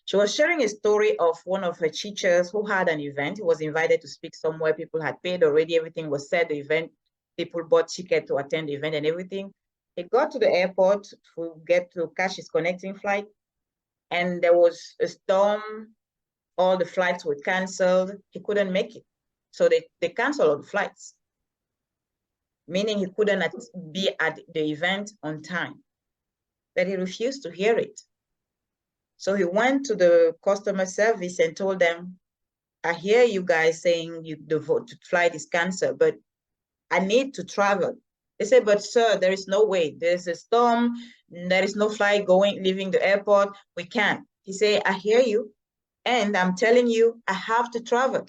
She was sharing a story of one of her teachers who had an event. He was invited to speak somewhere. People had paid already. Everything was set. The event, people bought tickets to attend the event and everything. He got to the airport to get to catch his connecting flight. And there was a storm. All the flights were canceled. He couldn't make it. So they canceled all the flights. meaning he couldn't be at the event on time. But he refused to hear it. So he went to the customer service and told them, I hear you guys saying the flight is canceled, but I need to travel. They said, but sir, there is no way. There's a storm. There is no flight leaving the airport. We can't. He said, I hear you. And I'm telling you, I have to travel.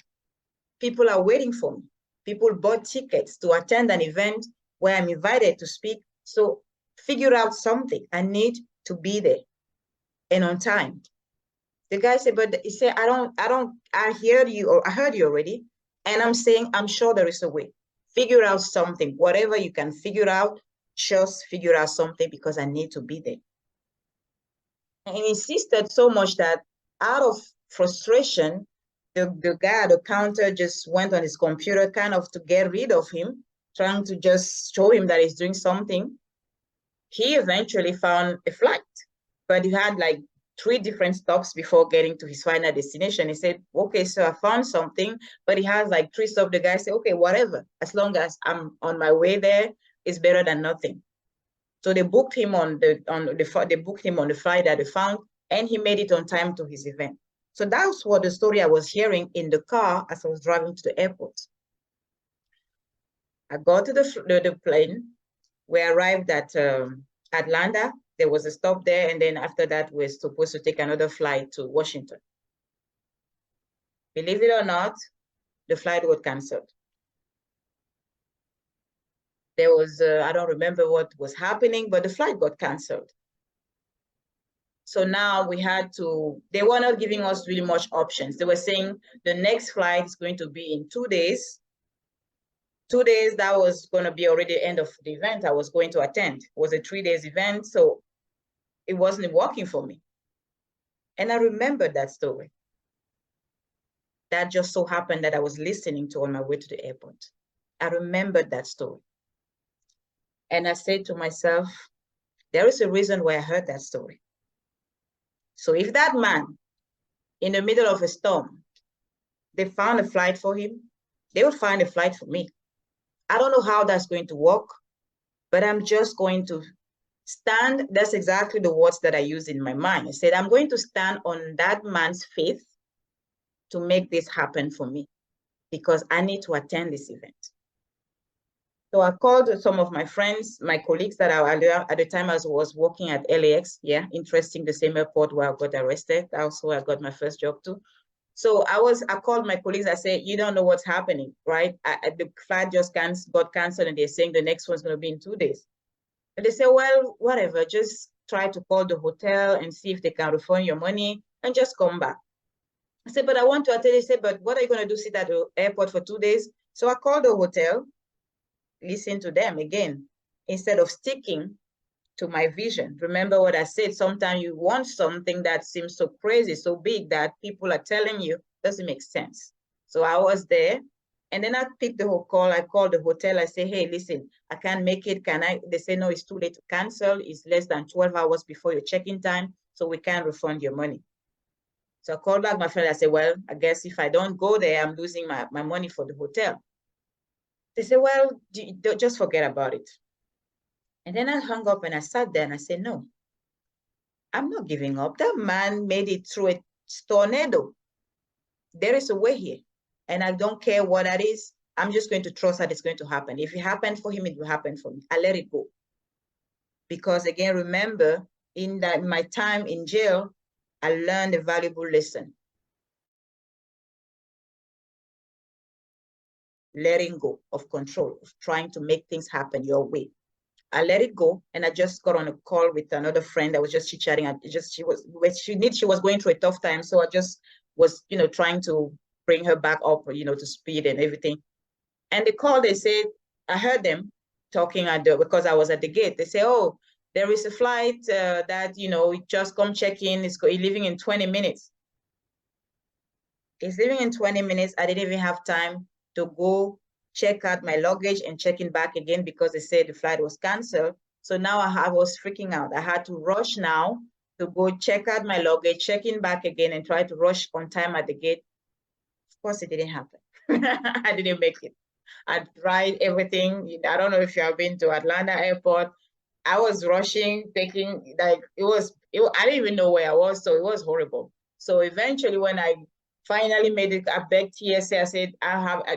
People are waiting for me. People bought tickets to attend an event where I'm invited to speak. So figure out something. I need to be there and on time. The guy said, but he said, I heard you, or I heard you already. And I'm saying, I'm sure there is a way. Figure out something, whatever you can figure out, just figure out something because I need to be there. And he insisted so much that out of frustration, the guy at the counter just went on his computer kind of to get rid of him, trying to just show him that he's doing something. He eventually found a flight, but he had like 3 different stops before getting to his final destination. He said, okay, so I found something, but he has like 3 stops. The guy said, okay, whatever, as long as I'm on my way there, it's better than nothing. So they booked him on the flight that they found, and he made it on time to his event. So that's what the story I was hearing in the car as I was driving to the airport. I got to the plane. We arrived at Atlanta. There was a stop there, and then after that, we're supposed to take another flight to Washington. Believe it or not, the flight got canceled. There was, I don't remember what was happening, but the flight got canceled. So now we had to, they were not giving us really much options. They were saying the next flight is going to be in 2 days. 2 days, that was going to be already the end of the event I was going to attend. It was a 3 days event, so it wasn't working for me. And I remembered that story. That just so happened that I was listening to on my way to the airport. I remembered that story. And I said to myself, there is a reason why I heard that story. So if that man, in the middle of a storm, they found a flight for him, they will find a flight for me. I don't know how that's going to work, but I'm just going to stand. That's exactly the words that I used in my mind. I said, I'm going to stand on that man's faith to make this happen for me because I need to attend this event. So I called some of my friends, my colleagues that are at the time I was working at LAX, interesting, the same airport where I got arrested. That's where I got my first job too. So I called my colleagues. I said, you don't know what's happening, right? The flight just got canceled and they're saying the next one's going to be in 2 days. And they say, well, whatever, just try to call the hotel and see if they can refund your money and just come back. I said, but I want to attend. They said, but what are you going to do, sit at the airport for 2 days? So I called the hotel, listen to them again, instead of sticking to my vision. Remember what I said, sometimes you want something that seems so crazy, so big that people are telling you doesn't make sense. So I was there, and then I picked the whole call. I called the hotel. I say, hey, listen, I can't make it. Can I? They say, no, it's too late to cancel. It's less than 12 hours before your check-in time, so we can't refund your money. So I called back my friend. I said, well, I guess if I don't go there, I'm losing my money for the hotel. They said, well, just forget about it. And then I hung up and I sat there and I said, no, I'm not giving up. That man made it through a tornado. There is a way here. And I don't care what that is. I'm just going to trust that it's going to happen. If it happened for him, it will happen for me. I let it go. Because again, remember, in my time in jail, I learned a valuable lesson. Letting go of control, of trying to make things happen your way. I let it go, and I just got on a call with another friend that was just chit-chatting. She was going through a tough time, so I just was, trying to bring her back up, to speed and everything. And they called. They said, I heard them talking because I was at the gate. They say, oh, there is a flight that just come check in. It's leaving in 20 minutes. It's leaving in 20 minutes. I didn't even have time to go check out my luggage and check in back again because they said the flight was canceled. So now I was freaking out. I had to rush now to go check out my luggage, check in back again, and try to rush on time at the gate. Of course, it didn't happen. I didn't make it. I tried everything. I don't know if you have been to Atlanta airport. I was rushing, taking, like, I didn't even know where I was, so it was horrible. So eventually when I finally made it, I begged TSA, I said,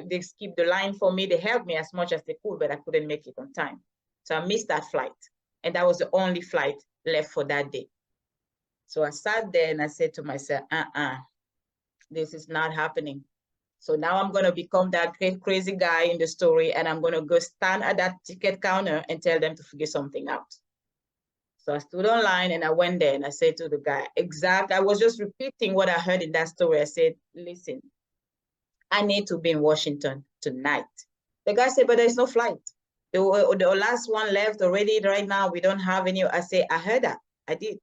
they skipped the line for me. They helped me as much as they could, but I couldn't make it on time. So I missed that flight. And that was the only flight left for that day. So I sat there and I said to myself, this is not happening. So now I'm going to become that crazy guy in the story, and I'm going to go stand at that ticket counter and tell them to figure something out. So I stood online and I went there and I said to the guy, I was just repeating what I heard in that story. I said, listen, I need to be in Washington tonight. The guy said, but there's no flight. The last one left already right now. We don't have any. I said, I heard that. I did.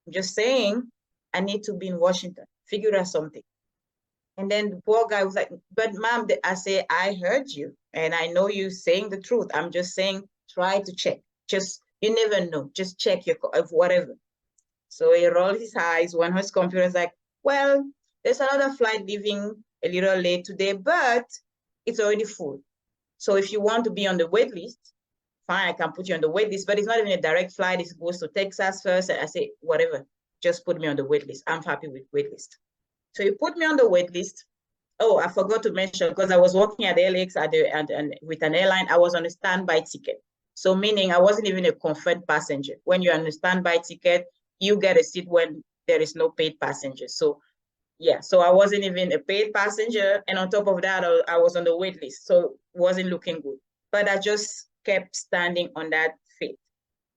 I'm just saying, I need to be in Washington. Figure out something. And then the poor guy was like, but ma'am, I say, I heard you. And I know you saying the truth. I'm just saying, try to check. Just, you never know. Just check your, whatever. So he rolled his eyes. One of his computers like, well, there's another flight leaving a little late today, but it's already full. So if you want to be on the wait list, fine, I can put you on the wait list, but it's not even a direct flight. It goes to Texas first. And I say, whatever, just put me on the wait list. I'm happy with wait list. So you put me on the wait list. Oh, I forgot to mention, because I was working at LAX and with an airline, I was on a standby ticket. So meaning I wasn't even a confirmed passenger. When you're on a standby ticket, you get a seat when there is no paid passenger. So yeah, so I wasn't even a paid passenger. And on top of that, I was on the wait list. So it wasn't looking good. But I just kept standing on that faith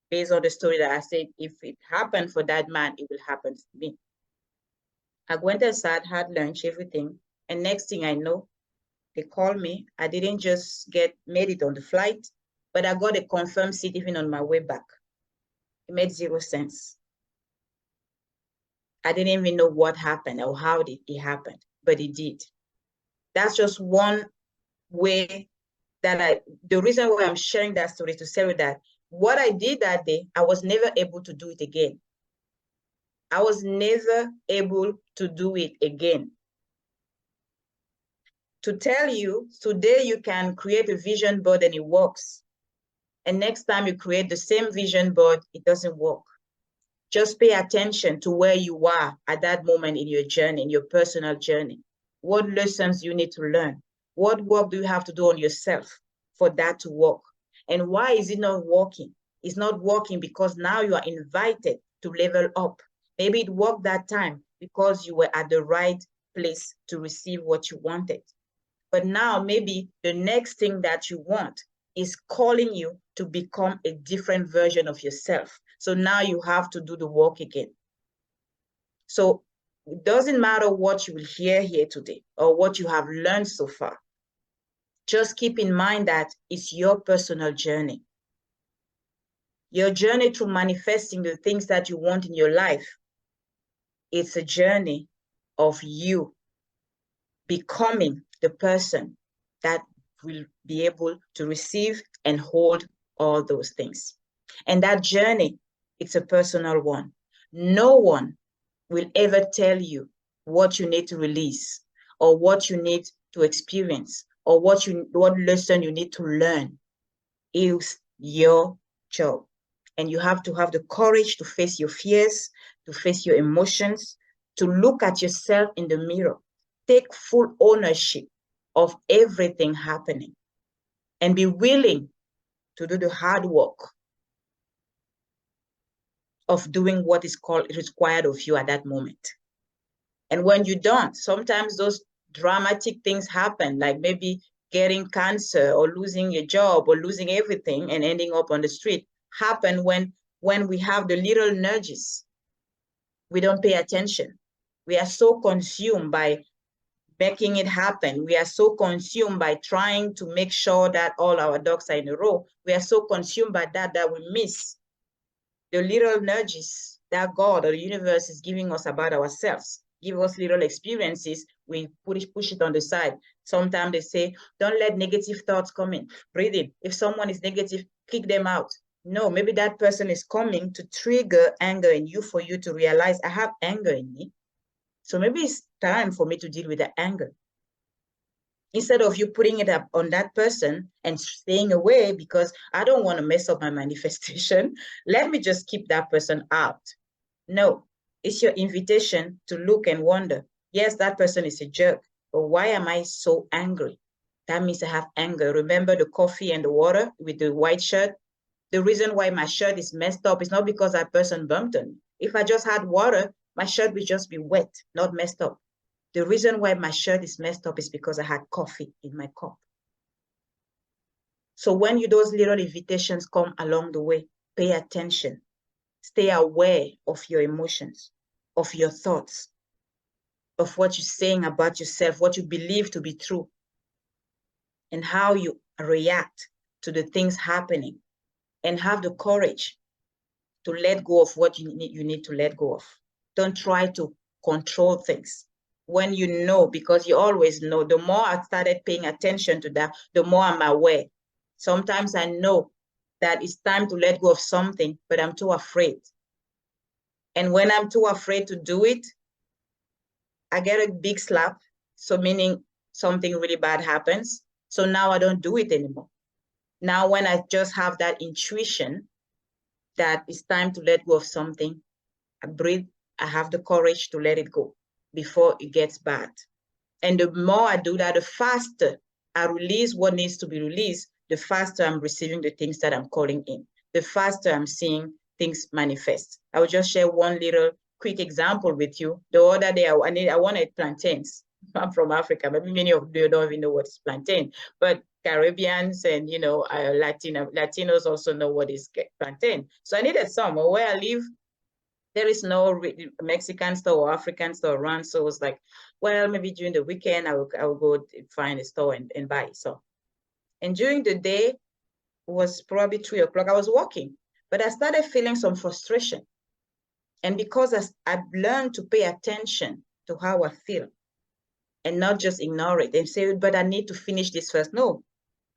based on the story that I said, if it happened for that man, it will happen to me. I went inside, had lunch, everything. And next thing I know, they called me. I didn't just made it on the flight, but I got a confirmed seat even on my way back. It made 0 sense. I didn't even know what happened or how did it happen, but it did. That's just one way that the reason why I'm sharing that story to say that what I did that day, I was never able to do it again. I was never able to do it again. To tell you, today you can create a vision board and it works. And next time you create the same vision board, it doesn't work. Just pay attention to where you are at that moment in your journey, in your personal journey. What lessons you need to learn? What work do you have to do on yourself for that to work? And why is it not working? It's not working because now you are invited to level up. Maybe it worked that time because you were at the right place to receive what you wanted. But now maybe the next thing that you want is calling you to become a different version of yourself. So now you have to do the work again. So it doesn't matter what you will hear here today or what you have learned so far. Just keep in mind that it's your personal journey. Your journey through manifesting the things that you want in your life. It's a journey of you becoming the person that will be able to receive and hold all those things. And that journey, it's a personal one. No one will ever tell you what you need to release or what you need to experience or what lesson you need to learn. It's your job. And you have to have the courage to face your fears, to face your emotions, to look at yourself in the mirror. Take full ownership of everything happening and be willing to do the hard work of doing what is required of you at that moment. And when you don't, sometimes those dramatic things happen, like maybe getting cancer or losing your job or losing everything and ending up on the street, happen when we have the little nudges. We don't pay attention. We are so consumed by making it happen. We are so consumed by trying to make sure that all our ducks are in a row. We are so consumed by that we miss the little nudges that God or the universe is giving us about ourselves. Give us little experiences, we push it on the side. Sometimes they say, don't let negative thoughts come in. Breathe in. If someone is negative, kick them out. No, maybe that person is coming to trigger anger in you for you to realize I have anger in me. So maybe it's time for me to deal with the anger. Instead of you putting it up on that person and staying away because I don't want to mess up my manifestation, let me just keep that person out. No, it's your invitation to look and wonder. Yes, that person is a jerk, but why am I so angry? That means I have anger. Remember the coffee and the water with the white shirt? The reason why my shirt is messed up is not because that person bumped on me. If I just had water, my shirt would just be wet, not messed up. The reason why my shirt is messed up is because I had coffee in my cup. So when those little invitations come along the way, pay attention. Stay aware of your emotions, of your thoughts, of what you're saying about yourself, what you believe to be true, and how you react to the things happening, and have the courage to let go of what you need to let go of. Don't try to control things. When you know, because you always know, the more I started paying attention to that, the more I'm aware. Sometimes I know that it's time to let go of something, but I'm too afraid. And when I'm too afraid to do it, I get a big slap. So meaning something really bad happens. So now I don't do it anymore. Now when I just have that intuition that it's time to let go of something, I breathe, I have the courage to let it go before it gets bad. And the more I do that, the faster I release what needs to be released, the faster I'm receiving the things that I'm calling in, the faster I'm seeing things manifest. I will just share one little quick example with you. The other day, I wanted plantains. I'm from Africa, but many of you don't even know what is plantain, but Caribbeans and, you know, Latinos also know what is plantain. So I needed some. Where I live, there is no Mexican store or African store around. So it was like, well, maybe during the weekend, I will go find a store and buy. So, and during the day, it was probably 3 o'clock. I was walking, but I started feeling some frustration. And because I've learned to pay attention to how I feel and not just ignore it and say, but I need to finish this first. No,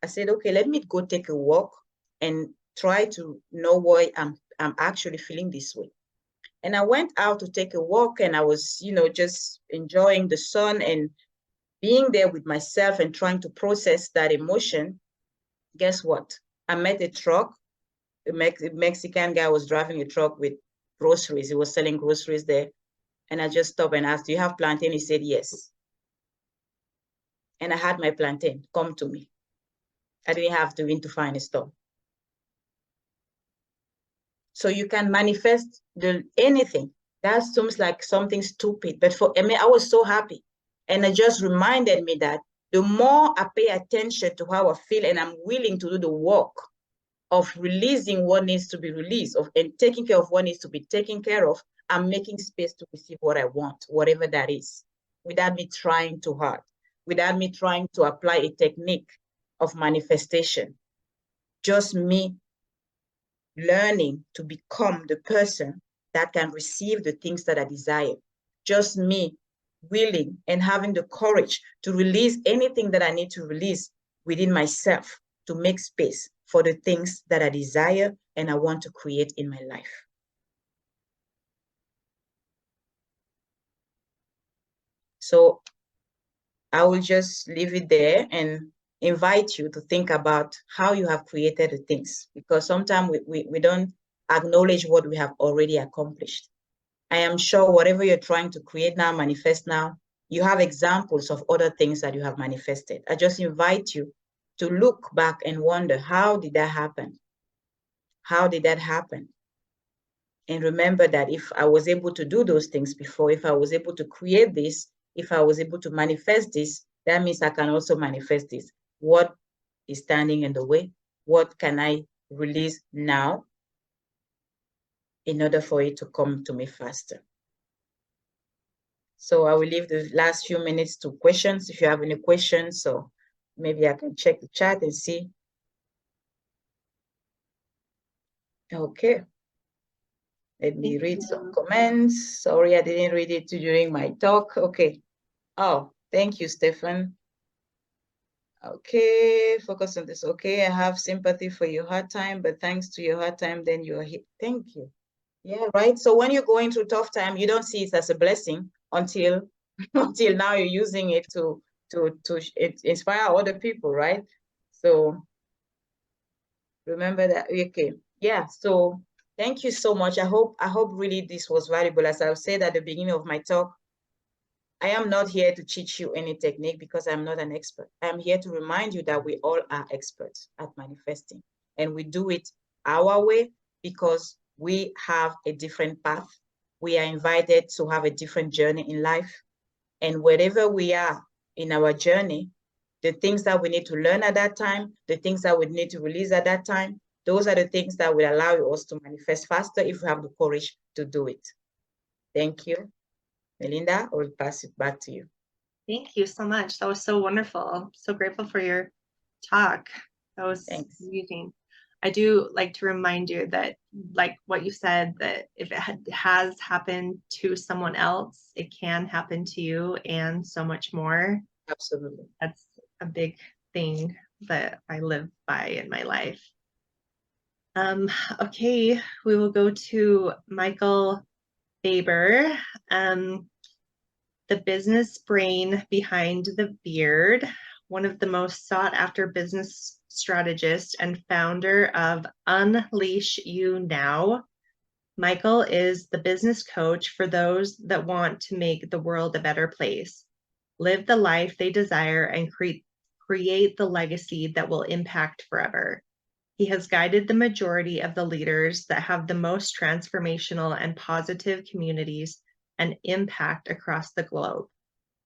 I said, okay, let me go take a walk and try to know why I'm actually feeling this way. And I went out to take a walk and I was, you know, just enjoying the sun and being there with myself and trying to process that emotion. Guess what? I met a truck. A Mexican guy was driving a truck with groceries. He was selling groceries there. And I just stopped and asked, do you have plantain? He said, yes. And I had my plantain come to me. I didn't have to find a store. So you can manifest anything. That seems like something stupid, but for me, I was so happy. And it just reminded me that the more I pay attention to how I feel and I'm willing to do the work of releasing what needs to be released and taking care of what needs to be taken care of, I'm making space to receive what I want, whatever that is, without me trying too hard, without me trying to apply a technique of manifestation. Just me learning to become the person that can receive the things that I desire. Just me willing and having the courage to release anything that I need to release within myself to make space for the things that I desire and I want to create in my life. So I will just leave it there and invite you to think about how you have created the things, because sometimes we don't acknowledge what we have already accomplished. I am sure whatever you're trying to create now, manifest now, you have examples of other things that you have manifested. I just invite you to look back and wonder, how did that happen? How did that happen? And remember that if I was able to do those things before, if I was able to create this, if I was able to manifest this, that means I can also manifest this. What is standing in the way? What can I release now in order for it to come to me faster? So I will leave the last few minutes to questions. If you have any questions, so maybe I can check the chat and see. Okay. Let me read some comments. Sorry, I didn't read it during my talk. Okay. Oh, thank you, Stefan. Okay, focus on this. Okay, I have sympathy for your hard time, but thanks to your hard time, then you are hit. Thank you. Yeah, right. So when you're going through tough time, you don't see it as a blessing until now you're using it to inspire other people, right? So remember that. Okay, yeah. So thank you so much. I hope really this was valuable. As I said at the beginning of my talk, I am not here to teach you any technique because I'm not an expert. I'm here to remind you that we all are experts at manifesting, and we do it our way because we have a different path. We are invited to have a different journey in life. And wherever we are in our journey, the things that we need to learn at that time, the things that we need to release at that time, those are the things that will allow us to manifest faster if we have the courage to do it. Thank you. Melinda, I will pass it back to you. Thank you so much. That was so wonderful. So grateful for your talk. That was amazing. I do like to remind you that, like what you said, that if it has happened to someone else, it can happen to you and so much more. Absolutely. That's a big thing that I live by in my life. Okay, we will go to Michael Faber, the business brain behind the beard, one of the most sought after business strategists and founder of Unleash You Now. Michael is the business coach for those that want to make the world a better place, live the life they desire, and create the legacy that will impact forever. He has guided the majority of the leaders that have the most transformational and positive communities and impact across the globe.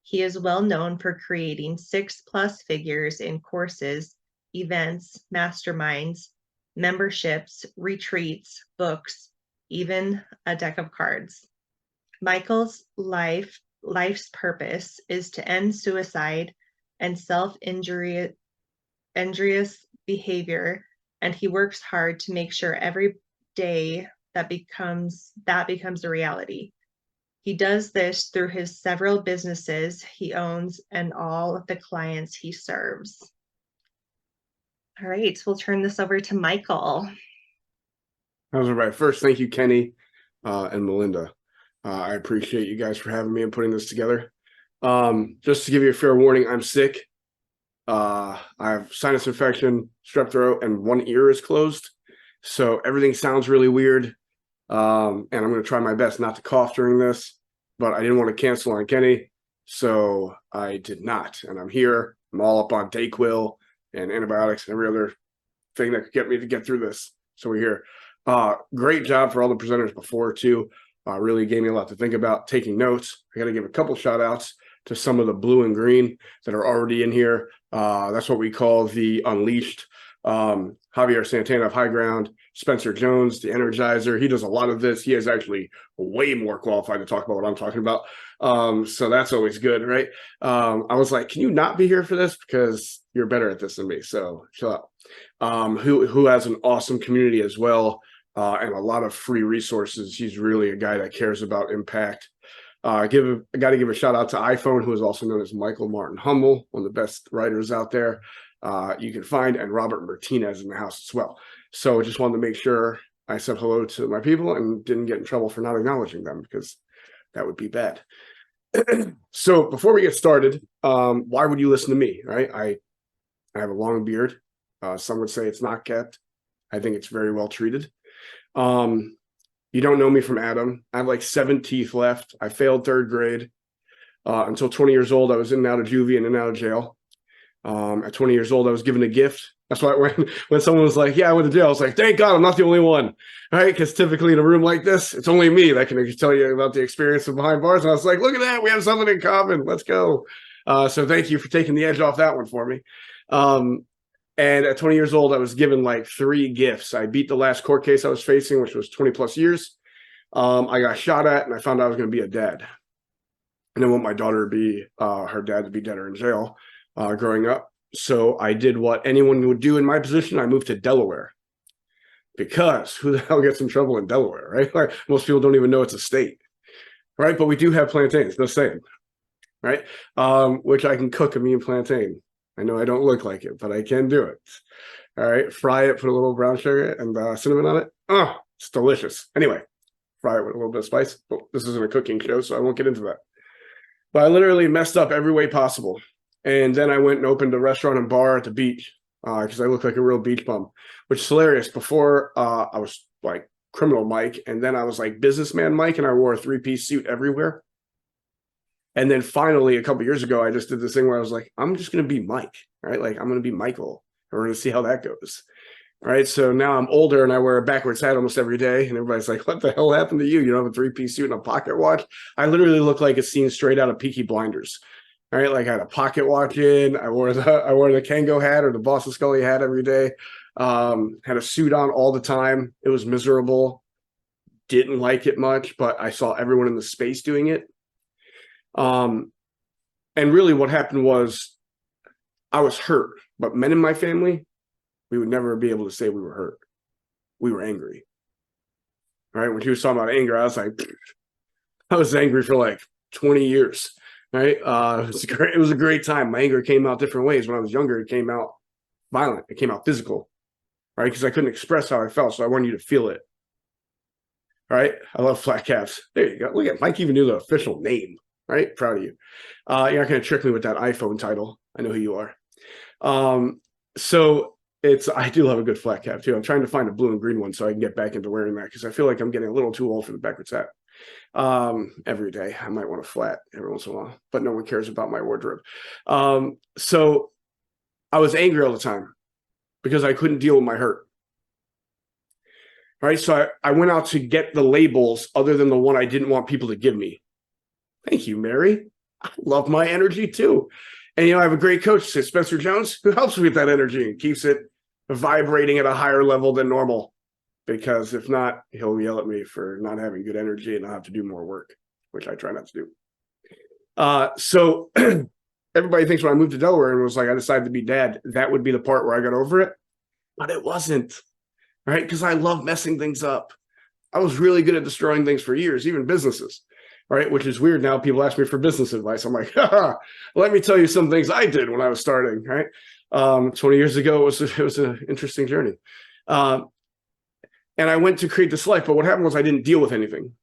He is well known for creating 6+ figures in courses, events, masterminds, memberships, retreats, books, even a deck of cards. Michael's life's purpose is to end suicide and self-injurious behavior, and he works hard to make sure every day that becomes a reality. He does this through his several businesses he owns and all of the clients he serves. All right, so we'll turn this over to Michael. How's everybody? First, thank you, Kenny and Melinda. I appreciate you guys for having me and putting this together. Just to give you a fair warning, I'm sick. I have sinus infection, strep throat, and one ear is closed. So everything sounds really weird. And I'm going to try my best not to cough during this, but I didn't want to cancel on Kenny, so I did not. And I'm here. I'm all up on Dayquil and antibiotics and every other thing that could get me to get through this. So we're here. Great job for all the presenters before, too. Really gave me a lot to think about, taking notes. I got to give a couple shout outs to some of the blue and green that are already in here. That's what we call the Unleashed. Javier Santana of High Ground, Spencer Jones, the Energizer. He does a lot of this. He is actually way more qualified to talk about what I'm talking about. So that's always good, right? I was like, can you not be here for this? Because you're better at this than me. So chill out. Who has an awesome community as well, and a lot of free resources. He's really a guy that cares about impact. I got to give a shout out to iPhone, who is also known as Michael Martin Hummel, one of the best writers out there. You can find, and Robert Martinez in the house as well. So just wanted to make sure I said hello to my people and didn't get in trouble for not acknowledging them, because that would be bad. So before we get started, why would you listen to me, right? I have a long beard. Some would say it's not kept. I think it's very well treated. You don't know me from Adam. I have like 7 teeth left. I failed 3rd grade. Until 20 years old, I was in and out of juvie and in and out of jail. At 20 years old, I was given a gift. That's why when someone was like, yeah, I went to jail, I was like, thank God I'm not the only one, right? Because typically in a room like this, it's only me that can tell you about the experience of behind bars. And I was like, look at that. We have something in common. Let's go. So thank you for taking the edge off that one for me. And at 20 years old, I was given like 3 gifts. I beat the last court case I was facing, which was 20+ years. I got shot at, and I found out I was going to be a dad. And I want my daughter to be, her dad to be dead or in jail growing up. So I did what anyone would do in my position. I moved to Delaware, because who the hell gets in trouble in Delaware, right? Like, most people don't even know it's a state, right? But we do have plantains, no saying, right? Which I can cook a mean plantain. I know I don't look like it, but I can do it. All right, fry it, put a little brown sugar and cinnamon on it. Oh, it's delicious. Anyway, fry it with a little bit of spice. But this isn't a cooking show, so I won't get into that. But I literally messed up every way possible. And then I went and opened a restaurant and bar at the beach because I look like a real beach bum, which is hilarious. Before I was like criminal Mike, and then I was like businessman Mike, and I wore a 3-piece suit everywhere. And then finally, a couple years ago, I just did this thing where I was like, I'm just going to be Mike, right? Like I'm going to be Michael. We're going to see how that goes. All right. So now I'm older and I wear a backwards hat almost every day. And everybody's like, what the hell happened to you? You don't have a 3-piece suit and a pocket watch. I literally look like a scene straight out of Peaky Blinders. All right. Like I had a pocket watch in, I wore the Kango hat or the Boston Scully hat every day. Had a suit on all the time. It was miserable. Didn't like it much, but I saw everyone in the space doing it. And really what happened was I was hurt, but men in my family, we would never be able to say we were hurt. We were angry. All right. When she was talking about anger, I was like, I was angry for like 20 years. Right. It was a great time. My anger came out different ways. When I was younger, it came out violent. It came out physical. Right. Because I couldn't express how I felt. So I wanted you to feel it. All right. I love flat caps. There you go. Look at Mike even knew the official name. Right. Proud of you. You're not going to trick me with that iPhone title. I know who you are. So I do love a good flat cap too. I'm trying to find a blue and green one so I can get back into wearing that because I feel like I'm getting a little too old for the backwards hat. Every day I might want a flat every once in a while, but no one cares about my wardrobe. So I was angry all the time because I couldn't deal with my hurt. Right. So I went out to get the labels other than the one I didn't want people to give me. Thank you, Mary. I love my energy too. And, I have a great coach, Spencer Jones, who helps me with that energy and keeps it vibrating at a higher level than normal. Because if not, he'll yell at me for not having good energy and I'll have to do more work, which I try not to do. So everybody thinks when I moved to Delaware and was like, I decided to be dad, that would be the part where I got over it. But it wasn't, right? Because I love messing things up. I was really good at destroying things for years, even businesses. Right, which is weird now. People ask me for business advice. I'm like, let me tell you some things I did when I was starting. Right, 20 years ago, it was an interesting journey, and I went to create this life. But what happened was I didn't deal with anything.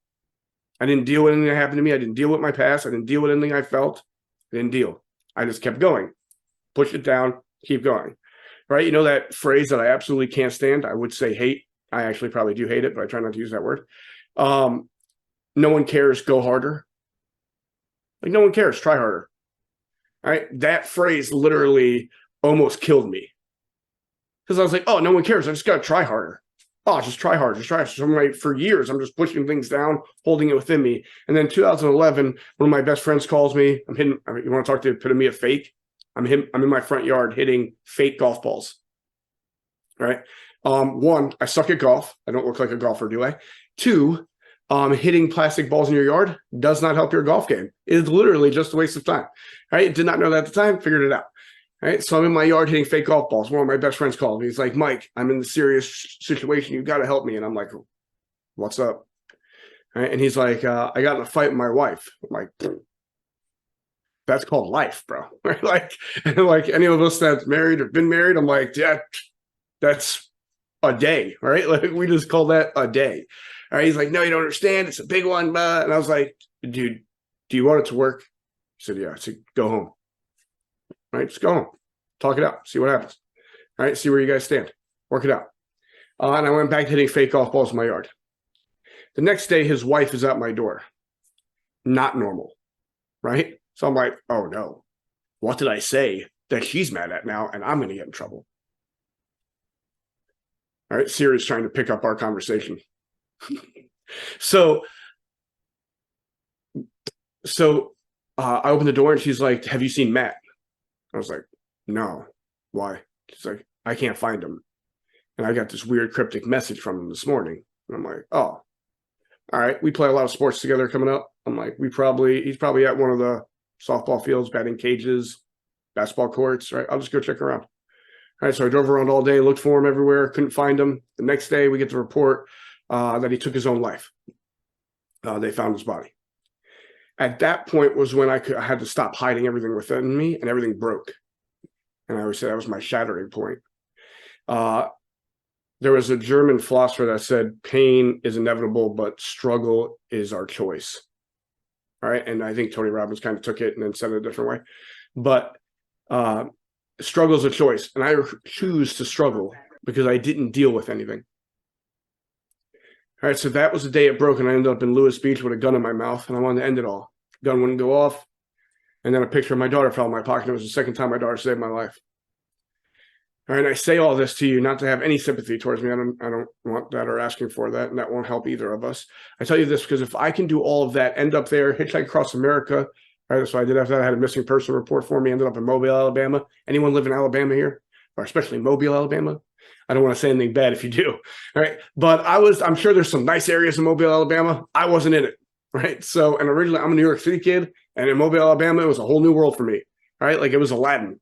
I didn't deal with anything that happened to me. I didn't deal with my past. I didn't deal with anything I felt. I didn't deal. I just kept going, push it down, keep going. Right, you know that phrase that I absolutely can't stand. I would say hate. I actually probably do hate it, but I try not to use that word. No one cares, go harder. Like no one cares, try harder. All right. That phrase literally almost killed me. Because I was like, oh, no one cares. I just got to try harder. Oh, just try harder. Just try harder. So I'm like, for years, I'm just pushing things down, holding it within me. And then 2011, one of my best friends calls me. You want to talk to the epitome of fake? I'm in my front yard hitting fake golf balls. All right. One, I suck at golf. I don't look like a golfer, do I? Two, hitting plastic balls in your yard does not help your golf game. It is literally just a waste of time. Right? Did not know that at the time, figured it out. Right? So I'm in my yard hitting fake golf balls. One of my best friends called me. He's like, Mike, I'm in a serious situation. You got to help me. And I'm like, what's up? Right? And he's like, I got in a fight with my wife. I'm like, that's called life, bro. Right? like any of us that's married or been married, I'm like, yeah, that's a day. Right? Like we just call that a day. All right, he's like, no, you don't understand. It's a big one. And I was like, dude, do you want it to work? He said, yeah. I said, go home. All right, just go home. Talk it out. See what happens. All right, see where you guys stand. Work it out. And I went back hitting fake golf balls in my yard. The next day, his wife is at my door. Not normal, right? So I'm like, oh, no. What did I say that she's mad at now and I'm going to get in trouble? All right, Siri's trying to pick up our conversation. So I opened the door and she's like, have you seen Matt? I was like, no. Why? She's like, I can't find him. And I got this weird cryptic message from him this morning. And I'm like, oh, all right. We play a lot of sports together coming up. I'm like, he's probably at one of the softball fields, batting cages, basketball courts, right? I'll just go check around. All right. So I drove around all day, looked for him everywhere, couldn't find him. The next day we get the report that he took his own life. They found his body. At that point was when I had to stop hiding everything within me and everything broke. And I always say that was my shattering point. There was a German philosopher that said, pain is inevitable, but struggle is our choice. All right. And I think Tony Robbins kind of took it and then said it a different way. But Struggle is a choice, and I choose to struggle because I didn't deal with anything. All right, so that was the day it broke, and I ended up in Lewis Beach with a gun in my mouth, and I wanted to end it all. Gun wouldn't go off, and then a picture of my daughter fell in my pocket. It was the second time my daughter saved my life. All right, and I say all this to you not to have any sympathy towards me. I don't want that or asking for that, and that won't help either of us. I tell you this because if I can do all of that, end up there, hitchhike across America, right? So I did after that. I had a missing person report for me. Ended up in Mobile, Alabama. Anyone live in Alabama here, or especially Mobile, Alabama? I don't want to say anything bad if you do, all right? But I'm sure there's some nice areas in Mobile, Alabama. I wasn't in it, right? So, and originally I'm a New York City kid, and in Mobile, Alabama, it was a whole new world for me, right? Like it was Aladdin,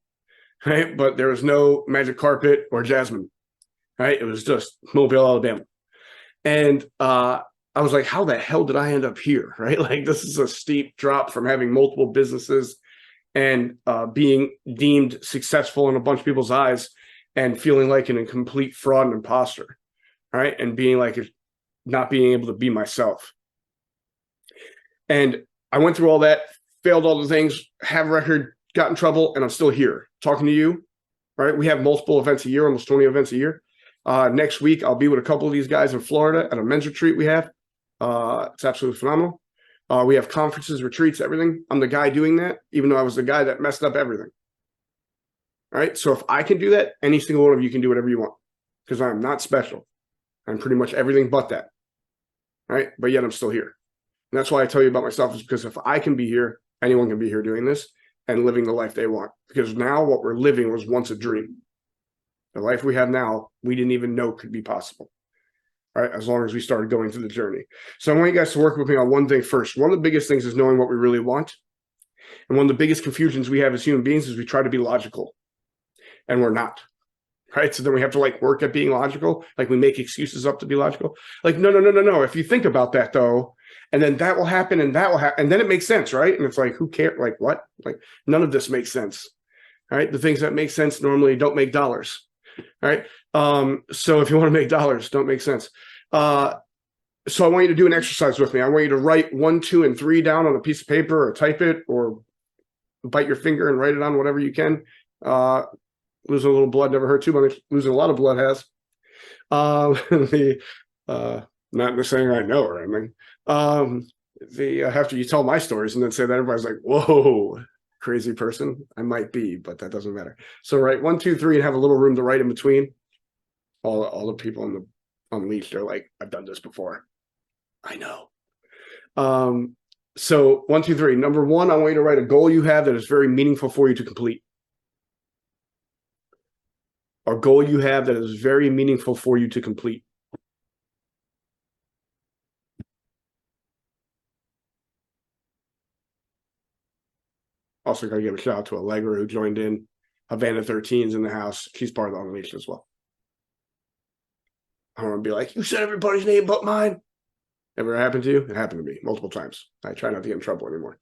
right? But there was no magic carpet or jasmine, right? It was just Mobile, Alabama. And I was like, how the hell did I end up here, right? Like this is a steep drop from having multiple businesses and being deemed successful in a bunch of people's eyes and feeling like an incomplete fraud and imposter, right? And being like, not being able to be myself. And I went through all that, failed all the things, have a record, got in trouble, and I'm still here talking to you, right? We have multiple events a year, almost 20 events a year. Next week, I'll be with a couple of these guys in Florida at a men's retreat we have. It's absolutely phenomenal. We have conferences, retreats, everything. I'm the guy doing that, even though I was the guy that messed up everything. All right, so if I can do that, any single one of you can do whatever you want because I'm not special. I'm pretty much everything but that, right? But yet I'm still here. And that's why I tell you about myself is because if I can be here, anyone can be here doing this and living the life they want. Because now what we're living was once a dream. The life we have now, we didn't even know could be possible, right? As long as we started going through the journey. So I want you guys to work with me on one thing first. One of the biggest things is knowing what we really want. And one of the biggest confusions we have as human beings is we try to be logical. And we're not, right? So then we have to like work at being logical. Like we make excuses up to be logical. Like, no. If you think about that though, and then that will happen and that will happen. And then it makes sense, right? And it's like, who cares? Like what? Like none of this makes sense, right? The things that make sense normally don't make dollars, right? So if you want to make dollars, don't make sense. So I want you to do an exercise with me. I want you to write 1, 2, and 3 down on a piece of paper or type it or bite your finger and write it on whatever you can. Losing a little blood never hurt too much. Losing a lot of blood has. Not saying I know or anything. After you tell my stories and then say that, everybody's like, whoa, crazy person. I might be, but that doesn't matter. So write 1, 2, 3 and have a little room to write in between. All the people on Leash are like, I've done this before. I know. So 1, 2, 3. Number 1, I want you to write a goal you have that is very meaningful for you to complete. A goal you have that is very meaningful for you to complete. Also, got to give a shout out to Allegra who joined in. Havana 13's in the house. She's part of the Unleashed as well. I want to be like, you said everybody's name but mine. Ever happened to you? It happened to me multiple times. I try not to get in trouble anymore.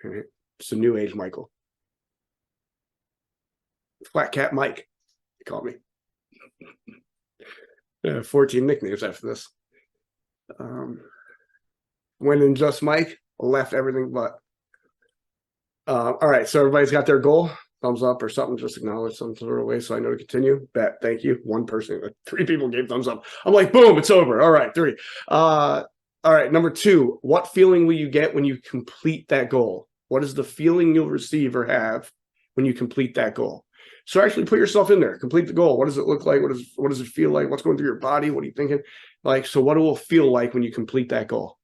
All right. It's a new age Michael. Flat Cat Mike. Call me. 14 nicknames after this. When in Just Mike, left everything but. All right, so everybody's got their goal. Thumbs up or something, just acknowledge some sort of way so I know to continue. Bet, thank you. 1 person, 3 people gave thumbs up. I'm like, boom, it's over. All right, 3. All right, number 2, what feeling will you get when you complete that goal? What is the feeling you'll receive or have when you complete that goal? So actually put yourself in there, complete the goal. What does it look like? What does it feel like? What's going through your body? What are you thinking? Like, so what it will feel like when you complete that goal?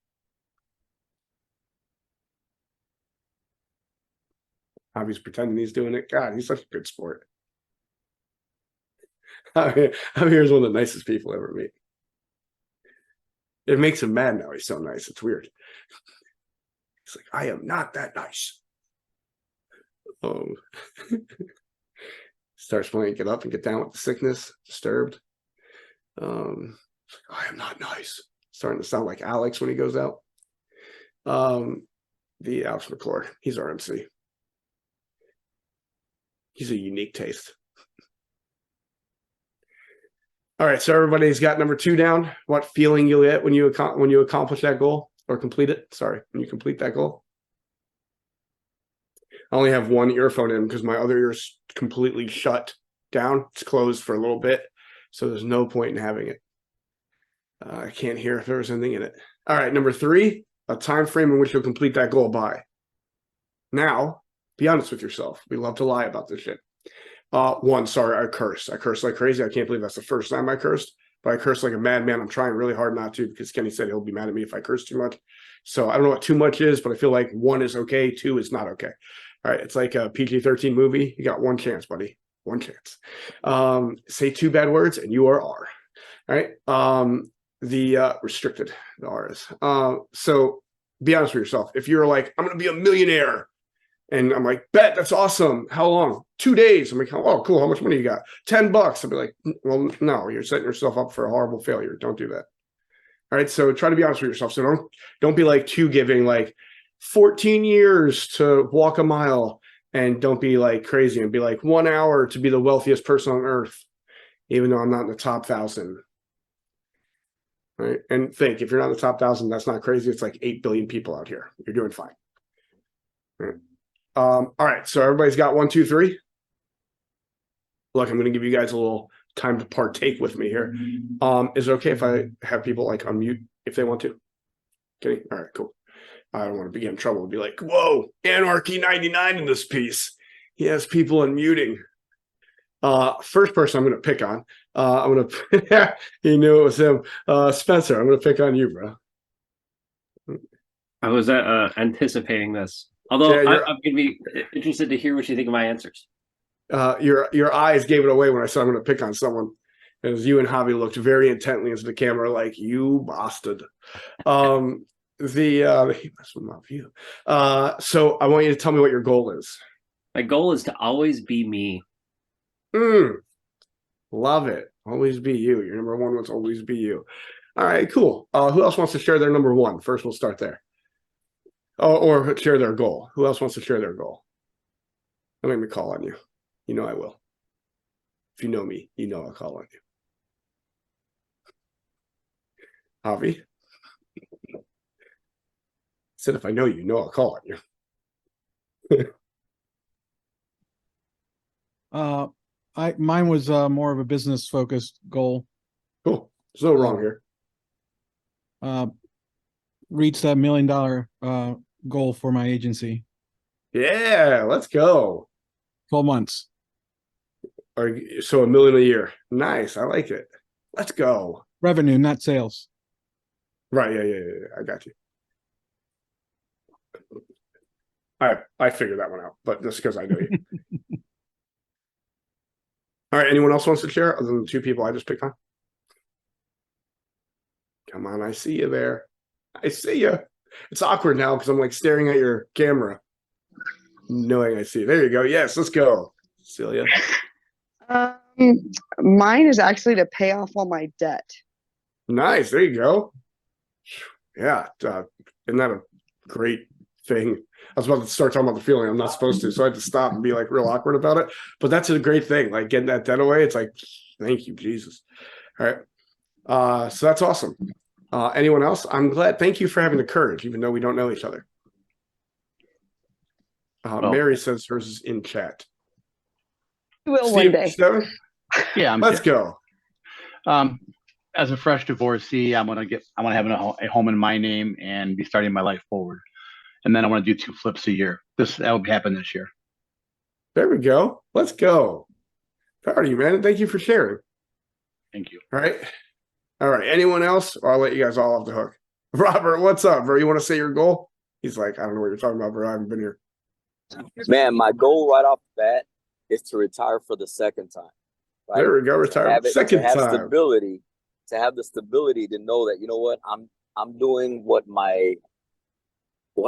Javi's pretending he's doing it. God, he's such a good sport. Javier's one of the nicest people I ever meet. It makes him mad now. He's so nice. It's weird. He's like, I am not that nice. Starts playing Get Up and Get Down with the Sickness, Disturbed. I am not nice. Starting to sound like Alex when he goes out. The Alex McClure, he's our MC. He's a unique taste. All right, so everybody's got number 2 down. What feeling you'll get when you accomplish that goal or complete it? Sorry, when you complete that goal. I only have one earphone in because my other ear's completely shut down. It's closed for a little bit, so there's no point in having it. I can't hear if there was anything in it. All right, number 3, a time frame in which you'll complete that goal by. Now, be honest with yourself. We love to lie about this shit. 1, sorry, I cursed. I cursed like crazy. I can't believe that's the first time I cursed, but I cursed like a madman. I'm trying really hard not to because Kenny said he'll be mad at me if I curse too much. So I don't know what too much is, but I feel like 1 is okay, 2 is not okay. All right, it's like a PG-13 movie. You got one chance, buddy. One chance. Say 2 bad words and you are R. All right. The restricted, the R is. So be honest with yourself. If you're like, I'm going to be a millionaire, and I'm like, bet, that's awesome. How long? 2 days. I'm like, oh, cool. How much money you got? $10. I'll be like, well, no, you're setting yourself up for a horrible failure. Don't do that. All right. So try to be honest with yourself. So don't be like too giving, like 14 years to walk a mile, and don't be like crazy and be like 1 hour to be the wealthiest person on earth, even though I'm not in the top 1,000. Right. And think, if you're not in the top 1,000, that's not crazy. It's like 8 billion people out here. You're doing fine. Right. All right. So everybody's got 1, 2, 3. Look, I'm going to give you guys a little time to partake with me here. Is it okay if I have people like unmute if they want to? Okay. All right, cool. I don't want to get in trouble and be like, whoa, Anarchy 99 in this piece. He has people unmuting. First person I'm going to pick on. I'm going to, he knew it was him. Spencer, I'm going to pick on you, bro. I was anticipating this. Although Yeah, I'm going to be interested to hear what you think of my answers. Your eyes gave it away when I said I'm going to pick on someone. As you and Javi looked very intently into the camera, like, you bastard. He messed with my view. So I want you to tell me what your goal is. My goal is to always be me. Love it. Always be you. Your number 1 was always be you. All right, cool. Who else wants to share their number 1? First, we'll start there. Or share their goal. Who else wants to share their goal? Don't make me call on you. You know I will. If you know me, you know I'll call on you. Javi? Said if I know you, I'll call on you. Mine was more of a business focused goal. Cool. There's no wrong here. Reach that $1 million goal for my agency. Yeah, let's go. 12 months. So $1 million a year. Nice. I like it. Let's go. Revenue, not sales. Right. Yeah. I got you. I figured that one out, but just because I know you. All right. Anyone else wants to share other than the 2 people I just picked on? Come on. I see you there. I see you. It's awkward now because I'm like staring at your camera, knowing I see you. There you go. Yes, let's go. Celia. Mine is actually to pay off all my debt. Nice. There you go. Yeah. Isn't that a great thing? I was about to start talking about the feeling. I'm not supposed to, so I had to stop and be like real awkward about it. But that's a great thing. Like getting that debt away. It's like, thank you, Jesus. All right. So that's awesome. Anyone else? I'm glad. Thank you for having the courage, even though we don't know each other. Mary says hers is in chat. Will one day. Stephen? Yeah, let's go. As a fresh divorcee, I want to have a home in my name and be starting my life forward. And then I want to do 2 flips a year. That will happen this year. There we go. Let's go. Proud of you, man. Thank you for sharing. Thank you. All right. Anyone else? Or I'll let you guys all off the hook. Robert, what's up, bro? You want to say your goal? He's like, I don't know what you're talking about, bro. I haven't been here. Man, my goal right off the bat is to retire for the 2nd time. Right? There we go. Retire second time. Stability, to have the stability to know that, you know what, I'm doing what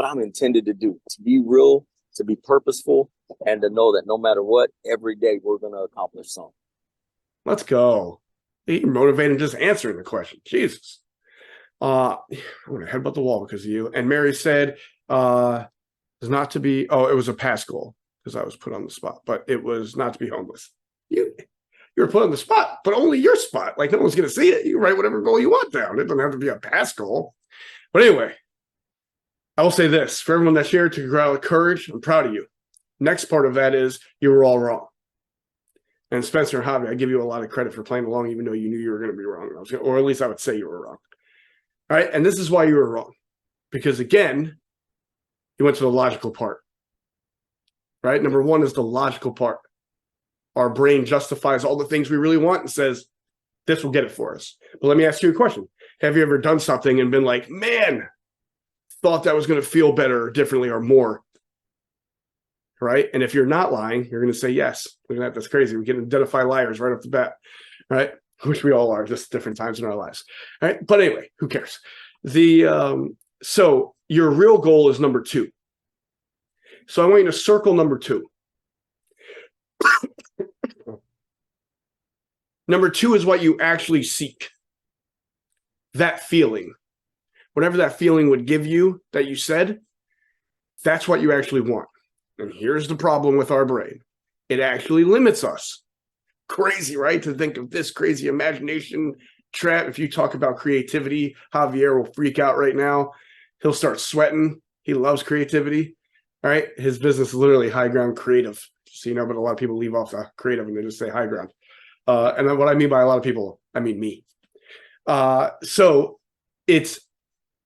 I'm intended to do, to be real, to be purposeful, and to know that no matter what, every day we're going to accomplish something. Let's go. You're motivated just answering the question. Jesus. I'm going to headbutt the wall because of you. And Mary said, is not to be, it was a past goal because I was put on the spot, but it was not to be homeless. You were put on the spot, but only your spot. Like no one's going to see it. You write whatever goal you want down. It doesn't have to be a past goal. But anyway, I will say this for everyone that shared to grow courage. I'm proud of you. Next part of that is you were all wrong. And Spencer and Javi, I give you a lot of credit for playing along, even though you knew you were going to be wrong. Or at least I would say you were wrong. All right. And this is why you were wrong. Because again, you went to the logical part. Right? Number one is the logical part. Our brain justifies all the things we really want and says, this will get it for us. But let me ask you a question. Have you ever done something and been like, man, thought that was going to feel better or differently or more? Right? And if you're not lying, you're going to say yes. Look at that. That's crazy. We can identify liars right off the bat. Right? Which we all are, just different times in our lives. Right? But anyway, who cares? So your real goal is number 2. So I want you to circle number 2. Number 2 is what you actually seek. That feeling. Whatever that feeling would give you that you said, that's what you actually want. And here's the problem with our brain. It actually limits us. Crazy, right? To think of this crazy imagination trap. If you talk about creativity, Javier will freak out right now. He'll start sweating. He loves creativity. All right. His business is literally High Ground Creative. So, you know, but a lot of people leave off the creative and they just say high ground. And then what I mean by a lot of people, I mean me. So it's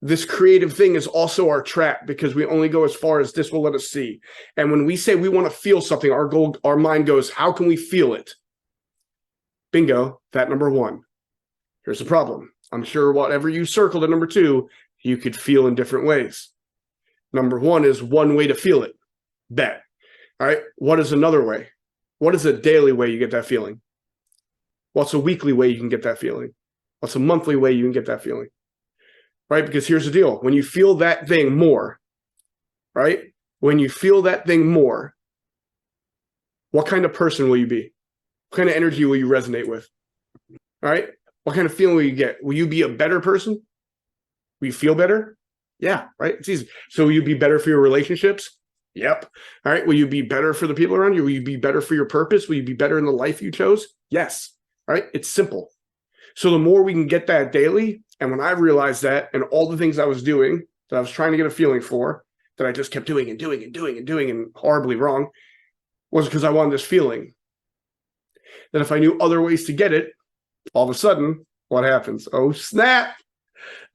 this creative thing is also our trap because we only go as far as this will let us see. And when we say we want to feel something, our mind goes, how can we feel it? Bingo, that number 1. Here's the problem. I'm sure whatever you circled at number 2, you could feel in different ways. Number 1 is one way to feel it. Bet. All right. What is another way? What is a daily way you get that feeling? What's a weekly way you can get that feeling? What's a monthly way you can get that feeling? Right? Because here's the deal. When you feel that thing more, right? When you feel that thing more, what kind of person will you be? What kind of energy will you resonate with? All right? What kind of feeling will you get? Will you be a better person? Will you feel better? Yeah, right? It's easy. So will you be better for your relationships? Yep. All right. Will you be better for the people around you? Will you be better for your purpose? Will you be better in the life you chose? Yes. All right. It's simple. So the more we can get that daily, and when I realized that and all the things I was doing that I was trying to get a feeling for, that I just kept doing and horribly wrong, was because I wanted this feeling. That if I knew other ways to get it, all of a sudden, what happens? Oh, snap.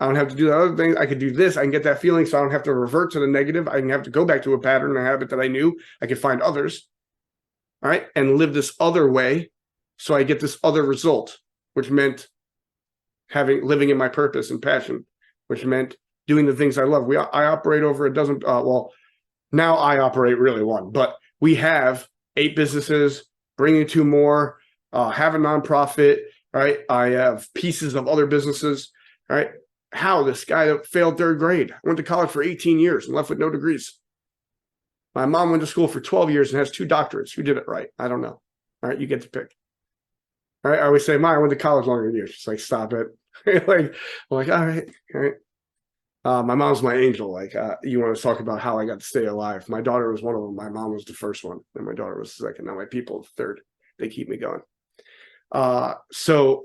I don't have to do the other thing. I could do this. I can get that feeling so I don't have to revert to the negative. I can have to go back to a pattern, a habit that I knew. I could find others, all right, and live this other way so I get this other result, which meant living in my purpose and passion, which meant doing the things I love. I operate over a dozen, now I operate really 1, but we have 8 businesses, bringing 2 more, have a nonprofit, right? I have pieces of other businesses, right? How? This guy that failed 3rd grade, went to college for 18 years and left with no degrees. My mom went to school for 12 years and has 2 doctorates. Who did it right? I don't know. All right, you get to pick. All right, I always say, Mom, I went to college longer than you. She's like, stop it. I'm like, all right. My mom's my angel. Like, you want to talk about how I got to stay alive. My daughter was one of them. My mom was the first one, and my daughter was the second. Now my people, the 3rd. They keep me going. So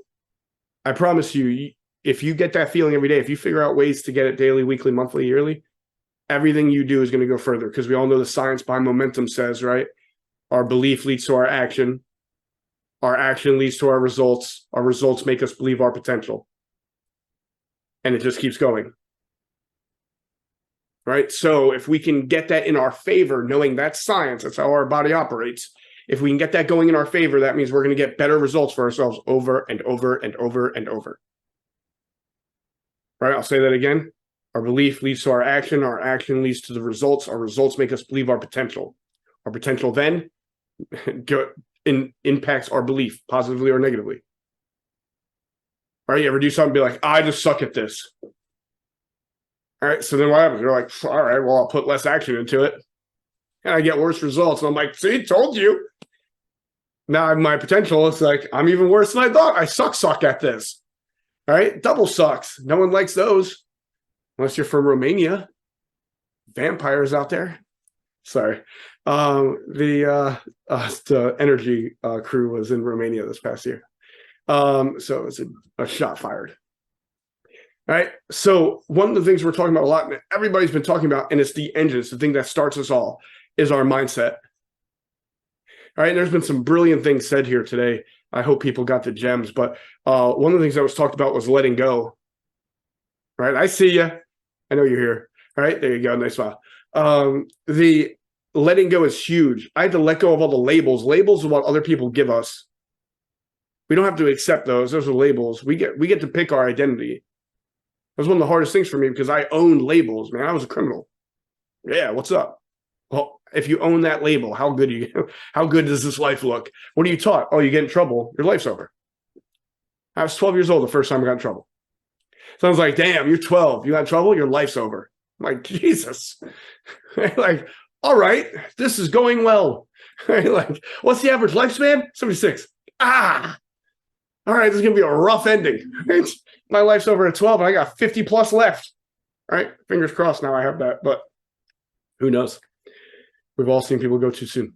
I promise you, if you get that feeling every day, if you figure out ways to get it daily, weekly, monthly, yearly, everything you do is going to go further because we all know the science behind momentum says, right? Our belief leads to our action leads to our results make us believe our potential. And it just keeps going. Right? So if we can get that in our favor, knowing that's science, that's how our body operates. If we can get that going in our favor, that means we're going to get better results for ourselves over and over and over and over. Right? I'll say that again. Our belief leads to our action leads to the results. Our results make us believe our potential. Our potential then impacts our belief positively or negatively. All right, you ever do something and be like, I just suck at this. All right, so then what happens? You're like, all right, well, I'll put less action into it. And I get worse results. And I'm like, see, told you. Now my potential is like, I'm even worse than I thought. I suck at this. All right, double sucks. No one likes those. Unless you're from Romania. Vampires out there. Sorry. The energy crew was in Romania this past year. So it's a shot fired. All right. So one of the things we're talking about a lot, and everybody's been talking about, and it's the engine, it's the thing that starts us all, is our mindset. All right, there's been some brilliant things said here today. I hope people got the gems, but one of the things that was talked about was letting go. All right, I see you. I know you're here. All right, there you go. Nice smile. The letting go is huge. I had to let go of all the labels. Labels are what other people give us. We don't have to accept those. Those are labels. We get to pick our identity. That was one of the hardest things for me because I owned labels, man. I was a criminal. Yeah, what's up? Well, if you own that label, how good does this life look? What are you taught? Oh, you get in trouble, your life's over. I was 12 years old the first time I got in trouble. So I was like, damn, you're 12. You got in trouble, your life's over. I'm like, Jesus. Like, all right, this is going well. Like, what's the average lifespan? 76. Ah, all right, this is gonna be a rough ending. My life's over at 12 and I got 50 plus left. All right, fingers crossed now I have that, but who knows? We've all seen people go too soon.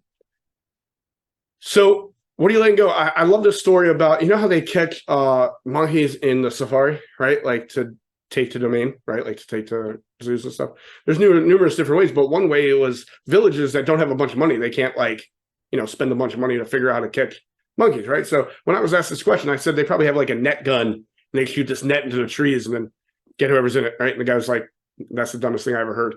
So what are you letting go? I love this story about, you know how they catch monkeys in the safari, right? Like to take to domain, right? Like to take to zoos and stuff. There's numerous different ways, but one way it was villages that don't have a bunch of money. They can't spend a bunch of money to figure out how to catch monkeys, right? So when I was asked this question, I said they probably have like a net gun and they shoot this net into the trees and then get whoever's in it, right? And the guy was like, that's the dumbest thing I ever heard.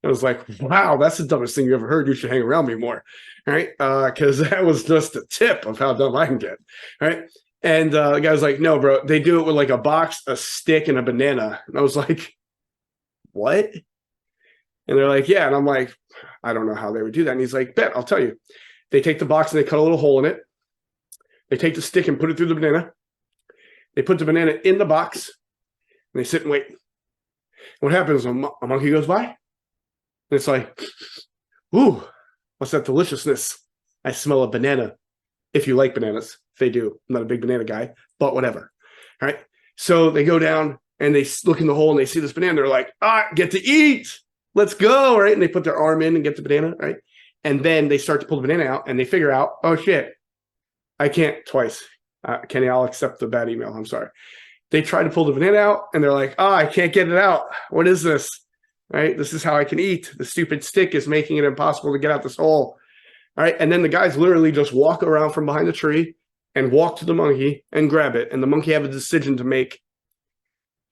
I was like, wow, that's the dumbest thing you ever heard. You should hang around me more, right? Because that was just the tip of how dumb I can get, right? And the guy was like, no, bro, they do it with like a box, a stick, and a banana. And I was like, what? And they're like, yeah. And I'm like, I don't know how they would do that. And he's like, bet, I'll tell you. They take the box and they cut a little hole in it. They take the stick and put it through the banana. They put the banana in the box and they sit and wait. What happens? A monkey goes by. And it's like, ooh, what's that deliciousness? I smell a banana. If you like bananas, they do. I'm not a big banana guy, but whatever. All right. So they go down and they look in the hole and they see this banana. They're like, get to eat. Let's go. Right. And they put their arm in and get the banana. Right. And then they start to pull the banana out and they figure out, oh shit, I can't twice. Kenny, I'll accept the bad email. I'm sorry. They try to pull the banana out and they're like, I can't get it out. What is this? Right? This is how I can eat. The stupid stick is making it impossible to get out this hole. All right. And then the guys literally just walk around from behind the tree and walk to the monkey and grab it. And the monkey have a decision to make.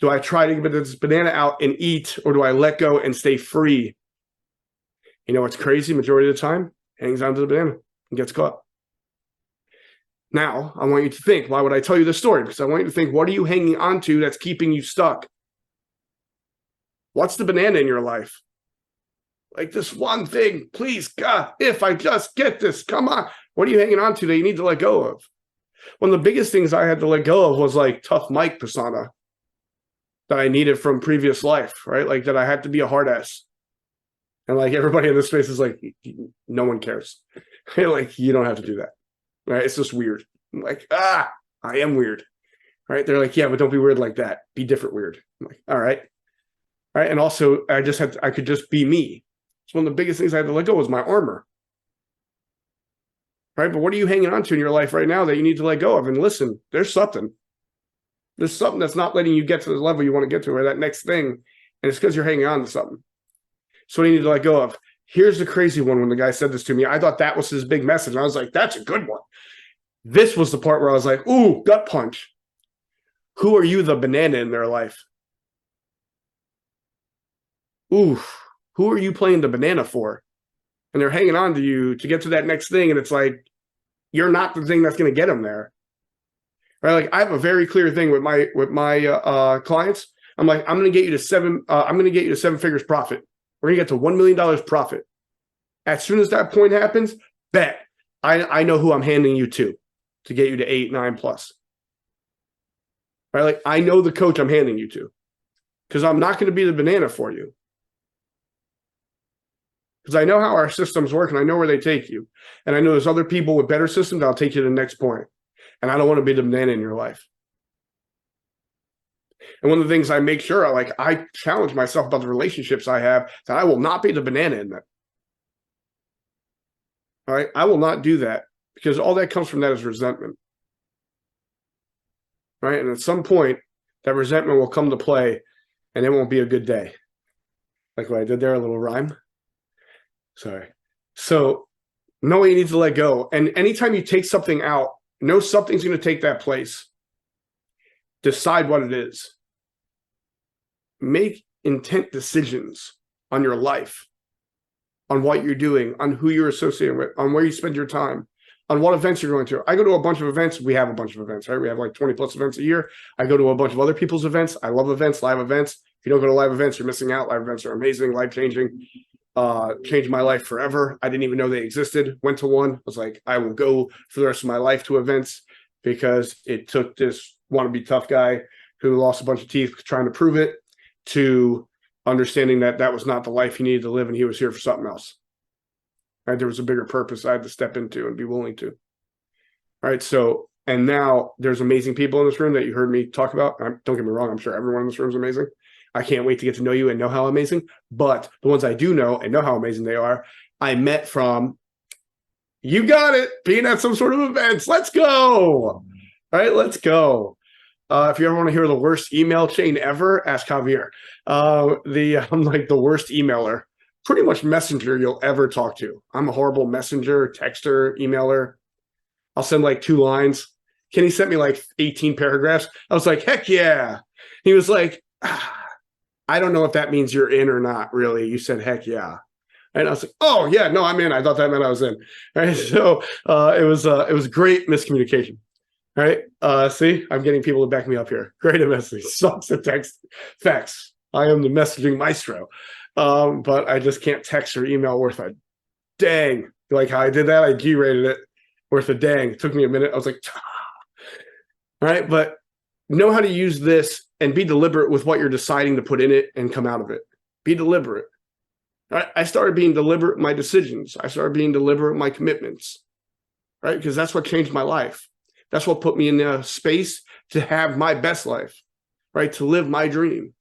Do I try to get this banana out and eat, or do I let go and stay free? You know what's crazy? Majority of the time, hangs onto the banana and gets caught. Now, I want you to think, why would I tell you this story? Because I want you to think, what are you hanging on to that's keeping you stuck? What's the banana in your life? Like this one thing, please, God, if I just get this, come on. What are you hanging on to that you need to let go of? One of the biggest things I had to let go of was like tough Mike persona that I needed from previous life, right? Like that I had to be a hard ass. And like everybody in this space is like, no one cares. Like, you don't have to do that, right? It's just weird. I'm like, I am weird, right? They're like, yeah, but don't be weird like that. Be different weird. I'm like, all right. Right. And also I could just be me. It's one of the biggest things I had to let go was my armor. Right. But what are you hanging on to in your life right now that you need to let go of? And listen, there's something that's not letting you get to the level you want to get to, or that next thing. And it's because you're hanging on to something. So what you need to let go of. Here's the crazy one. When the guy said this to me, I thought that was his big message. And I was like, that's a good one. This was the part where I was like, ooh, gut punch. Who are you, the banana in their life? Ooh, who are you playing the banana for? And they're hanging on to you to get to that next thing. And it's like, you're not the thing that's going to get them there. Right? Like I have a very clear thing with my clients. I'm like, I'm going to get you to seven figures profit. We're going to get to $1 million profit. As soon as that point happens, bet I know who I'm handing you to get you to 8, 9 plus. Right? Like I know the coach I'm handing you to, because I'm not going to be the banana for you. Because I know how our systems work and I know where they take you. And I know there's other people with better systems that'll take you to the next point. And I don't want to be the banana in your life. And one of the things I make sure, I challenge myself about the relationships I have, that I will not be the banana in them. All right? I will not do that, because all that comes from that is resentment. Right? And at some point, that resentment will come to play and it won't be a good day. Like what I did there, a little rhyme. Sorry. So Know what you need to let go. And anytime you take something out, know something's going to take that place. Decide what it is. Make intent decisions on your life, on what you're doing, on who you're associated with, on where you spend your time, on what events you're going to. I go to a bunch of events. We have a bunch of events, right? We have like 20 plus events a year. I go to a bunch of other people's events. I love events, live events. If you don't go to live events, you're missing out. Live events are amazing, life-changing. Changed my life forever. I didn't even know they existed. Went to one. Was like, I will go for the rest of my life to events, because it took this wannabe tough guy who lost a bunch of teeth trying to prove it, to understanding that that was not the life he needed to live, and he was here for something else. Right? There was a bigger purpose I had to step into and be willing to. All right. So, and now there's amazing people in this room that you heard me talk about. Don't get me wrong. I'm sure everyone in this room is amazing. I can't wait to get to know you and know how amazing. But the ones I do know and know how amazing they are, I met from, you got it, being at some sort of events. Let's go. All right, let's go. If you ever want to hear the worst email chain ever, ask Javier. I'm like the worst emailer, pretty much messenger you'll ever talk to. I'm a horrible messenger, texter, emailer. I'll send like 2 lines. Kenny sent me like 18 paragraphs. I was like, heck yeah. He was like, I don't know if that means you're in or not, really. You said, heck yeah. And I was like, oh, yeah, no, I'm in. I thought that meant I was in. All right. So it was great miscommunication. All right. See, I'm getting people to back me up here. Great at messaging. Sucks at text. Facts. I am the messaging maestro. But I just can't text or email worth a dang. Like how I did that, I G-rated it worth a dang. It took me a minute. I was like, all right. But know how to use this and be deliberate with what you're deciding to put in it and come out of it. Be deliberate. I started being deliberate in my decisions. I started being deliberate in my commitments, right? Because that's what changed my life. That's what put me in the space to have my best life, right? To live my dream.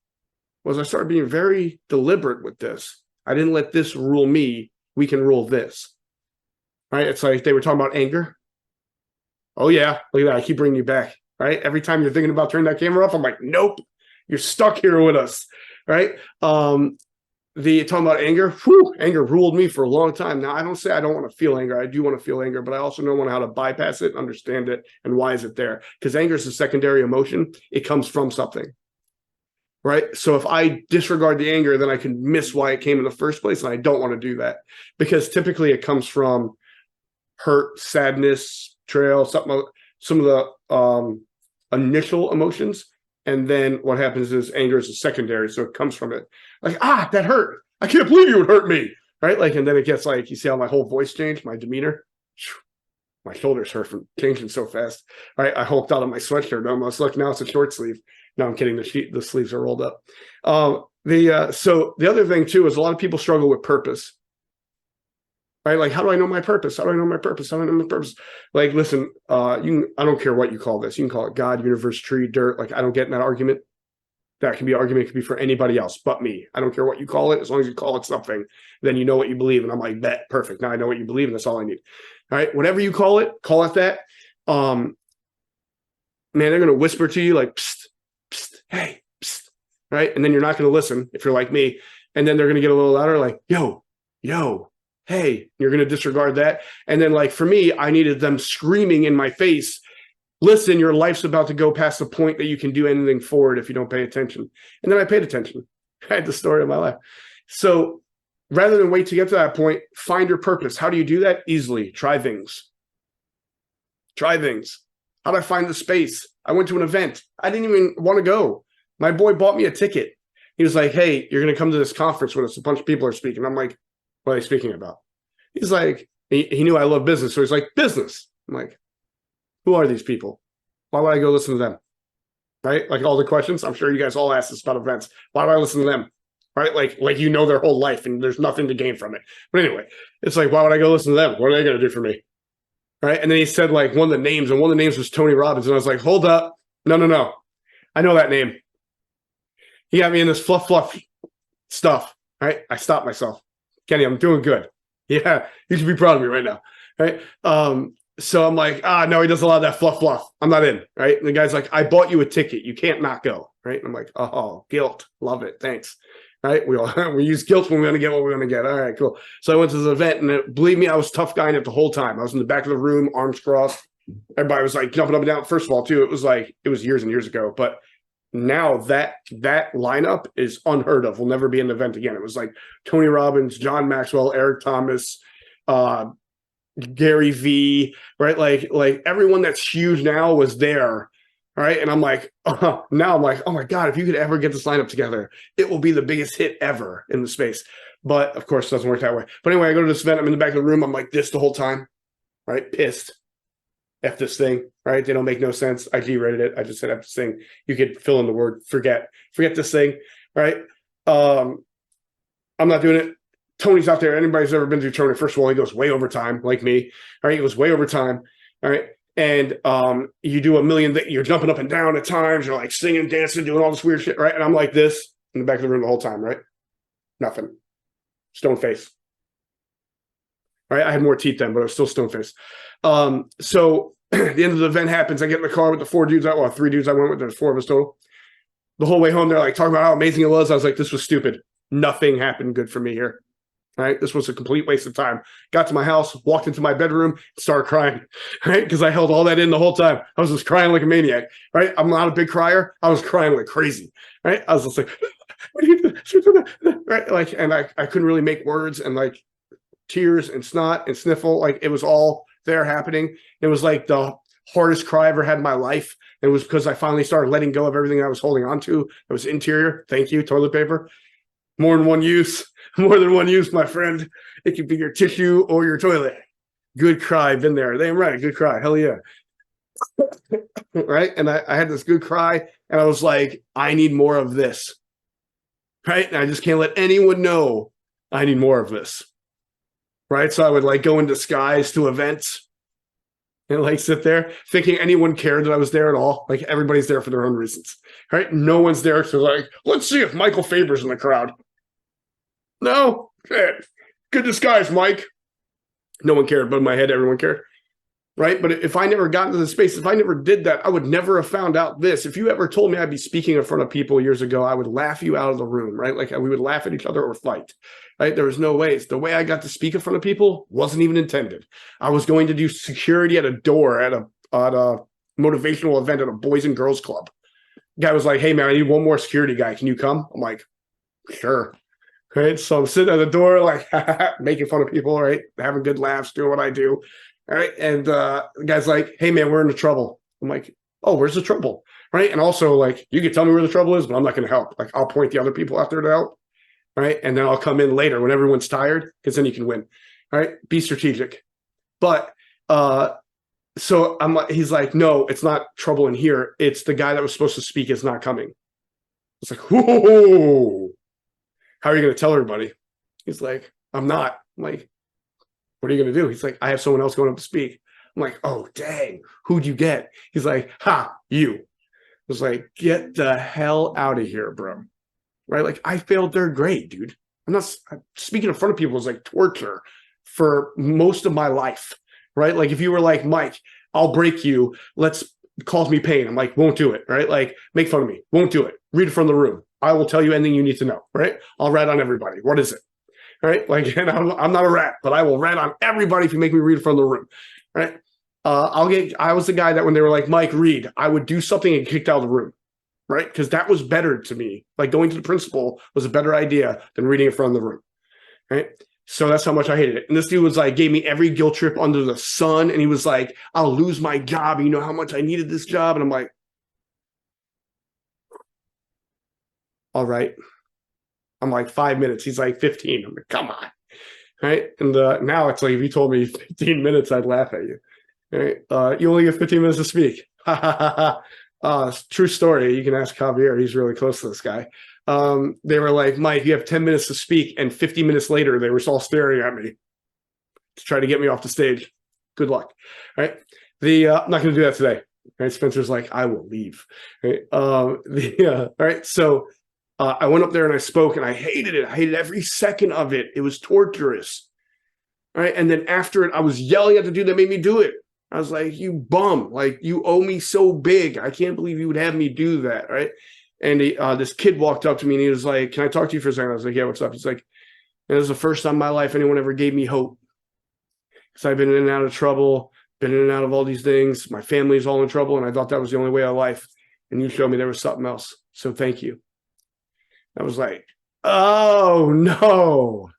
Was I started being very deliberate with this. I didn't let this rule me. We can rule this, right? It's like they were talking about anger. Oh yeah, look at that. I keep bringing you back, right? Every time you're thinking about turning that camera off, I'm like, nope, you're stuck here with us, right? The talking about anger, anger ruled me for a long time. Now, I don't say I don't want to feel anger. I do want to feel anger, but I also know how to bypass it, understand it, and why is it there? Because anger is a secondary emotion. It comes from something, right? So if I disregard the anger, then I can miss why it came in the first place, and I don't want to do that. Because typically it comes from hurt, sadness, betrayal, some of the initial emotions. And then what happens is anger is a secondary. So it comes from it. Like, that hurt. I can't believe you would hurt me. Right? Like, and then it gets like, you see how my whole voice changed, my demeanor? My shoulders hurt from changing so fast. Right? I hulked out of my sweatshirt almost. Look, now it's a short sleeve. No, I'm kidding. The sleeves are rolled up. So the other thing too is a lot of people struggle with purpose. Right? Like, how do I know my purpose? How do I know my purpose? How do I know my purpose? Like, listen, I don't care what you call this. You can call it God, universe, tree, dirt. Like, I don't get in that argument. That can be an argument. It could be for anybody else but me. I don't care what you call it. As long as you call it something, then you know what you believe. And I'm like, bet, perfect. Now I know what you believe, and that's all I need. All right. Whatever you call it that. Man, they're going to whisper to you like, psst, psst, hey, psst. Right. And then you're not going to listen if you're like me. And then they're going to get a little louder, like, yo, hey, you're going to disregard that. And then like for me, I needed them screaming in my face, listen, your life's about to go past the point that you can do anything forward if you don't pay attention. And then I paid attention. I had the story of my life. So rather than wait to get to that point, find your purpose. How do you do that? Easily. Try things. How do I find the space? I went to an event. I didn't even want to go. My boy bought me a ticket. He was like, hey, you're going to come to this conference with us. A bunch of people are speaking. I'm like, what are they speaking about? He's like, he knew I love business. So he's like, business. I'm like, who are these people? Why would I go listen to them? Right? Like all the questions. I'm sure you guys all ask this about events. Why do I listen to them? Right? Like you know their whole life and there's nothing to gain from it. But anyway, it's like, why would I go listen to them? What are they going to do for me? Right? And then he said like one of the names, and one of the names was Tony Robbins. And I was like, hold up. No. I know that name. He got me in this fluff stuff. Right? I stopped myself. Kenny, I'm doing good. Yeah, you should be proud of me right now. Right? So I'm like, no, he does a lot of that fluff. I'm not in. Right? And the guy's like, I bought you a ticket. You can't not go. Right? And I'm like, oh, guilt. Love it. Thanks. right? We use guilt when we're going to get what we're going to get. All right, cool. So I went to this event, and believe me, I was tough guy in it the whole time. I was in the back of the room, arms crossed. Everybody was like jumping up and down. First of all, too, it was years and years ago, but now that lineup is unheard of. Will never be an event again. It was like Tony Robbins, John Maxwell, Eric Thomas, Gary V, right? Like everyone that's huge now was there. Right. And I'm like, now I'm like, oh my God, if you could ever get this lineup together, it will be the biggest hit ever in the space. But of course, it doesn't work that way. But anyway, I go to this event. I'm in the back of the room. I'm like this the whole time. Right. Pissed. F this thing. Right. They don't make no sense. I G-rated it. I just said F this thing. You could fill in the word forget this thing. Right. I'm not doing it. Tony's out there. Anybody's ever been through Tony, first of all, he goes way over time, like me. All right. He goes way over time. All right. And you do a million things. You're jumping up and down at times. You're like singing, dancing, doing all this weird shit, right? And I'm like this in the back of the room the whole time, right? Nothing. Stone face. Right? I had more teeth then, but I was still stone face. So the end of the event happens. I get in the car with the 3 dudes I went with. There's 4 of us total. The whole way home, they're like talking about how amazing it was. I was like, this was stupid. Nothing happened good for me here. Right. This was a complete waste of time. Got to my house, walked into my bedroom, started crying. Right. Because I held all that in the whole time. I was just crying like a maniac. Right. I'm not a big crier. I was crying like crazy. Right. I was just like, what do you do? Right. Like, and I couldn't really make words, and like tears and snot and sniffle. Like it was all there happening. It was like the hardest cry I ever had in my life. It was because I finally started letting go of everything I was holding on to. It was interior. Thank you. Toilet paper. More than one use, my friend. It could be your tissue or your toilet. Good cry, been there. Damn right, good cry. Hell yeah. Right? And I had this good cry, and I was like, I need more of this. Right? And I just can't let anyone know I need more of this. Right? So I would like go in disguise to events and like sit there thinking anyone cared that I was there at all. Like everybody's there for their own reasons. Right? No one's there to like, let's see if Michael Faber's in the crowd. No, good disguise, Mike. No one cared, but in my head, everyone cared, right? But if I never got into the space, if I never did that, I would never have found out this. If you ever told me I'd be speaking in front of people years ago, I would laugh you out of the room, right? Like we would laugh at each other or fight, right? There was no ways. The way I got to speak in front of people wasn't even intended. I was going to do security at a door at a motivational event at a Boys and Girls Club. Guy was like, hey man, I need one more security guy. Can you come? I'm like, sure. Right. So I'm sitting at the door, like making fun of people, right? Having good laughs, doing what I do. All right. And the guy's like, hey man, we're into trouble. I'm like, oh, where's the trouble? Right. And also like, you can tell me where the trouble is, but I'm not going to help. Like I'll point the other people out there to help. Right. And then I'll come in later when everyone's tired, because then you can win. All right. Be strategic. But so he's like, no, it's not trouble in here. It's the guy that was supposed to speak is not coming. It's like, whoa. How are you going to tell everybody? He's like, I'm not. I'm like, what are you going to do? He's like, I have someone else going up to speak. I'm like, oh, dang. Who'd you get? He's like, ha, you. I was like, get the hell out of here, bro. Right? Like, I failed 3rd grade, dude. Speaking in front of people is like torture for most of my life. Right? Like, if you were like, Mike, I'll break you. Cause me pain. I'm like, won't do it. Right? Like, make fun of me. Won't do it. Read it from the room. I will tell you anything you need to know, right? I'll rat on everybody. What is it? Right? Like, and I'm not a rat, but I will rat on everybody if you make me read from the room, right? I was the guy that when they were like, Mike, read, I would do something and get kicked out of the room, right? Because that was better to me. Like going to the principal was a better idea than reading in front of the room, right? So that's how much I hated it. And this dude was like, gave me every guilt trip under the sun. And he was like, I'll lose my job. You know how much I needed this job? And I'm like, all right. I'm like 5 minutes. He's like 15. I'm like, come on. Right. And now it's like, if you told me 15 minutes, I'd laugh at you. Right. You only get 15 minutes to speak. True story. You can ask Javier. He's really close to this guy. They were like, Mike, you have 10 minutes to speak. And 50 minutes later, they were all staring at me to try to get me off the stage. Good luck. Right. I'm not going to do that today. Right. Spencer's like, I will leave. Right. All right. So I went up there and I spoke and I hated it. I hated every second of it. It was torturous. Right. And then after it, I was yelling at the dude that made me do it. I was like, you bum, like you owe me so big. I can't believe you would have me do that. Right. And this kid walked up to me and he was like, "Can I talk to you for a second?" I was like, "Yeah, what's up?" He's like, "It was the first time in my life anyone ever gave me hope. Because I've been in and out of trouble, been in and out of all these things. My family's all in trouble, and I thought that was the only way of life. And you showed me there was something else. So thank you." I was like, oh no.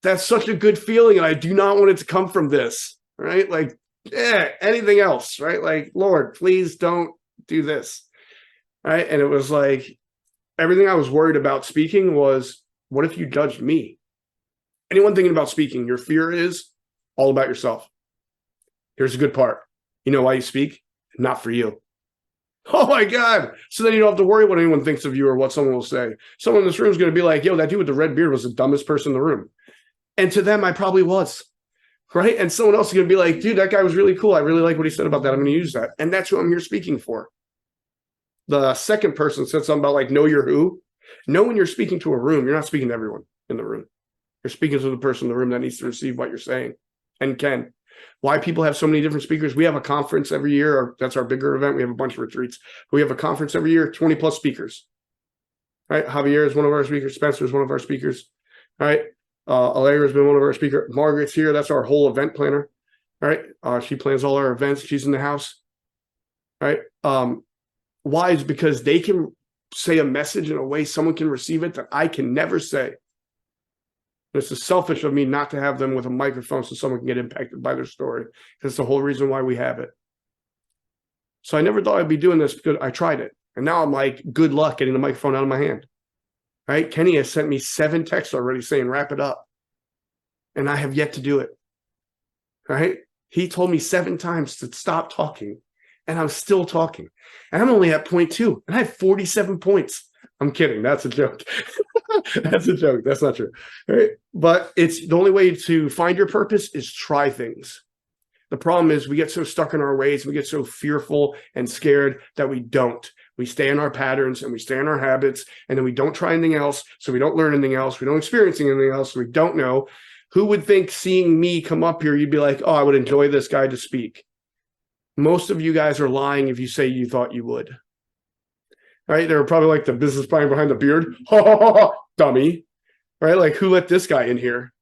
That's such a good feeling, and I do not want it to come from this, right? Like, anything else, right? Like, Lord, please don't do this, right? And it was like, everything I was worried about speaking was, what if you judged me? Anyone thinking about speaking, your fear is all about yourself. Here's the good part. You know why you speak? Not for you. Oh my God. So then you don't have to worry what anyone thinks of you or what someone will say. Someone in this room is going to be like, yo, that dude with the red beard was the dumbest person in the room. And to them, I probably was, right? And someone else is going to be like, dude, that guy was really cool. I really like what he said about that. I'm going to use that. And that's who I'm here speaking for. The second person said something about like, know your who. Know when you're speaking to a room, you're not speaking to everyone in the room. You're speaking to the person in the room that needs to receive what you're saying and can. Why people have so many different speakers. We have a conference every year. Or that's our bigger event. We have a bunch of retreats. We have a conference every year, 20 plus speakers. Right? Javier is one of our speakers. Spencer is one of our speakers. All right. Allegra has been one of our speakers. Margaret's here. That's our whole event planner. All right. She plans all our events. She's in the house. All right. Why? Is because they can say a message in a way someone can receive it that I can never say. This is selfish of me not to have them with a microphone so someone can get impacted by their story. That's the whole reason why we have it. So I never thought I'd be doing this because I tried it. And now I'm like, good luck getting the microphone out of my hand. Right? Kenny has sent me 7 texts already saying, wrap it up. And I have yet to do it. Right? He told me 7 times to stop talking. And I'm still talking. And I'm only at point 2. And I have 47 points. I'm kidding. That's a joke. That's a joke. That's not true. Right? But it's the only way to find your purpose is try things. The problem is we get so stuck in our ways, we get so fearful and scared that we don't. We stay in our patterns and we stay in our habits, and then we don't try anything else. So we don't learn anything else. We don't experience anything else. So we don't know. Who would think seeing me come up here, you'd be like, oh, I would enjoy this guy to speak. Most of you guys are lying if you say you thought you would. Right? They were probably like the business plan behind the beard. Dummy. Right? Like, who let this guy in here?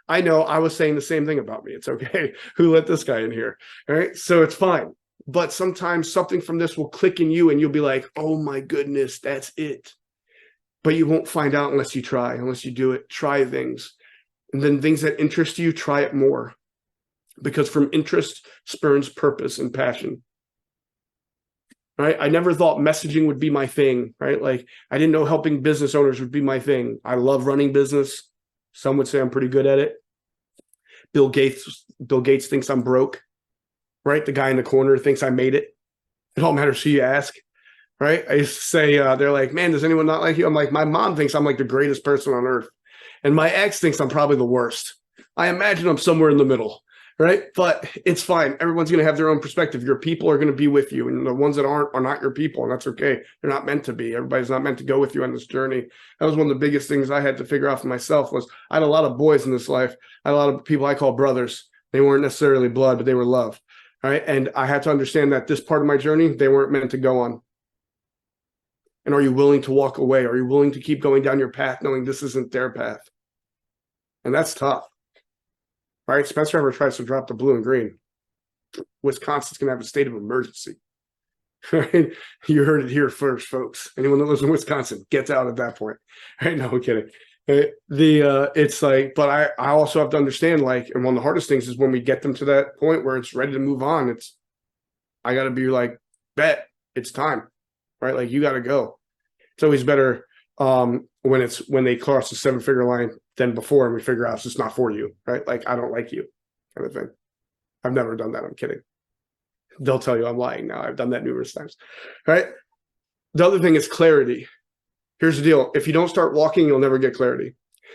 I know I was saying the same thing about me. It's okay. Who let this guy in here? All right. So it's fine. But sometimes something from this will click in you and you'll be like, oh my goodness, that's it. But you won't find out unless you try, unless you do it. Try things. And then things that interest you, try it more. Because from interest spurns purpose and passion. Right? I never thought messaging would be my thing, right? Like, I didn't know helping business owners would be my thing. I love running business. Some would say I'm pretty good at it. Bill Gates thinks I'm broke, right? The guy in the corner thinks I made it. It all matters who you ask, right? I used to say, they're like, man, does anyone not like you? I'm like, my mom thinks I'm like the greatest person on earth. And my ex thinks I'm probably the worst. I imagine I'm somewhere in the middle. Right? But it's fine. Everyone's going to have their own perspective. Your people are going to be with you. And the ones that aren't are not your people. And that's okay. They're not meant to be. Everybody's not meant to go with you on this journey. That was one of the biggest things I had to figure out for myself was I had a lot of boys in this life. I had a lot of people I call brothers. They weren't necessarily blood, but they were love. All right. And I had to understand that this part of my journey, they weren't meant to go on. And are you willing to walk away? Are you willing to keep going down your path knowing this isn't their path? And that's tough. All right, Spencer ever tries to drop the blue and green. Wisconsin's going to have a state of emergency. Right? You heard it here first, folks. Anyone that lives in Wisconsin gets out at that point. Right? No, I'm kidding. It's like, but I also have to understand, like, and one of the hardest things is when we get them to that point where it's ready to move on. I got to be like, bet it's time, right? Like, you got to go. It's always better when they cross the 7-figure line than before, and we figure out it's just not for you, right? Like, I don't like you, kind of thing. I've never done that. I'm kidding. They'll tell you I'm lying now. I've done that numerous times, right? The other thing is clarity. Here's the deal. If you don't start walking, you'll never get clarity.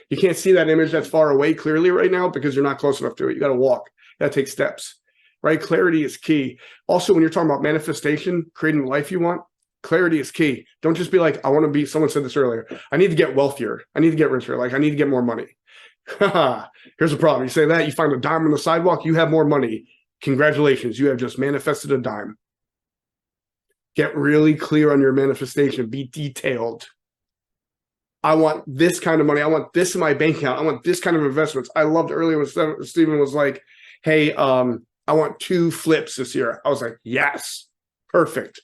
You can't see that image that's far away clearly right now because you're not close enough to it. You got to walk. That takes steps, right? Clarity is key. Also, when you're talking about manifestation, creating the life you want, clarity is key. Don't just be like, I want to be, someone said this earlier, I need to get wealthier. I need to get richer. Like, I need to get more money. Here's the problem. You say that, you find a dime on the sidewalk, you have more money. Congratulations. You have just manifested a dime. Get really clear on your manifestation. Be detailed. I want this kind of money. I want this in my bank account. I want this kind of investments. I loved earlier when Stephen was like, hey, I want 2 flips this year. I was like, yes, perfect,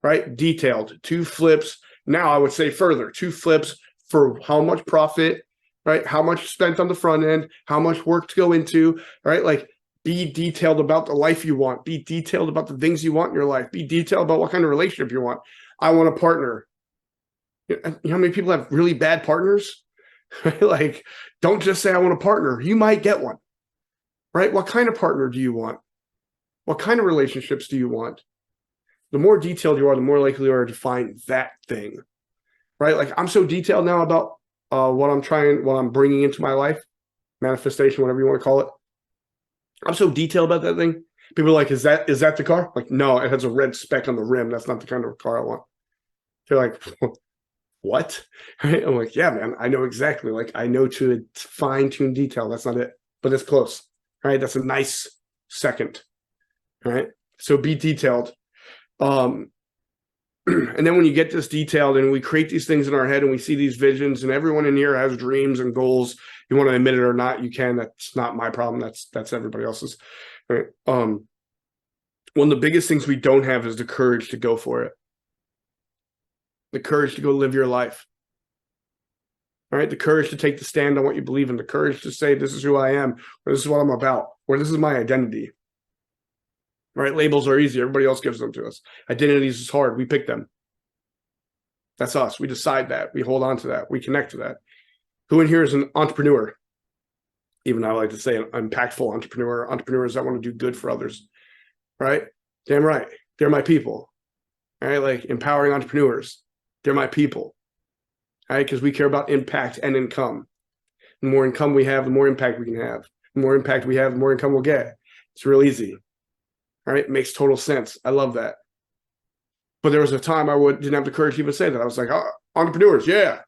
right? Detailed, 2 flips. Now I would say further, 2 flips for how much profit, right? How much spent on the front end, how much work to go into, right? Like, be detailed about the life you want. Be detailed about the things you want in your life. Be detailed about what kind of relationship you want. I want a partner. You know how many people have really bad partners? Like, don't just say, I want a partner. You might get one, right? What kind of partner do you want? What kind of relationships do you want? The more detailed you are, the more likely you are to find that thing, right? Like, I'm so detailed now about what I'm bringing into my life, manifestation, whatever you want to call it. I'm so detailed about that thing. People are like, is that the car? Like, no, it has a red speck on the rim. That's not the kind of car I want. They're like, what? Right? I'm like, yeah, man, I know exactly. Like, I know to a fine-tuned detail. That's not it, but it's close. Right? That's a nice second. Right? So be detailed. And then when you get this detailed and we create these things in our head and we see these visions, and everyone in here has dreams and goals, you want to admit it or not, you can. That's not my problem. That's everybody else's. Right? One of the biggest things we don't have is the courage to go for it. The courage to go live your life. All right? The courage to take the stand on what you believe in. The courage to say, this is who I am, or this is what I'm about, or this is my identity. Right? Labels are easy. Everybody else gives them to us. Identities is hard. We pick them. That's us. We decide that. We hold on to that. We connect to that. Who in here is an entrepreneur? Even I like to say an impactful entrepreneur. Entrepreneurs that want to do good for others. Right? Damn right. They're my people. All right? Like, empowering entrepreneurs. They're my people. All right? Because we care about impact and income. The more income we have, the more impact we can have. The more impact we have, the more income we'll get. It's real easy. All right? It makes total sense. I love that. But there was a time I didn't have the courage to even say that. I was like, oh, entrepreneurs, yeah.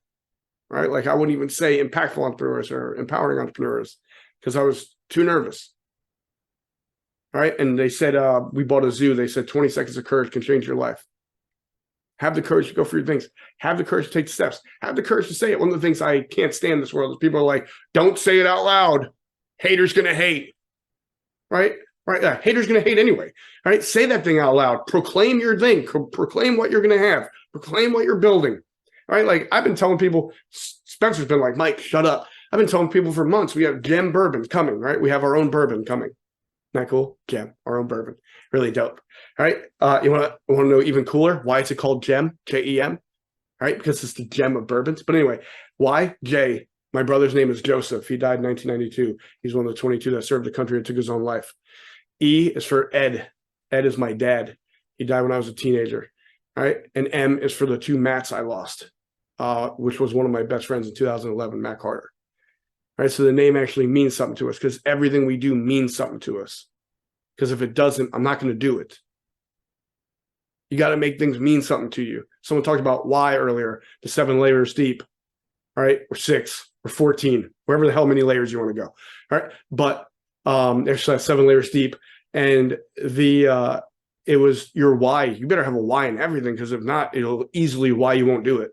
Right? Like, I wouldn't even say impactful entrepreneurs or empowering entrepreneurs because I was too nervous. All right? And they said, we bought a zoo. They said 20 seconds of courage can change your life. Have the courage to go for your things. Have the courage to take the steps. Have the courage to say it. One of the things I can't stand in this world is people are like, don't say it out loud. Haters going to hate. Right? Right? Haters going to hate anyway. All right? Say that thing out loud. Proclaim your thing. Proclaim what you're going to have. Proclaim what you're building. All right? Like, I've been telling people, Spencer's been like, Mike, shut up. I've been telling people for months, we have Gem bourbon coming, right? We have our own bourbon coming. Isn't that cool? Gem, our own bourbon. Really dope. All right. You want to know even cooler? Why is it called Gem? Jem. All right. Because it's the gem of bourbons. But anyway, why? J. My brother's name is Joseph. He died in 1992. He's one of the 22 that served the country and took his own life. E is for Ed. Ed is my dad. He died when I was a teenager. All right. And M is for the 2 Matts I lost, which was one of my best friends in 2011, Matt Carter. All right. So the name actually means something to us because everything we do means something to us. Because if it doesn't, I'm not going to do it. You got to make things mean something to you. Someone talked about why earlier, the 7 layers deep, all right, or 6 or 14, wherever the hell many layers you want to go. All right. But there's 7 layers deep. And it was your why. You better have a why in everything, because if not, it'll easily why you won't do it.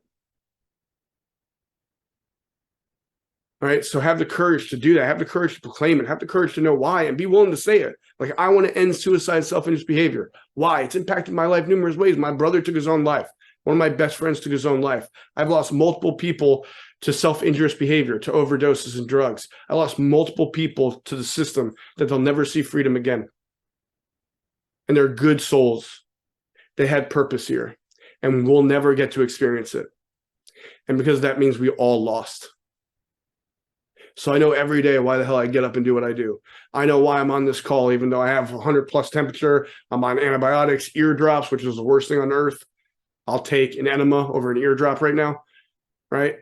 All right. So have the courage to do that. Have the courage to proclaim it. Have the courage to know why and be willing to say it. Like, I want to end suicide, self-injurious behavior. Why? It's impacted my life numerous ways. My brother took his own life. One of my best friends took his own life. I've lost multiple people to self-injurious behavior, to overdoses and drugs. I lost multiple people to the system that they'll never see freedom again. And they're good souls. They had purpose here. And we'll never get to experience it. And because that means we all lost. So I know every day why the hell I get up and do what I do. I know why I'm on this call, even though I have 100+ temperature. I'm on antibiotics, ear drops, which is the worst thing on earth. I'll take an enema over an eardrop right now, right?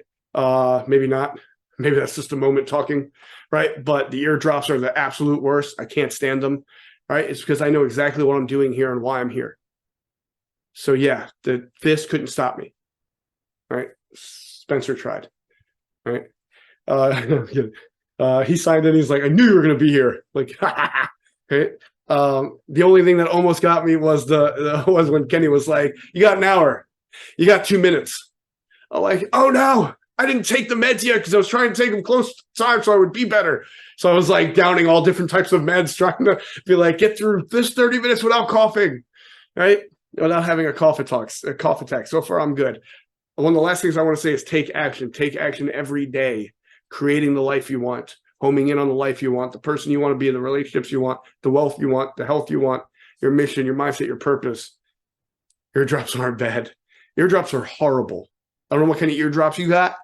Maybe not. Maybe that's just a moment talking, right? But the eardrops are the absolute worst. I can't stand them, right? It's because I know exactly what I'm doing here and why I'm here. So yeah, this couldn't stop me, right? Spencer tried, right? He signed in. He's like, I knew you were going to be here. Like, okay. The only thing that almost got me was was when Kenny was like, "You got an hour, you got 2 minutes." I'm like, "Oh no, I didn't take the meds yet because I was trying to take them close to time so I would be better." So I was like downing all different types of meds, trying to be like, get through this 30 minutes without coughing, right? Without having a cough attack. So far, I'm good. One of the last things I want to say is take action. Take action every day, creating the life you want, homing in on the life you want, the person you want to be, the relationships you want, the wealth you want, the health you want, your mission, your mindset, your purpose. Eardrops aren't bad. Eardrops are horrible. I don't know what kind of eardrops you got.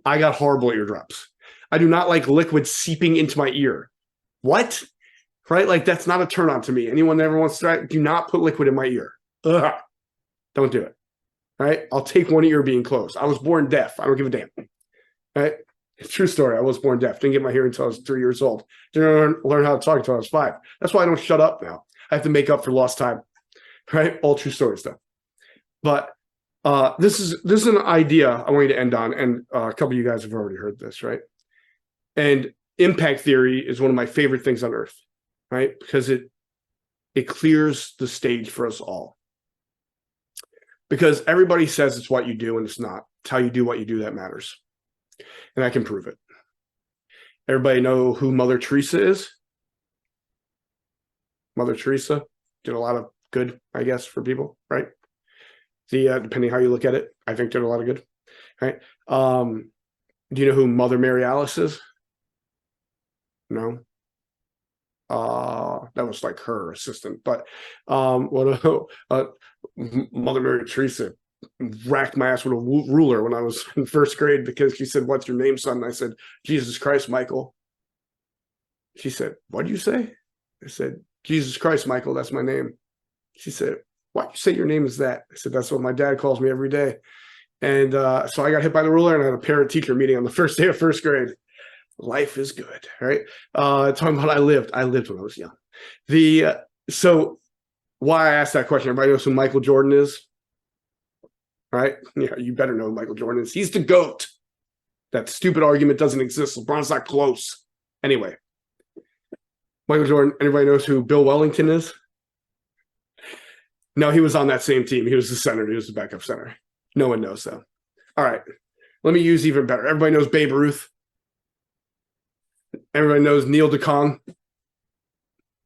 I got horrible eardrops. I do not like liquid seeping into my ear. What? Right? Like, that's not a turn on to me. Anyone that ever wants to try, do not put liquid in my ear. Ugh. Don't do it. All right? I'll take one ear being closed. I was born deaf. I don't give a damn. All right? True story. I was born deaf. Didn't get my hearing until I was 3 years old. Didn't learn how to talk until I was 5. That's why I don't shut up now. I have to make up for lost time. Right? All true story stuff. But this is an idea I want you to end on, and a couple of you guys have already heard this, right? And impact theory is one of my favorite things on earth, right? Because it clears the stage for us all. Because everybody says it's what you do, and it's not. It's how you do what you do that matters. And I can prove it. Everybody know who Mother Teresa is? Mother Teresa did a lot of good, I guess, for people, right? Depending how you look at it, I think did a lot of good, right? Do you know who Mother Mary Alice is? No. That was like her assistant, but Mother Mary Teresa racked my ass with a ruler when I was in first grade because she said, "What's your name, son?" And I said, "Jesus Christ, Michael." She said, "What did you say?" I said, "Jesus Christ, Michael, that's my name." She said, "Why'd you say your name is that?" I said, "That's what my dad calls me every day." And so I got hit by the ruler, and I had a parent-teacher meeting on the first day of first grade. Life is good, right? Talking about I lived when I was young. So why I asked that question, everybody knows who Michael Jordan is, right? Yeah, you better know who Michael Jordan is. He's the GOAT. That stupid argument doesn't exist. LeBron's not close. Anyway, Michael Jordan, everybody knows who Bill Wellington is? No, he was on that same team. He was the center. He was the backup center. No one knows, though. All right. Let me use even better. Everybody knows Babe Ruth. Everybody knows Neil DeCong.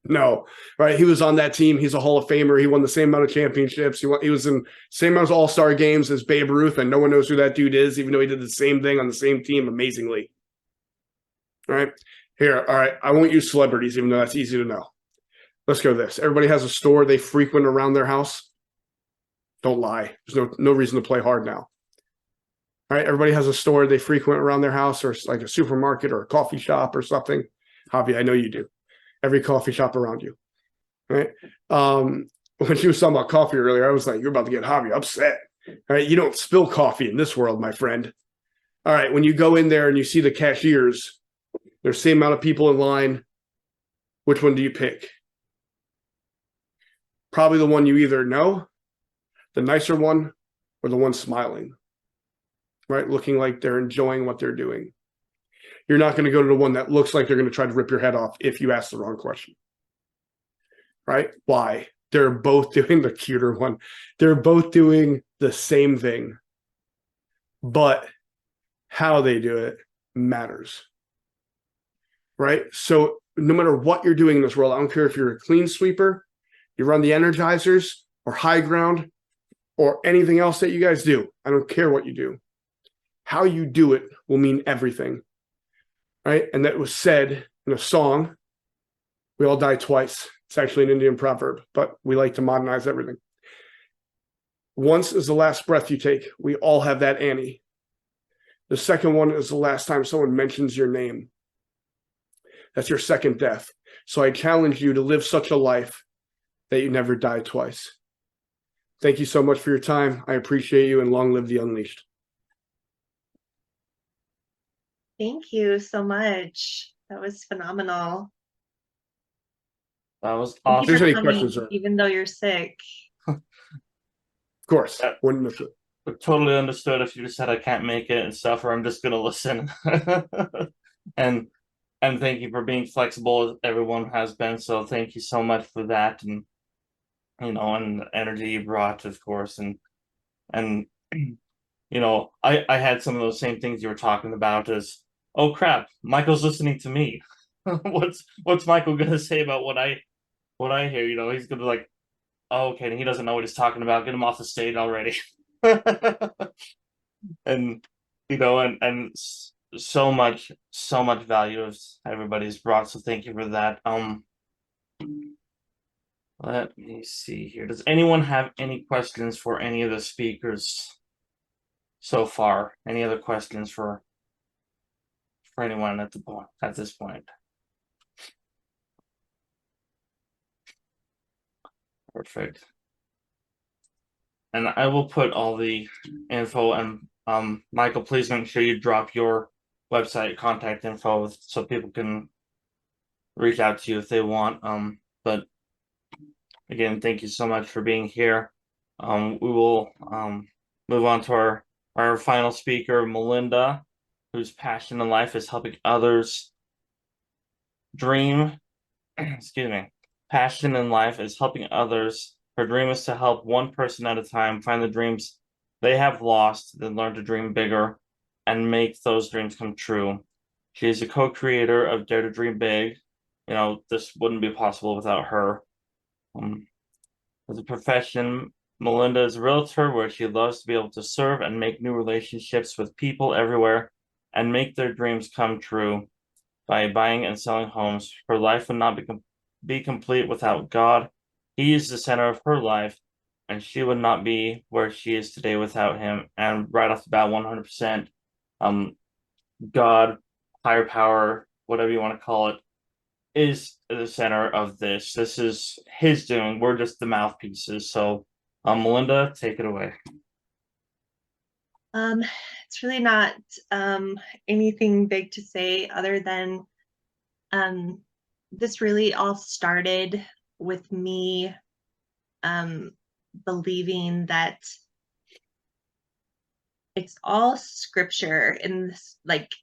No, right? He was on that team. He's a Hall of Famer. He won the same amount of championships. He was in same amount of All-Star games as Babe Ruth, and no one knows who that dude is, even though he did the same thing on the same team amazingly. All right. Here, all right. I won't use celebrities, even though that's easy to know. Let's go this. Everybody has a store they frequent around their house. Don't lie. There's no reason to play hard now. All right. Everybody has a store they frequent around their house, or like a supermarket or a coffee shop or something. Javi, I know you do. Every coffee shop around you. Right. When she was talking about coffee earlier, I was like, you're about to get Javi upset. All right. You don't spill coffee in this world, my friend. All right. When you go in there and you see the cashiers, there's the same amount of people in line. Which one do you pick? Probably the one you either know, the nicer one, or the one smiling, right? Looking like they're enjoying what they're doing. You're not going to go to the one that looks like they're going to try to rip your head off if you ask the wrong question, right? Why? They're both doing the cuter one. They're both doing the same thing, but how they do it matters, right? So no matter what you're doing in this world, I don't care if you're a clean sweeper, you run the Energizers or High Ground or anything else that you guys do. I don't care what you do. How you do it will mean everything, right? And that was said in a song, we all die twice. It's actually an Indian proverb, but we like to modernize everything. Once is the last breath you take. We all have that Annie. The second one is the last time someone mentions your name. That's your second death. So I challenge you to live such a life that you never die twice. Thank you so much for your time. I appreciate you, and long live the Unleashed. Thank you so much. That was phenomenal. That was Thank awesome. you for There's any coming, questions, sir? even though you're sick. Of course. Yeah. Wouldn't miss it. Totally understood if you just said I can't make it and stuff, or I'm just gonna listen. And and thank you for being flexible. Everyone has been, so thank you so much for that, and and the energy you brought, of course, and I had some of those same things you were talking about. As, oh crap, Michael's listening to me. What's Michael gonna say about what I hear? He's gonna be like, oh, okay, and he doesn't know what he's talking about. Get him off the stage already. And and so much value as everybody's brought. So thank you for that. Let me see here. Does anyone have any questions for any of the speakers so far? Any other questions for anyone at this point? Perfect. And I will put all the info, and Michael, please make sure you drop your website contact info so people can reach out to you if they want. But again, thank you so much for being here. We will move on to our final speaker, Melinda, whose passion in life is helping others dream. Excuse me. Passion in life is helping others. Her dream is to help one person at a time find the dreams they have lost, then learn to dream bigger and make those dreams come true. She is a co-creator of Dare to Dream Big. This wouldn't be possible without her. As a profession, Melinda is a realtor, where she loves to be able to serve and make new relationships with people everywhere and make their dreams come true by buying and selling homes. Her life would not be complete without God. He is the center of her life, and she would not be where she is today without him. And right off the bat, 100%, God, higher power, whatever you want to call it, is the center of this. This is his doing. We're just the mouthpieces. So, Melinda, take it away. It's really not anything big to say other than this really all started with me believing that it's all scripture in this, like,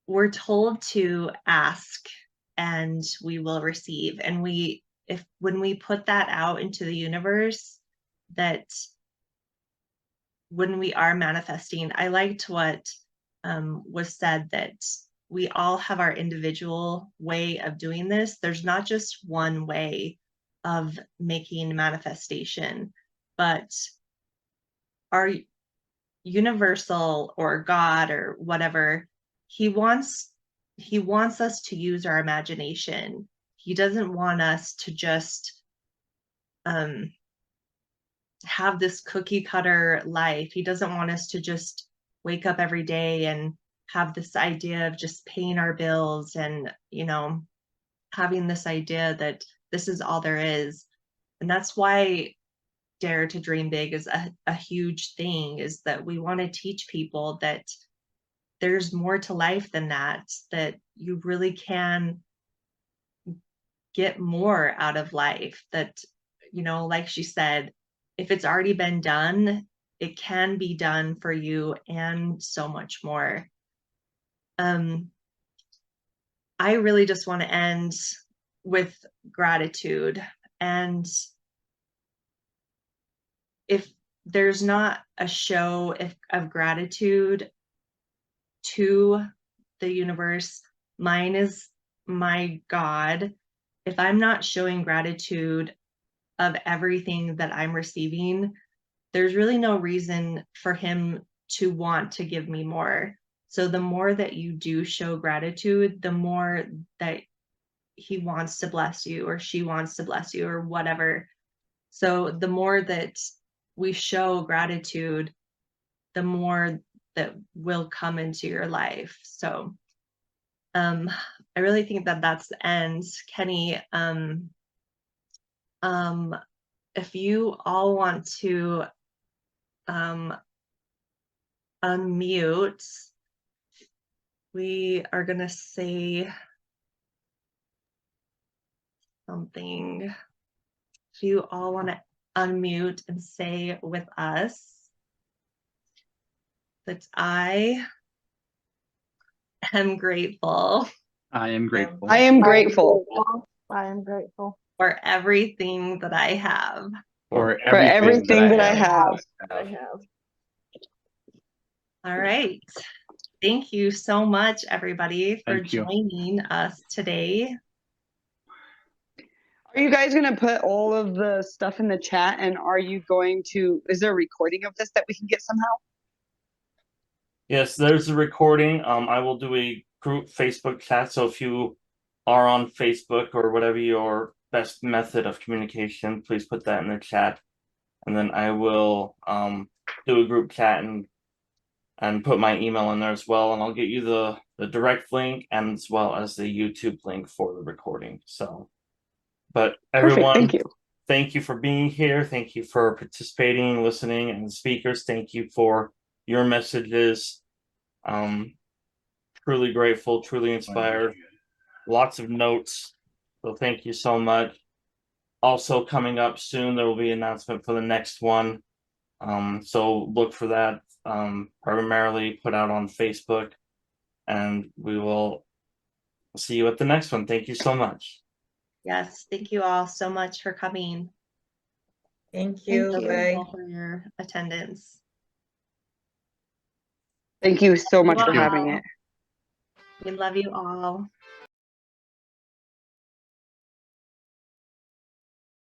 we're told to ask and we will receive. And when we put that out into the universe, that when we are manifesting, I liked what was said, that we all have our individual way of doing this. There's not just one way of making manifestation, but our universal or God or whatever, he wants us to use our imagination. He doesn't want us to just have this cookie cutter life. He doesn't want us to just wake up every day and have this idea of just paying our bills and, having this idea that this is all there is. And that's why Dare to Dream Big is a huge thing, is that we want to teach people that there's more to life than that you really can get more out of life, that, like she said, if it's already been done, it can be done for you and so much more. I really just want to end with gratitude. And if there's not a show of gratitude to the universe, mine is my God. If I'm not showing gratitude of everything that I'm receiving, there's really no reason for him to want to give me more. So the more that you do show gratitude, the more that he wants to bless you, or she wants to bless you, or whatever. So the more that we show gratitude, the more that will come into your life. So I really think that that's the end. Kenny, if you all want to unmute, we are going to say something. If you all want to unmute and say with us that I am grateful I am grateful. I am grateful I am grateful. for everything that I have. For for everything that I have. All right. Thank you so much, everybody, for Thank you. joining us today. Are you guys going to put all of the stuff in the chat, and are you going to, is there a recording of this that we can get somehow? Yes, there's a recording. I will do a group Facebook chat. So if you are on Facebook or whatever your best method of communication, please put that in the chat. And then I will do a group chat and put my email in there as well. And I'll get you the direct link and as well as the YouTube link for the recording. So, but everyone, Perfect, thank you for being here. Thank you for participating, listening, and speakers. Thank you for your messages. Truly grateful, truly inspired. Lots of notes. So thank you so much. Also coming up soon, there will be an announcement for the next one. So look for that. Primarily put out on Facebook, and we will see you at the next one. Thank you so much. Yes, thank you all so much for coming. Thank you. Thank you Bye. all for your attendance. Thank you so much for Wow. having it. We love you all.